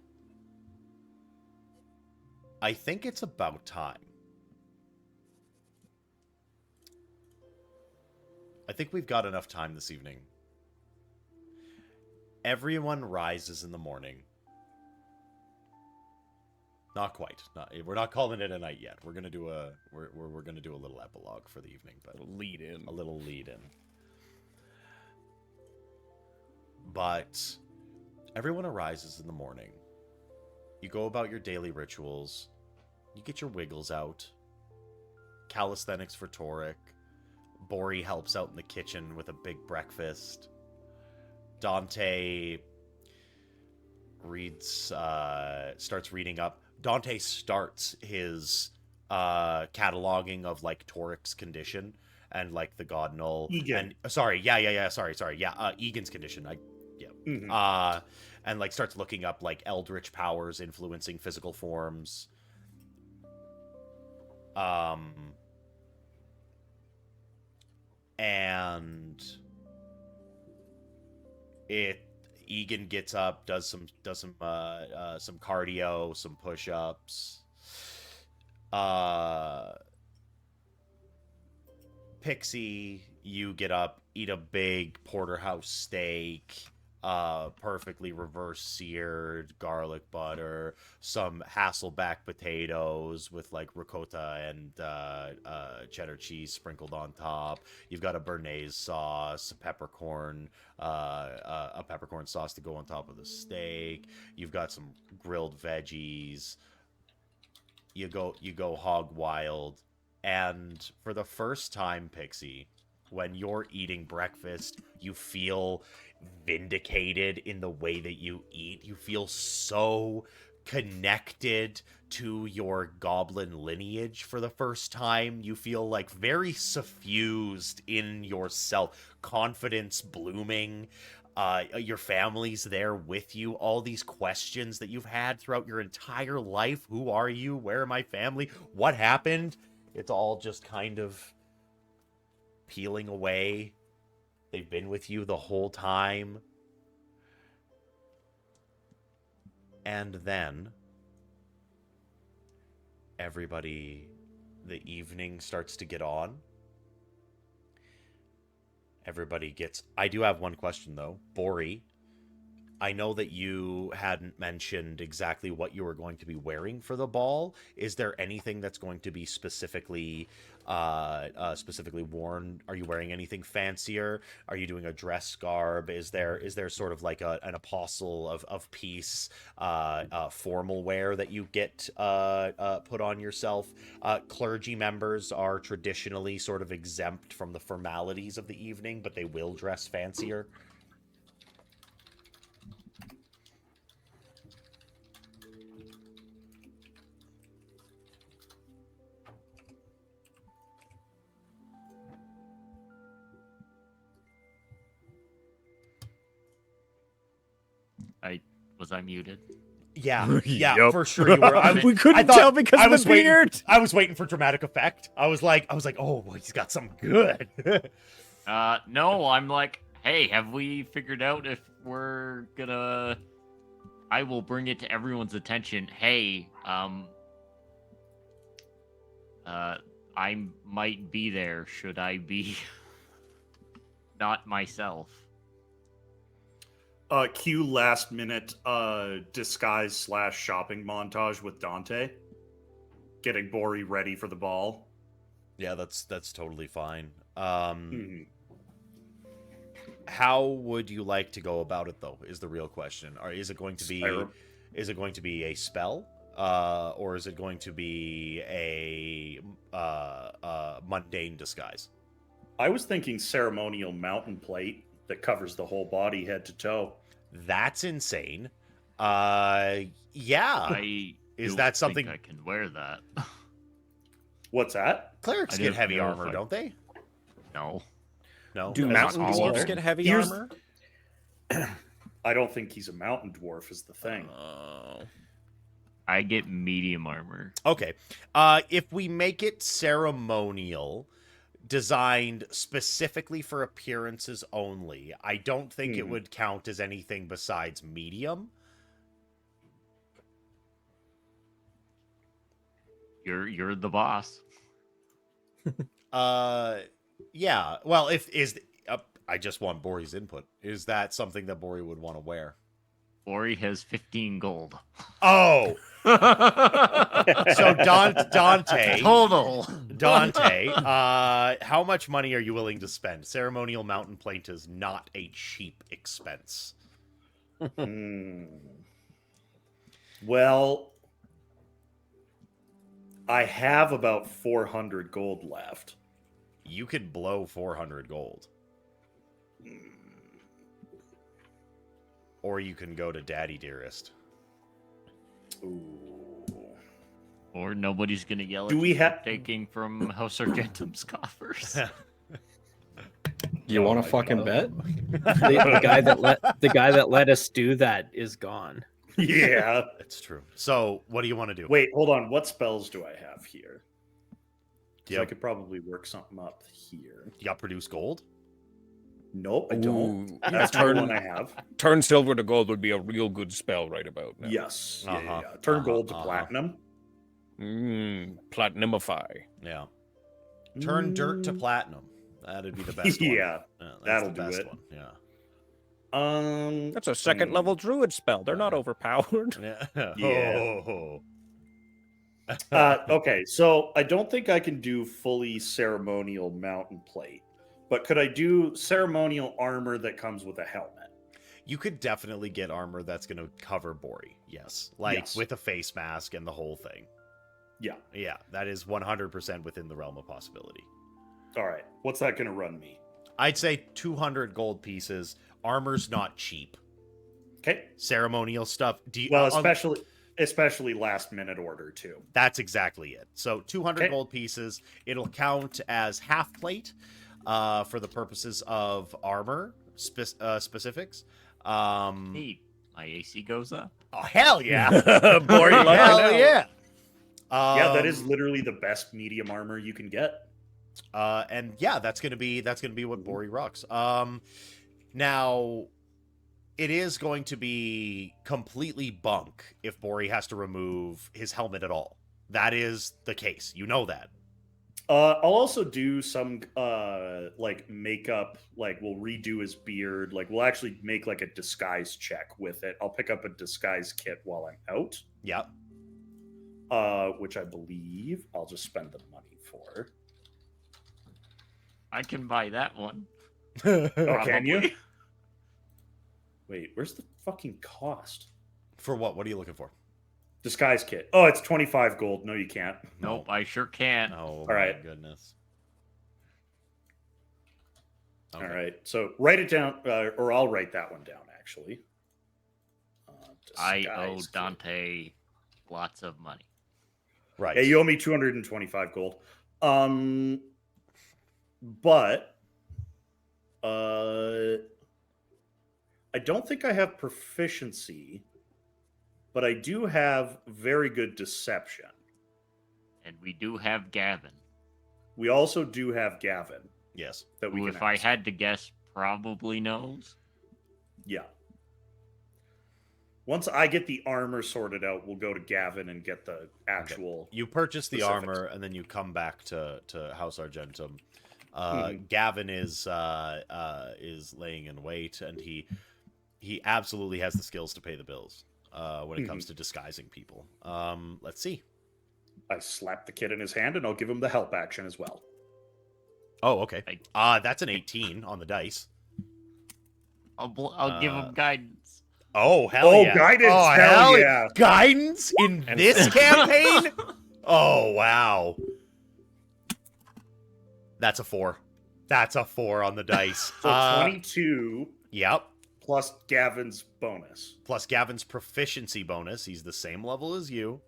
I think it's about time. I think we've got enough time this evening. Everyone rises in the morning. Not quite. We're not calling it a night yet. We're gonna do we're gonna do a little epilogue for the evening, but a little lead in. But everyone arises in the morning. You go about your daily rituals. You get your wiggles out. Calisthenics for Torek. Bori helps out in the kitchen with a big breakfast. Dante starts reading up. Dante starts his cataloging of like Torek's condition and like the God Null. Egan. And sorry. Egan's condition. And like starts looking up like eldritch powers influencing physical forms. And Egan gets up, does some cardio, some push-ups. Pixie, you get up, eat a big porterhouse steak, perfectly reverse seared garlic butter, some Hasselback potatoes with like ricotta and cheddar cheese sprinkled on top. You've got a béarnaise sauce, a peppercorn sauce to go on top of the steak. You've got some grilled veggies. You go hog wild, and for the first time, Pixie, when you're eating breakfast, you feel vindicated in the way that you eat. You feel so connected to your goblin lineage for the first time. You feel like very suffused in yourself, confidence blooming. Your family's there with you. All these questions that you've had throughout your entire life. Who are you? Where are my family? What happened? It's all just kind of peeling away. They've been with you the whole time. And then the evening starts to get on. Everybody gets... I do have one question, though. Bori, I know that you hadn't mentioned exactly what you were going to be wearing for the ball. Is there anything that's going to be specifically worn? Are you wearing anything fancier? Are you doing a dress garb? Is there sort of like an apostle of peace formal wear that you get put on yourself? Clergy members are traditionally sort of exempt from the formalities of the evening, but they will dress fancier. Was I muted? Yeah, Yep. for sure you were. We couldn't tell because of the beard. I was waiting for dramatic effect. I was like, oh, well, he's got something good. No, I'm like, hey, have we figured out if we're gonna... I will bring it to everyone's attention. Hey, I might be there. Should I be not myself? Cue last minute disguise / shopping montage with Dante. Getting Bori ready for the ball. Yeah, that's totally fine. How would you like to go about it, though? Is the real question. Or is it going to be a spell, or is it going to be a mundane disguise? I was thinking ceremonial mountain plate that covers the whole body, head to toe. That's insane. Yeah. Is that something I can wear that? What's that? Clerics get heavy armor, don't they? No. No. Do mountain dwarves get heavy armor? I don't think he's a mountain dwarf is the thing. I get medium armor. Okay. If we make it ceremonial, designed specifically for appearances only, I don't think it would count as anything besides medium. You're the boss. Yeah. Well, I just want Bori's input. Is that something that Bori would want to wear? Bori has 15 gold. Oh. So Dante. Total. Dante, how much money are you willing to spend? Ceremonial mountain plate is not a cheap expense. Well, I have about 400 gold left. You could blow 400 gold. Or you can go to Daddy Dearest. Ooh. Or nobody's gonna yell at Do we you have taking from House Argentum's coffers. You want to fucking bet? The guy that let us do that is gone. Yeah. That's true. So, what do you want to do? Wait, hold on. What spells do I have here? Yep. I could probably work something up here. You got produce gold? Nope, I don't. Ooh, That's the one I have. Turn silver to gold would be a real good spell right about now. Yes. Uh-huh, Yeah. Turn gold to uh-huh. platinum. Platinumify. Yeah. Turn dirt to platinum. That'd be the best one. Yeah, That's that'll the do best it. one. Yeah. That's a second level druid spell. They're not overpowered. Yeah. Yeah. Oh. Okay, so I don't think I can do fully ceremonial mountain plate, but could I do ceremonial armor that comes with a helmet? You could definitely get armor that's going to cover Bori. Yes. Like Yes. with a face mask and the whole thing. Yeah. Yeah, that is 100% within the realm of possibility. All right. What's that going to run me? I'd say 200 gold pieces. Armor's not cheap. Okay. Ceremonial stuff. Well, especially especially last minute order too. That's exactly it. So 200 gold pieces. It'll count as half plate for the purposes of armor specifics. Neat. My AC goes up. Oh, hell yeah. Bori Hell out. yeah. Yeah, that is literally the best medium armor you can get. And yeah, that's gonna be what Bori rocks. Now it is going to be completely bunk if Bori has to remove his helmet at all. That is the case. You know that. I'll also do some like makeup, like we'll redo his beard, like we'll actually make like a disguise check with it. I'll pick up a disguise kit while I'm out. Yep. Which I believe I'll just spend the money for. I can buy that one. Oh, can Probably. you? Wait, where's the fucking cost? For what? What are you looking for? Disguise kit. Oh, it's 25 gold. No, you can't. Nope, I sure can't. Oh, All my right. goodness. All right. So write it down, or I'll write that one down, actually. I Disguise owe kit. Dante lots of money. Right. Yeah, you owe me 225 gold. But I don't think I have proficiency, but I do have very good deception. And we do have Gavin, We also do have Gavin Yes. that we who, can if I ask. had to guess, probably knows. Yeah. Once I get the armor sorted out, we'll go to Gavin and get the actual. You purchase the specifics. armor, and then you come back to House Argentum. Mhm. Gavin is laying in wait, and he absolutely has the skills to pay the bills when it comes to disguising people. Let's see. I slap the kid in his hand, and I'll give him the help action as well. Oh, okay. That's an 18 on the dice. I'll give him guidance. Oh, hell Oh, yeah. guidance, Oh, hell yeah. Guidance in this campaign? Oh, wow. That's a 4. That's a 4 on the dice. So 22 Yep. plus Gavin's bonus. Plus Gavin's proficiency bonus. He's the same level as you.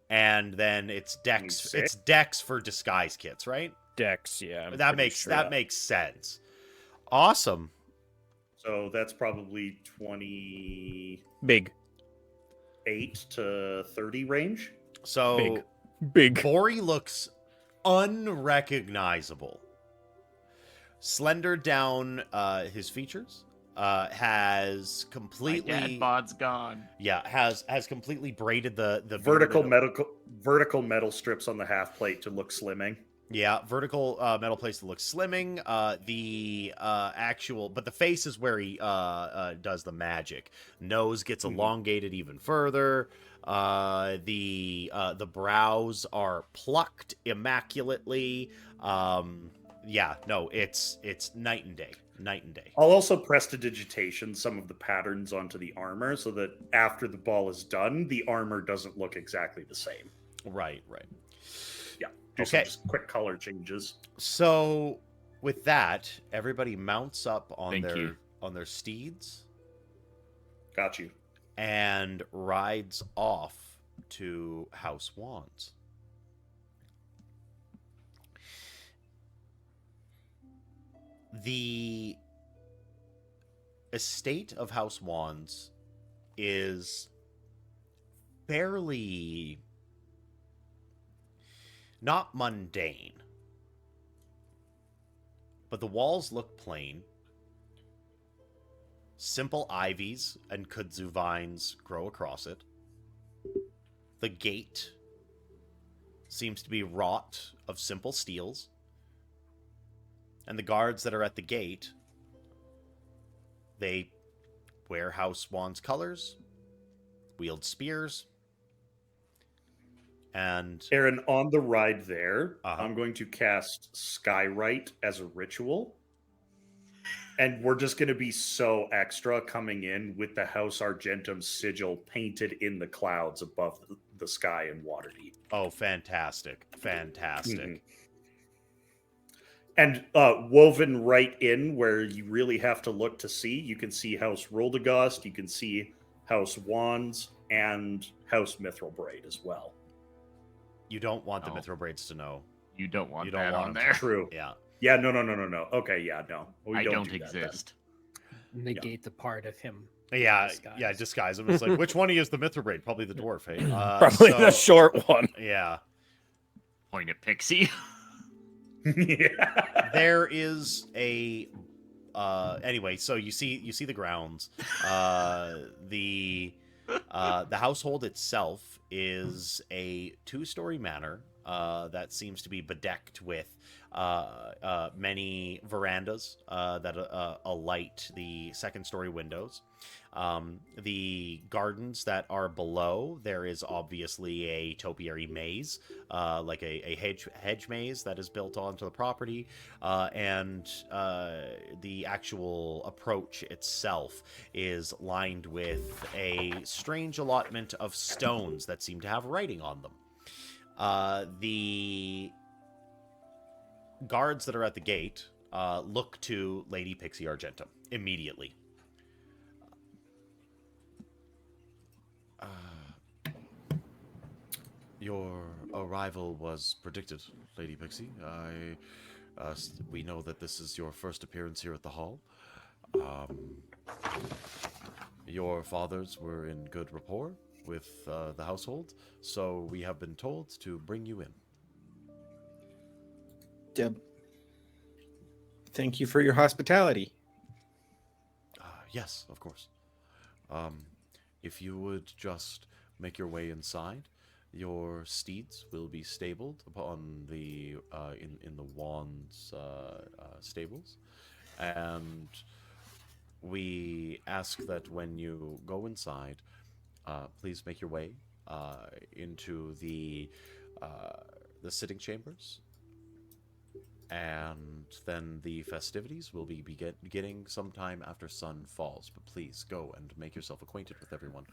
And then it's Dex. 26. It's Dex for disguise kits, right? Dex, yeah. I'm That pretty makes sure. that makes sense. Awesome. So that's probably 28 Big. to 30 range. So Big. Bori looks unrecognizable. Slender down his features. Has My completely dad bod's gone. has completely braided the Vertical bearded- vertical metal strips on the half plate to look slimming. Yeah, vertical metal plates that look slimming. The actual, but the face is where he does the magic. Nose gets elongated even further. The brows are plucked immaculately. Yeah, no, it's night and day. Night and day. I'll also prestidigitation some of the patterns onto the armor so that after the ball is done, the armor doesn't look exactly the same. Right. Yeah. Do some Okay. just quick color changes. So with that, everybody mounts up on Thank you. on their steeds Got you. and rides off to House Wands. The estate of House Wands is fairly not mundane, but the walls look plain. Simple ivies and kudzu vines grow across it. The gate seems to be wrought of simple steels. And the guards that are at the gate, they wear House Wands colors, wield spears, and Aaron, on the ride there, Uh-huh. I'm going to cast Skywrite as a ritual. And we're just going to be so extra coming in with the House Argentum sigil painted in the clouds above the sky in Waterdeep. oh, fantastic. Mhm. And woven right in where you really have to look to see, you can see House Roldagost, you can see House Wands, and House Mithril Braid as well. You don't want the No. Mithril Braids to know. You don't want You don't that want on them there. True. Yeah. Yeah, no. Okay, yeah, no. We I don't do that then. exist. Negate the part of him. Yeah, Disguise. yeah, disguise him. It's like, which one is the Mithril Braid? Probably the dwarf, hey? Probably the short one. Yeah. Point at Pixie. Yeah. There is a anyway, so you see the grounds. The household itself is a 2-story manor that seems to be bedecked with many verandas that alight the 2nd-story windows. The gardens that are below, there is obviously a topiary maze, like a hedge maze that is built onto the property, and the actual approach itself is lined with a strange allotment of stones that seem to have writing on them. The guards that are at the gate look to Lady Pixie Argentum immediately. Your arrival was predicted, Lady Pixie. We know that this is your first appearance here at the hall. Your fathers were in good rapport with the household, so we have been told to bring you in. Thank you for your hospitality. Yes, of course. If you would just make your way inside, your steeds will be stabled upon the in the Wands stables, and we ask that when you go inside, please make your way into the sitting chambers, and then the festivities will be beginning sometime after sun falls. But please go and make yourself acquainted with everyone.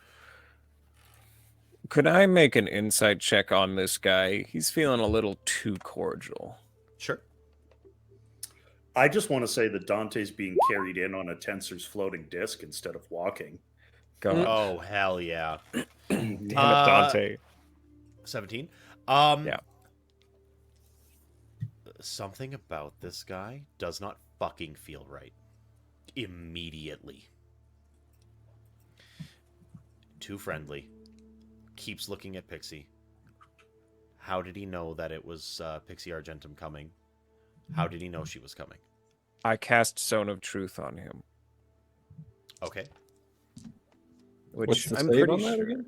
Could I make an insight check on this guy? He's feeling a little too cordial. Sure. I just want to say that Dante's being carried in on a tensor's floating disc instead of walking. God. Oh, hell yeah. Damn it, Dante. 17. Yeah. Something about this guy does not fucking feel right. Immediately. Too friendly. Keeps looking at Pixie. How did he know that it was Pixie Argentum coming? How did he know she was coming? I cast Zone of Truth on him. Okay. Which What's the I'm save pretty on that sure. again?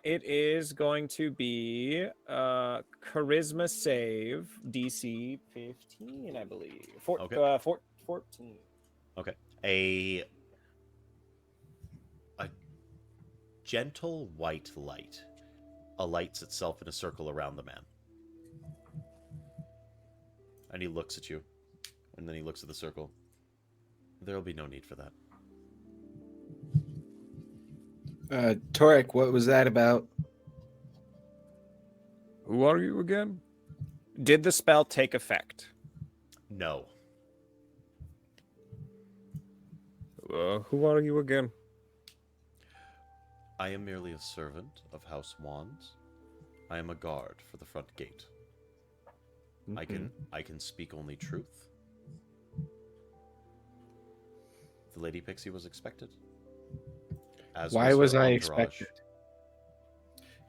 It is going to be charisma save DC 15, I believe. Okay. 14. Okay. A gentle white light alights itself in a circle around the man. And he looks at you. And then he looks at the circle. There will be no need for that. Torek, what was that about? Who are you again? Did the spell take effect? No. Who are you again? I am merely a servant of House Wands. I am a guard for the front gate. Mm-hmm. I can speak only truth. The Lady Pixie was expected. Why was her I entourage. expected?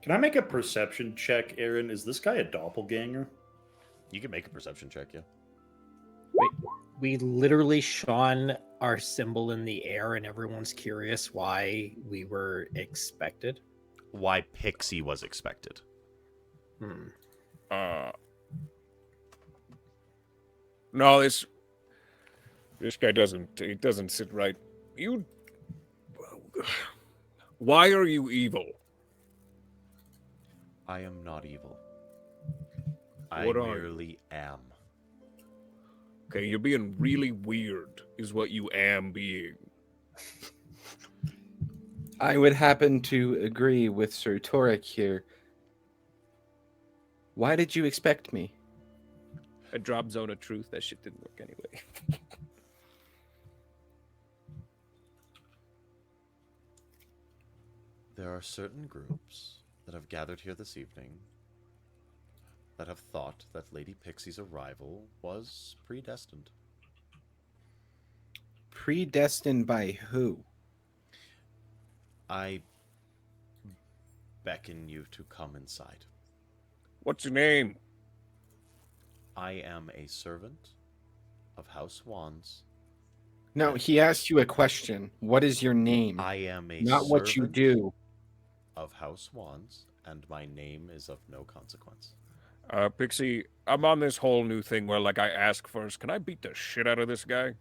Can I make a perception check, Aaron? Is this guy a doppelganger? You can make a perception check, yeah. Wait, we literally shone our symbol in the air, and everyone's curious why we were expected. Why Pixie was expected. No, this guy doesn't sit right. Why are you evil? I am not evil. I What are you? merely am. Okay, you're being really weird, is what you am being. I would happen to agree with Sir Torek here. Why did you expect me? I dropped Zone of Truth. That shit didn't work anyway. There are certain groups that have gathered here this evening that have thought that Lady Pixie's arrival was predestined. Predestined by who? I beckon you to come inside. What's your name? I am a servant of House Wands. No, he asked you a question. What is your name? I am a Not what you do. Of House Wands, and my name is of no consequence. Pixie, I'm on this whole new thing where, like, I ask first, can I beat the shit out of this guy?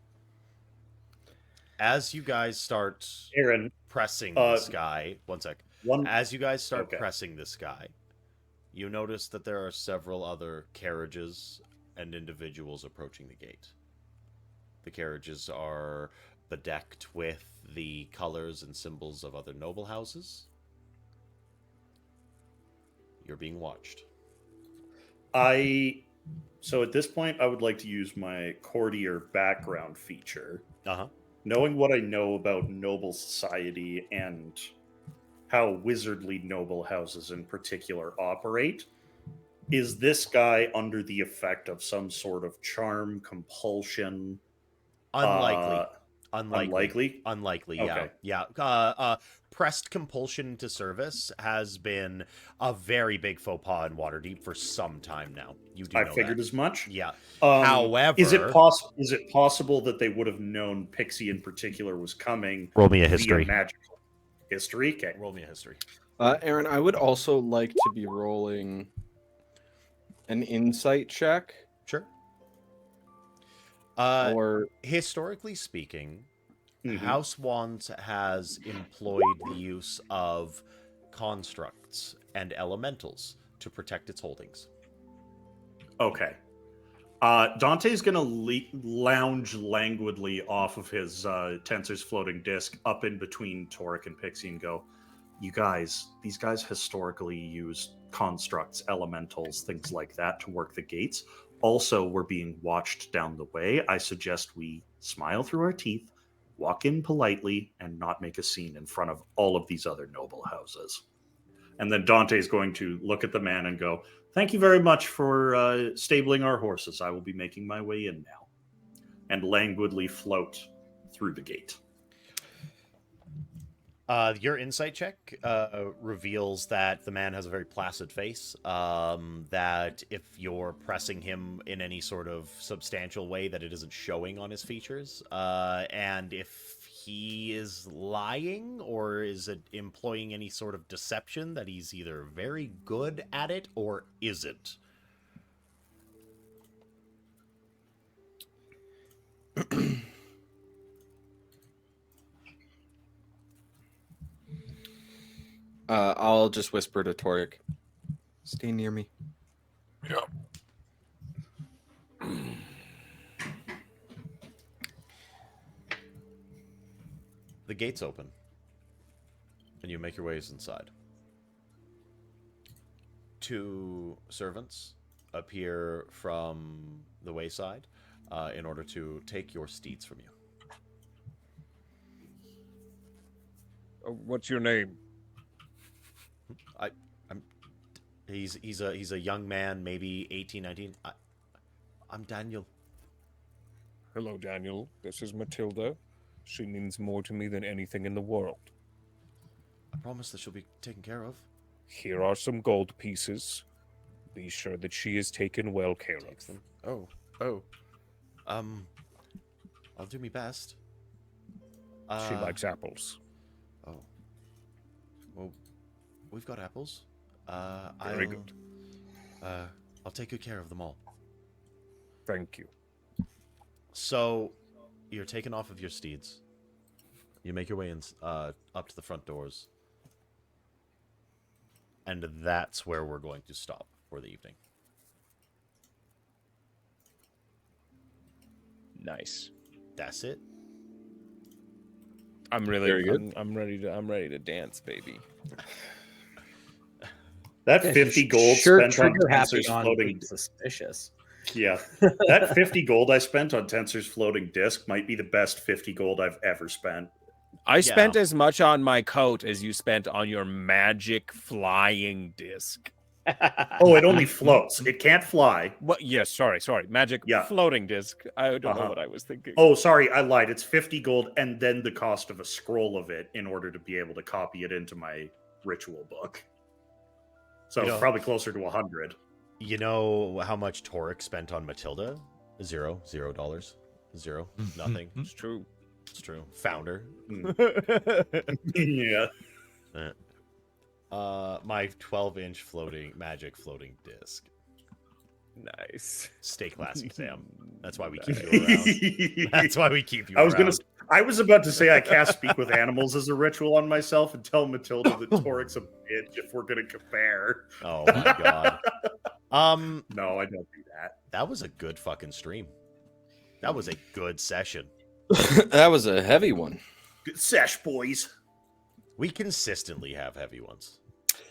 As you guys start Aaron, pressing this guy, one sec. One, As you guys start pressing this guy, you notice that there are several other carriages and individuals approaching the gate. The carriages are bedecked with the colors and symbols of other noble houses. You're being watched. So at this point, I would like to use my courtier background feature. Uh-huh. Knowing what I know about noble society and how wizardly noble houses in particular operate, is this guy under the effect of some sort of charm, compulsion? Unlikely. Unlikely? Okay. Yeah. Pressed compulsion to service has been a very big faux pas in Waterdeep for some time now. You do know I figured that. as much. Yeah. However, is it possible that they would have known Pixie in particular was coming? Roll me a history. Via magical history. Okay. Roll me a history. Aaron, I would also like to be rolling an insight check. Sure. Or historically speaking, House Wands has employed the use of constructs and elementals to protect its holdings. Okay. Dante's going to lounge languidly off of his Tensor's floating disc up in between Toric and Pixie and go, these guys historically use constructs, elementals, things like that to work the gates. Also, we're being watched down the way. I suggest we smile through our teeth, walk in politely, and not make a scene in front of all of these other noble houses. And then Dante's going to look at the man and go, thank you very much for stabling our horses. I will be making my way in now. And languidly float through the gate. Your insight check reveals that the man has a very placid face, that if you're pressing him in any sort of substantial way, that it isn't showing on his features, and if he is lying or is it employing any sort of deception, that he's either very good at it or isn't. I'll just whisper to Toric. Stay near me. Yeah. The gates open, and you make your ways inside. Two servants appear from the wayside in order to take your steeds from you. What's your name? He's a young man, maybe 18, 19. I'm Daniel. Hello, Daniel. This is Matilda. She means more to me than anything in the world. I promise that she'll be taken care of. Here are some gold pieces. Be sure that she is taken well care of. Them. Oh. I'll do my best. She likes apples. Oh. Well, we've got apples. Very good. I'll take good care of them all. Thank you. So, you're taken off of your steeds. You make your way in, up to the front doors. And that's where we're going to stop for the evening. Nice. That's it. I'm really Very good. I'm ready to dance, baby. That 50 gold spent on Tensor's floating suspicious. Yeah. That 50 gold I spent on Tensor's floating disc might be the best 50 gold I've ever spent. I spent as much on my coat as you spent on your magic flying disc. Oh, it only floats. It can't fly. What? Yes, sorry. Magic floating disc. I don't know what I was thinking. Oh, sorry, I lied. It's 50 gold and then the cost of a scroll of it in order to be able to copy it into my ritual book. So probably closer to 100. You know how much Torek spent on Matilda? $0. Nothing. It's true. It's true. Founder. Yeah. My 12-inch magic floating disc. Nice. Stay classy, Sam. That's why we keep you around. That's why we keep you around. I was about to say I cast Speak with Animals as a ritual on myself and tell Matilda that Torek's a bitch if we're gonna compare. Oh my god. No, I don't do that. That was a good fucking stream. That was a good session. That was a heavy one. Good sesh, boys. We consistently have heavy ones.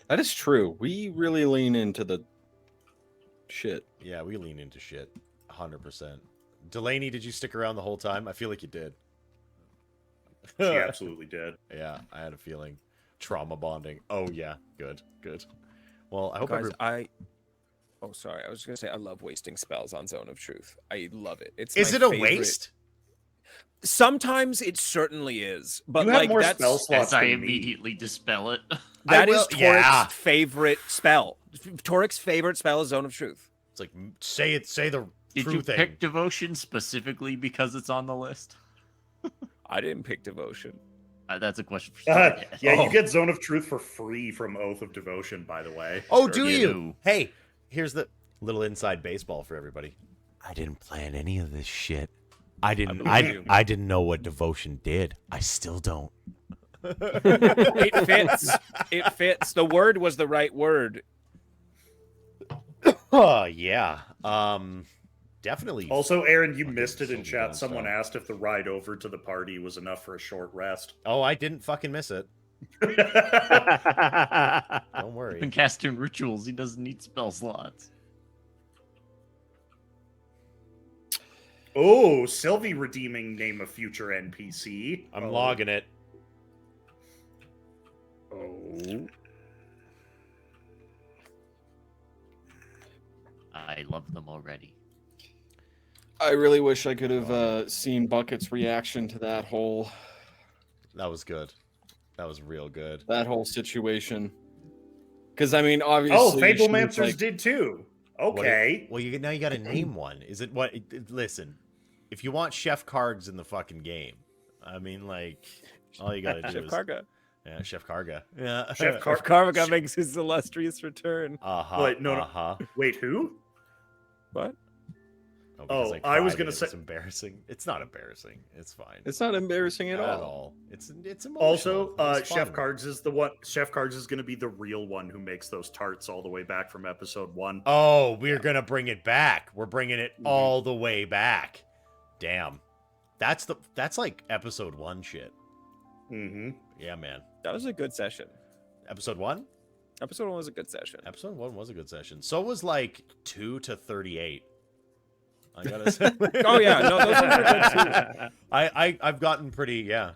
That is true. We really lean into the shit. Yeah, we lean into shit. 100%. Delaney, did you stick around the whole time? I feel like you did. She absolutely did. Yeah, I had a feeling. Trauma bonding. Oh, yeah. Good. Well, I hope Oh, sorry. I was going to say I love wasting spells on Zone of Truth. I love it. Is it a waste? Sometimes it certainly is, but you have like more that's spell slots. I immediately dispel it. That is Torek's favorite spell. Torek's favorite spell is Zone of Truth. It's like say the Did true you thing. pick Devotion specifically because it's on the list? I didn't pick Devotion. That's a question for you get Zone of Truth for free from Oath of Devotion, by the way. Oh, do you? Hey, here's the little inside baseball for everybody. I didn't plan any of this shit. I didn't know what Devotion did. I still don't. It fits. It fits. The word was the right word. Oh, yeah. Definitely. Also, Aaron, you missed it in chat. Someone asked if the ride over to the party was enough for a short rest. Oh, I didn't fucking miss it. Don't worry. Been casting rituals. He doesn't need spell slots. Oh, Sylvie redeeming name of future NPC. I'm logging it. Oh. I love them already. I really wish I could have seen Bucket's reaction to that whole... That was good. That was real good. That whole situation. Because, I mean, obviously... Oh, Fablemancers did too. Okay. Well, now you got to name one. Is it what? Listen, if you want Chef Kargs in the fucking game, I mean, like, all you got to do Chef is... Karga. Yeah, Chef Karga. Yeah. Chef Karga makes his illustrious return. Wait, no. Wait, who? What? Oh, I was gonna say it's embarrassing. It's not embarrassing. It's fine. It's not embarrassing at Not all. It's emotional. Also, It's Chef fun. Kargs is the one. Chef Kargs is going to be the real one who makes those tarts all the way back from episode 1. Oh, we're gonna bring it back. We're bringing it all the way back. Damn, that's like episode 1 shit. Mm-hmm. Yeah, man. That was a good session. Episode 1. Episode 1 was a good session. Episode 1 was a good session. So was like 2 to 38. I gotta say. Oh yeah, no, those are good too. I've gotten pretty I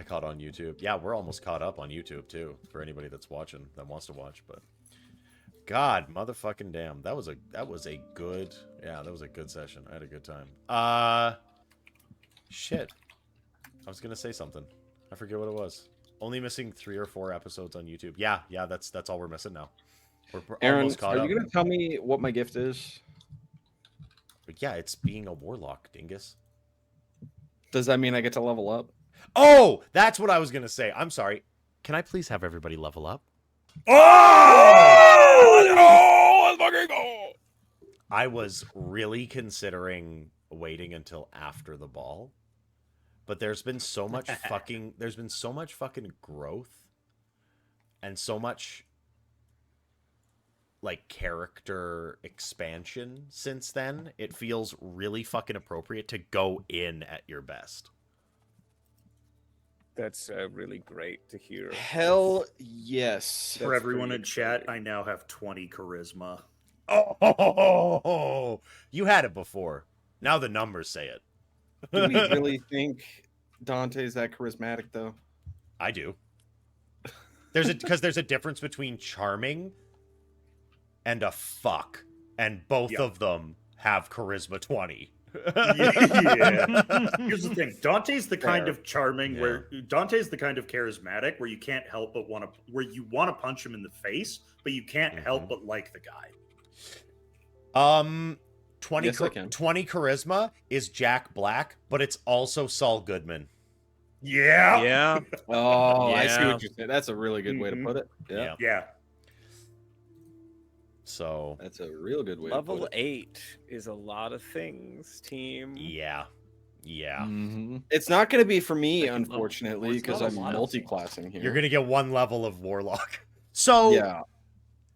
caught on YouTube. Yeah, we're almost caught up on YouTube too for anybody that's watching that wants to watch. But God, motherfucking damn, that was a good session. I had a good time. Shit, I was gonna say something. I forget what it was. Only missing 3 or 4 episodes on YouTube. Yeah, that's all we're missing now. We're Aaron, almost caught are up. you gonna tell me what my gift is? But yeah, it's being a warlock, dingus. Does that mean I get to level up? Oh, that's what I was gonna say. I'm sorry. Can I please have everybody level up? I was really considering waiting until after the ball, but there's been so much fucking growth and so much like character expansion since then. It feels really fucking appropriate to go in at your best. That's really great to hear. Hell yes. For everyone in chat, I now have 20 charisma. Oh, you had it before. Now the numbers say it. Do we really think Dante's that charismatic though. I do. Because there's a difference between charming and a fuck, and both of them have charisma 20. Yeah. Here's the thing. Dante's the kind of charming where Dante's the kind of charismatic where you can't help but where you want to punch him in the face, but you can't help but like the guy. 20 charisma is Jack Black, but it's also Saul Goodman. Yeah. Yeah. Oh, Yeah. I see what you're saying. That's a really good way to put it. Yeah. Yeah. So That's a real good way to Level put it. 8 is a lot of things, team. yeah. It's not going to be for me, Second level. unfortunately, Well, it's because not I'm a lot of multi-classing here. You're gonna get 1 level of Warlock. So Yeah.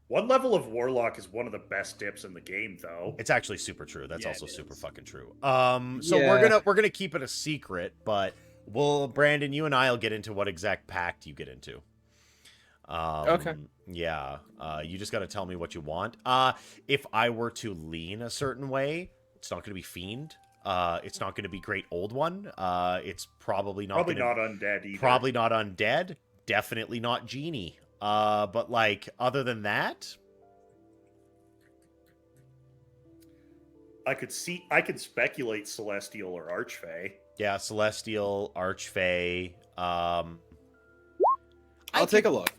1 level of Warlock is one of the best dips in the game, though. it's actually super true. That's Yeah, also it super is. fucking true. So Yeah. we're gonna keep it a secret, but Brandon, you and I'll get into what exact pact you get into. Okay. Yeah. You just got to tell me what you want. If I were to lean a certain way, it's not going to be Fiend. It's not going to be Great Old One. It's probably not. Probably gonna, not undead either. Probably not Undead. Definitely not Genie. But like other than that, I could speculate Celestial or Archfey. yeah, Celestial, Archfey. I'll take a look.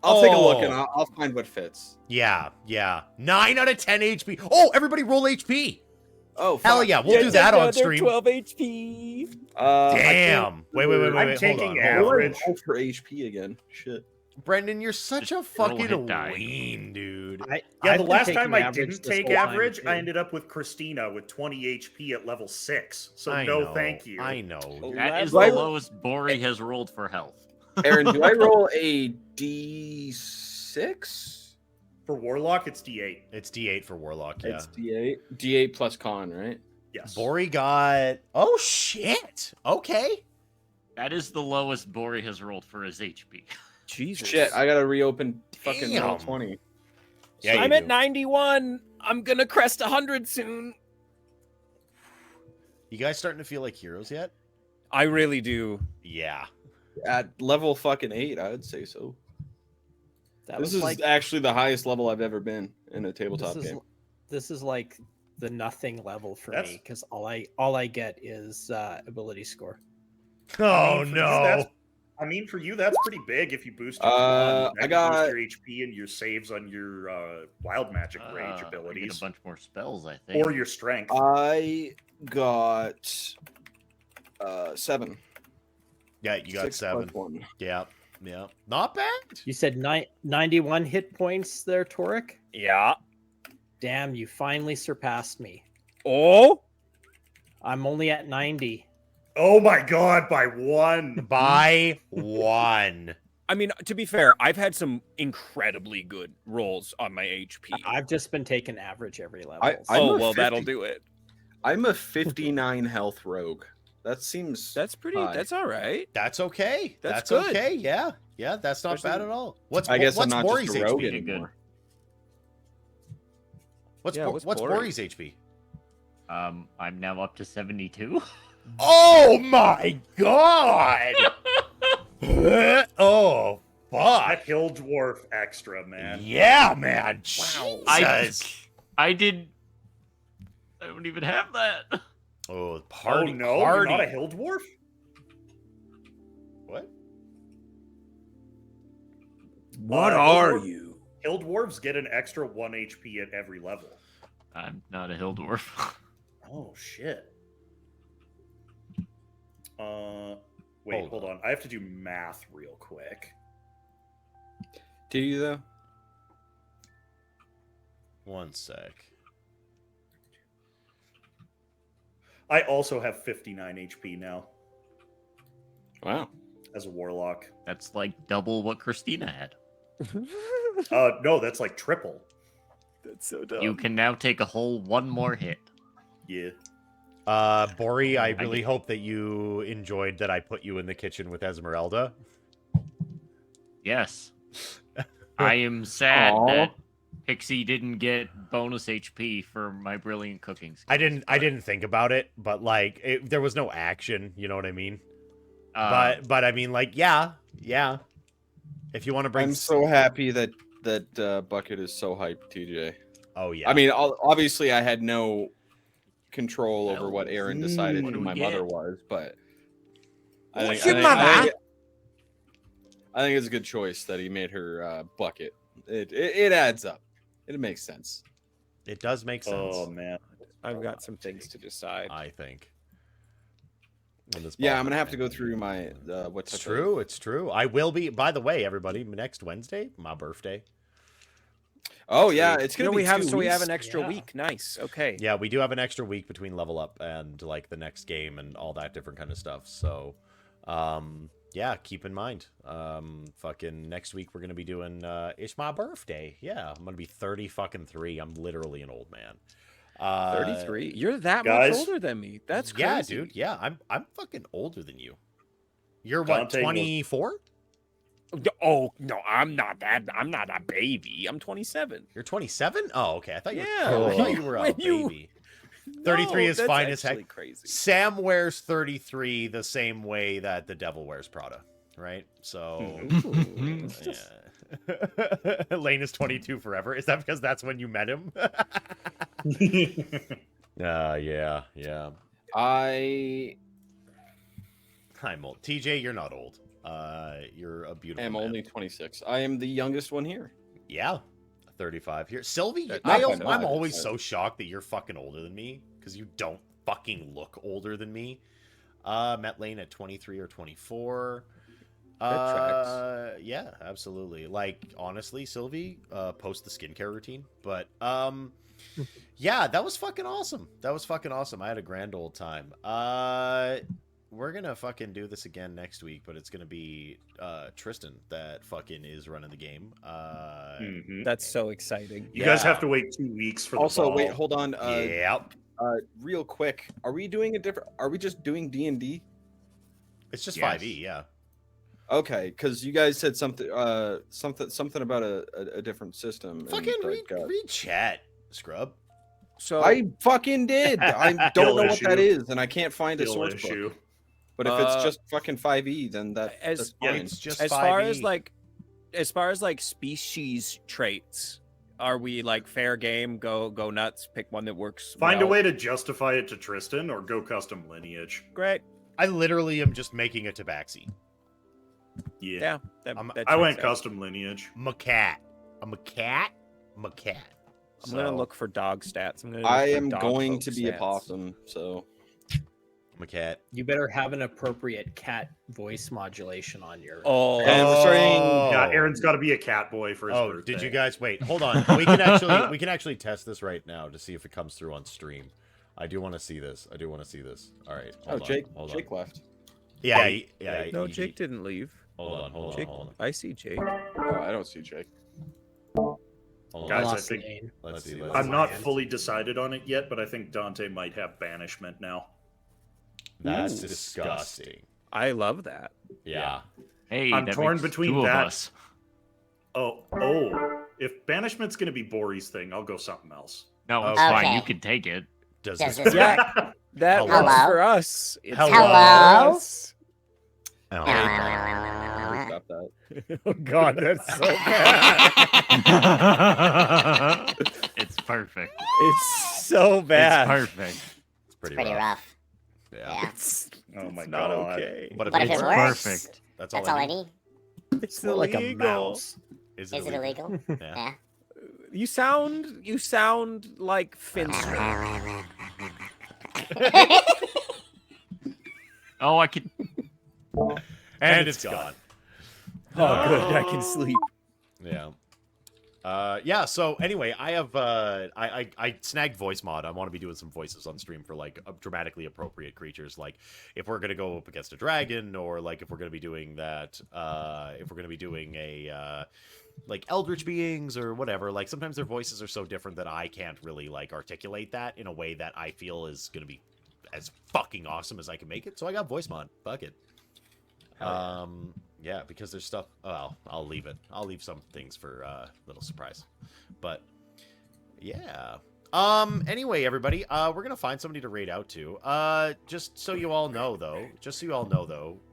I'll take a look and I'll find what fits. Yeah. 9 out of 10 HP. Oh, everybody roll HP. Oh, Hell fuck. yeah, we'll do that on stream. 12 HP. Damn. Wait. I'm taking average. Roll for HP again. Shit. Brendan, you're such a Just roll fucking hit die. ween, dude. Yeah, the last time I didn't take average, I ended up with Christina with 20 HP at level 6. So I no, know, thank you. I know. That is Do I- the lowest Bori has rolled for health. Aaron, do I roll a D6? For Warlock, it's D8. It's D8 for Warlock, yeah. It's D8. D8 plus con, right? Yes. Bori got... Oh, shit. Okay. That is the lowest Bori has rolled for his HP. Jesus. Shit, I gotta reopen fucking Damn. roll 20. Yeah, I'm you at do. 91. I'm gonna crest 100 soon. You guys starting to feel like heroes yet? I really do. Yeah. At level fucking 8, I would say so. That This was is like actually the highest level I've ever been in a tabletop this is, game. this is like the nothing level for That's- me because all I get is ability score. Oh, I mean, for you, that's pretty big if you boost your Uh, con. That I can got- boost your HP and your saves on your wild magic rage I get abilities. a bunch more spells, I think. Or your strength. I got 7. Yeah, you got 6 7. plus 1. Yeah. Not bad. You said 91 hit points there, Torek? Yeah. Damn, you finally surpassed me. Oh. I'm only at 90. Oh my god, by 1. By 1. I mean, to be fair, I've had some incredibly good rolls on my HP. I've just been taking average every level. I'm Oh, a well, 50 that'll do it. I'm a 59 health rogue. That seems That's pretty. high. That's all right. That's okay. That's That's good. okay. Yeah. Yeah, that's not Especially- bad at all. What's I guess I'm what's not Bori's just a rogue HP? anymore. What's Yeah, what's what's Bori? Bori's HP? I'm now up to 72. Oh my god! Oh fuck! That Hill Dwarf extra, man. Yeah, man. I Jesus. I don't even have that. Oh, party. Oh no, party. you're not a Hill Dwarf? What? What Hill are Dwarf- you? Hill Dwarves get an extra 1 HP at every level. I'm not a hill dwarf. Oh shit. Wait, hold on. I have to do math real quick. Do you though? One sec. I also have 59 HP now Wow. as a warlock. That's like double what Christina had. No, that's like triple. That's so dumb. You can now take a whole one more hit. Yeah. Bori, I really hope that you enjoyed that I put you in the kitchen with Esmeralda. Yes. I am sad Aw. that Pixie didn't get bonus HP for my brilliant cooking skills. I didn't think about it, but like there was no action, you know what I mean? But I mean, like, yeah. If you want to bring, I'm so happy that Bucket is so hyped, TJ. Oh yeah. I mean, obviously, I had no control over what Aaron decided What who do we my get? mother was, but I What's think your mother? I think it's a good choice that he made her Bucket. It adds up. It makes sense. It does make sense. Oh man, I've got some things to decide. I think. Yeah, I'm gonna have to go through my what's It's true. It's true. I will be. By the way, everybody, next Wednesday, my birthday. Oh yeah, it's gonna be we have 2 so we have weeks. an extra Yeah. week. Nice. Okay. Yeah, we do have an extra week between level up and like the next game and all that different kind of stuff. So, yeah, keep in mind. Fucking next week we're gonna be doing. It's my birthday. Yeah, I'm gonna be 30 I'm literally an old man. 33. You're that guys? much older than me. That's crazy. Yeah, dude. Yeah, I'm fucking older than you. You're what, Dante was- 24? Oh no, I'm not that. I'm not a baby. I'm 27. You're 27? Oh, okay. I thought you were, Yeah, I thought you were a when you- baby. 33 is that's fine as heck. actually Crazy. Sam wears 33 the same way that the devil wears Prada, right? So, yeah. Lane is 22 forever. Is that because that's when you met him? Yeah. I'm old. TJ, you're not old. You're a beautiful I'm man. only 26. I am the youngest one here. Yeah, 35 here. Sylvie, That's I'm fine, no, always it's so shocked that you're fucking older than me because you don't fucking look older than me. Met Lane at 23 or 24. That tracks. Yeah, absolutely. Like, honestly, Sylvie, post the skincare routine. But, yeah, that was fucking awesome. I had a grand old time. We're gonna fucking do this again next week, but it's gonna be Tristan that fucking is running the game. Mhm. That's so exciting. You guys Yeah. have to wait 2 weeks for the Also, ball. wait, hold on. Yep. Real quick, are we doing a different? Are we just doing D&D? It's just Yes. 5e, yeah. Okay, because you guys said something about a different system. Fucking and, read chat, scrub. So I fucking did. I don't Skill know what that issue. is, and I can't find a Skill source issue. book. But if it's Uh, just fucking 5e, then that's yeah, fine. It's just as far as 5e. like species traits, are we like fair game? Go nuts. Pick one that works. Find a well? way to justify it to Tristan or go custom lineage. Great. I literally am just making a tabaxi. Yeah. Yeah. That, I'm- that I went checks out. custom lineage. I'm a cat. I'm a cat. I'm a cat. I'm gonna So, look for dog stats. I'm gonna. Look I for am dog going folk to be a stats. possum, so I'm a cat. You better have an appropriate cat voice modulation on your. Oh, And we're starting- Yeah, Aaron's got to be a cat boy for his Oh, birthday. did you guys wait? Hold on. We can actually test this right now to see if it comes through on stream. I do want to see this. All right. oh, Jake Hold on. left. Yeah. no, Jake didn't leave. Hold on. Jake, I see Jake. Oh, I don't see Jake. Hold on. Guys, I Lost think- Lane. Let's see. I'm not fully decided on it yet, but I think Dante might have banishment now. That's Ooh. disgusting. I love that. Yeah. Hey, I'm that torn makes between two of that- us. Oh. If banishment's going to be Bori's thing, I'll go something else. No, it's Okay. fine. You can take it. Does Does this this work? work? That Hello? works for us. It's Hello? Hello? for us. Oh, Stop that. Oh God, that's so bad. It's perfect. It's so bad. It's perfect. it's pretty, Pretty rough. rough. Yeah. Yeah. It's Oh my not god. okay. But But if It's it works, perfect. that's that's all I need. It's More like a illegal. mouse. Is Is it illegal? Yeah. Yeah. You sound like Finster. Oh, I can. And it's gone. Oh, good. I can sleep. Yeah. Yeah, so anyway, I have I snagged voice mod. I want to be doing some voices on stream for like dramatically appropriate creatures, like if we're gonna go up against a dragon, or like if we're gonna be doing that, if we're gonna be doing a like eldritch beings or whatever. Like sometimes their voices are so different that I can't really like articulate that in a way that I feel is gonna be as fucking awesome as I can make it. So I got voice mod. Fuck it. Yeah, because there's stuff. Well, I'll leave it. I'll leave some things for little surprise. But yeah, Anyway, everybody, we're gonna find somebody to raid out to. Just so you all know, though,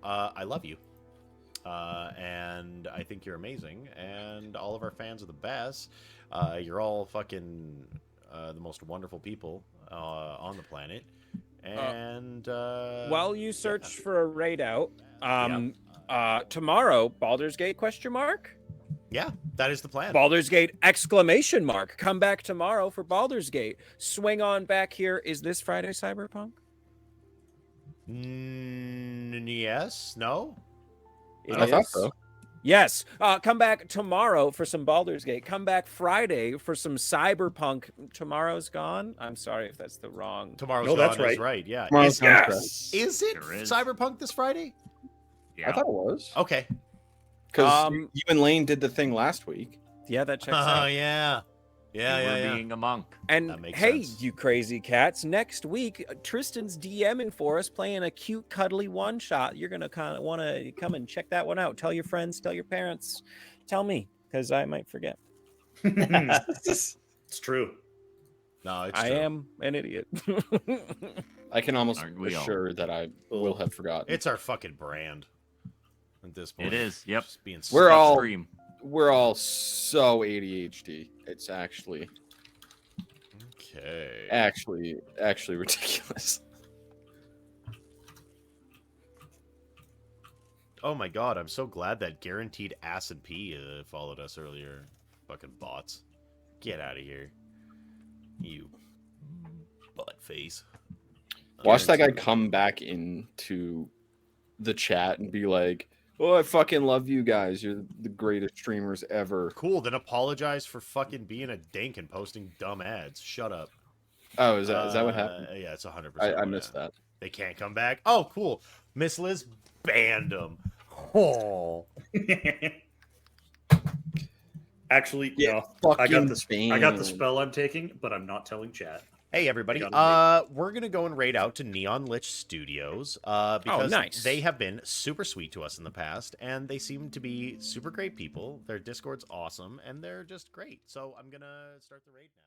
I love you. And I think you're amazing, and all of our fans are the best. You're all fucking the most wonderful people on the planet. And while you search for a raid out, tomorrow, Baldur's Gate ? Yeah, that is the plan. Baldur's Gate ! Come back tomorrow for Baldur's Gate. Swing on back here. Is this Friday Cyberpunk? Yes. No. I thought so. Yes. Come back tomorrow for some Baldur's Gate. Come back Friday for some Cyberpunk. Tomorrow's gone. I'm sorry if that's the wrong. Tomorrow's no, gone that's right. Is right. Yeah. Tomorrow's Is it Sure is. Cyberpunk this Friday? Yeah. I thought it was. Okay. Because you and Lane did the thing last week. Yeah, that checks Oh out. yeah. Yeah. Being a monk. And That makes hey, sense. you crazy cats! Next week, Tristan's DMing for us, playing a cute, cuddly one shot. You're gonna kind of want to come and check that one out. Tell your friends, tell your parents, tell me, because I might forget. It's true. No, it's I true. am an idiot. I can almost Aren't we all? assure that I will have forgotten. It's our fucking brand. At this point, It is. Yep. Just being We're all- Stream. We're all so ADHD. It's actually okay. actually ridiculous. Oh my god, I'm so glad that guaranteed ass and pee followed us earlier. Fucking bots. Get out of here. You butt face. Watch that guy come back into the chat and be like, "Oh, I fucking love you guys. You're the greatest streamers ever." Cool, then apologize for fucking being a dink and posting dumb ads. Shut up. Oh, is that what happened? Yeah, it's 100%. I missed that. They can't come back? Oh, cool. Miss Liz banned them. Oh. Actually, Yeah, no, I got fucking I got the banned. spell I'm taking, but I'm not telling chat. Hey everybody, I we're gonna go and raid out to Neon Lich Studios because nice. they have been super sweet to us in the past, and they seem to be super great people. Their Discord's awesome, and they're just great. So I'm gonna start the raid now.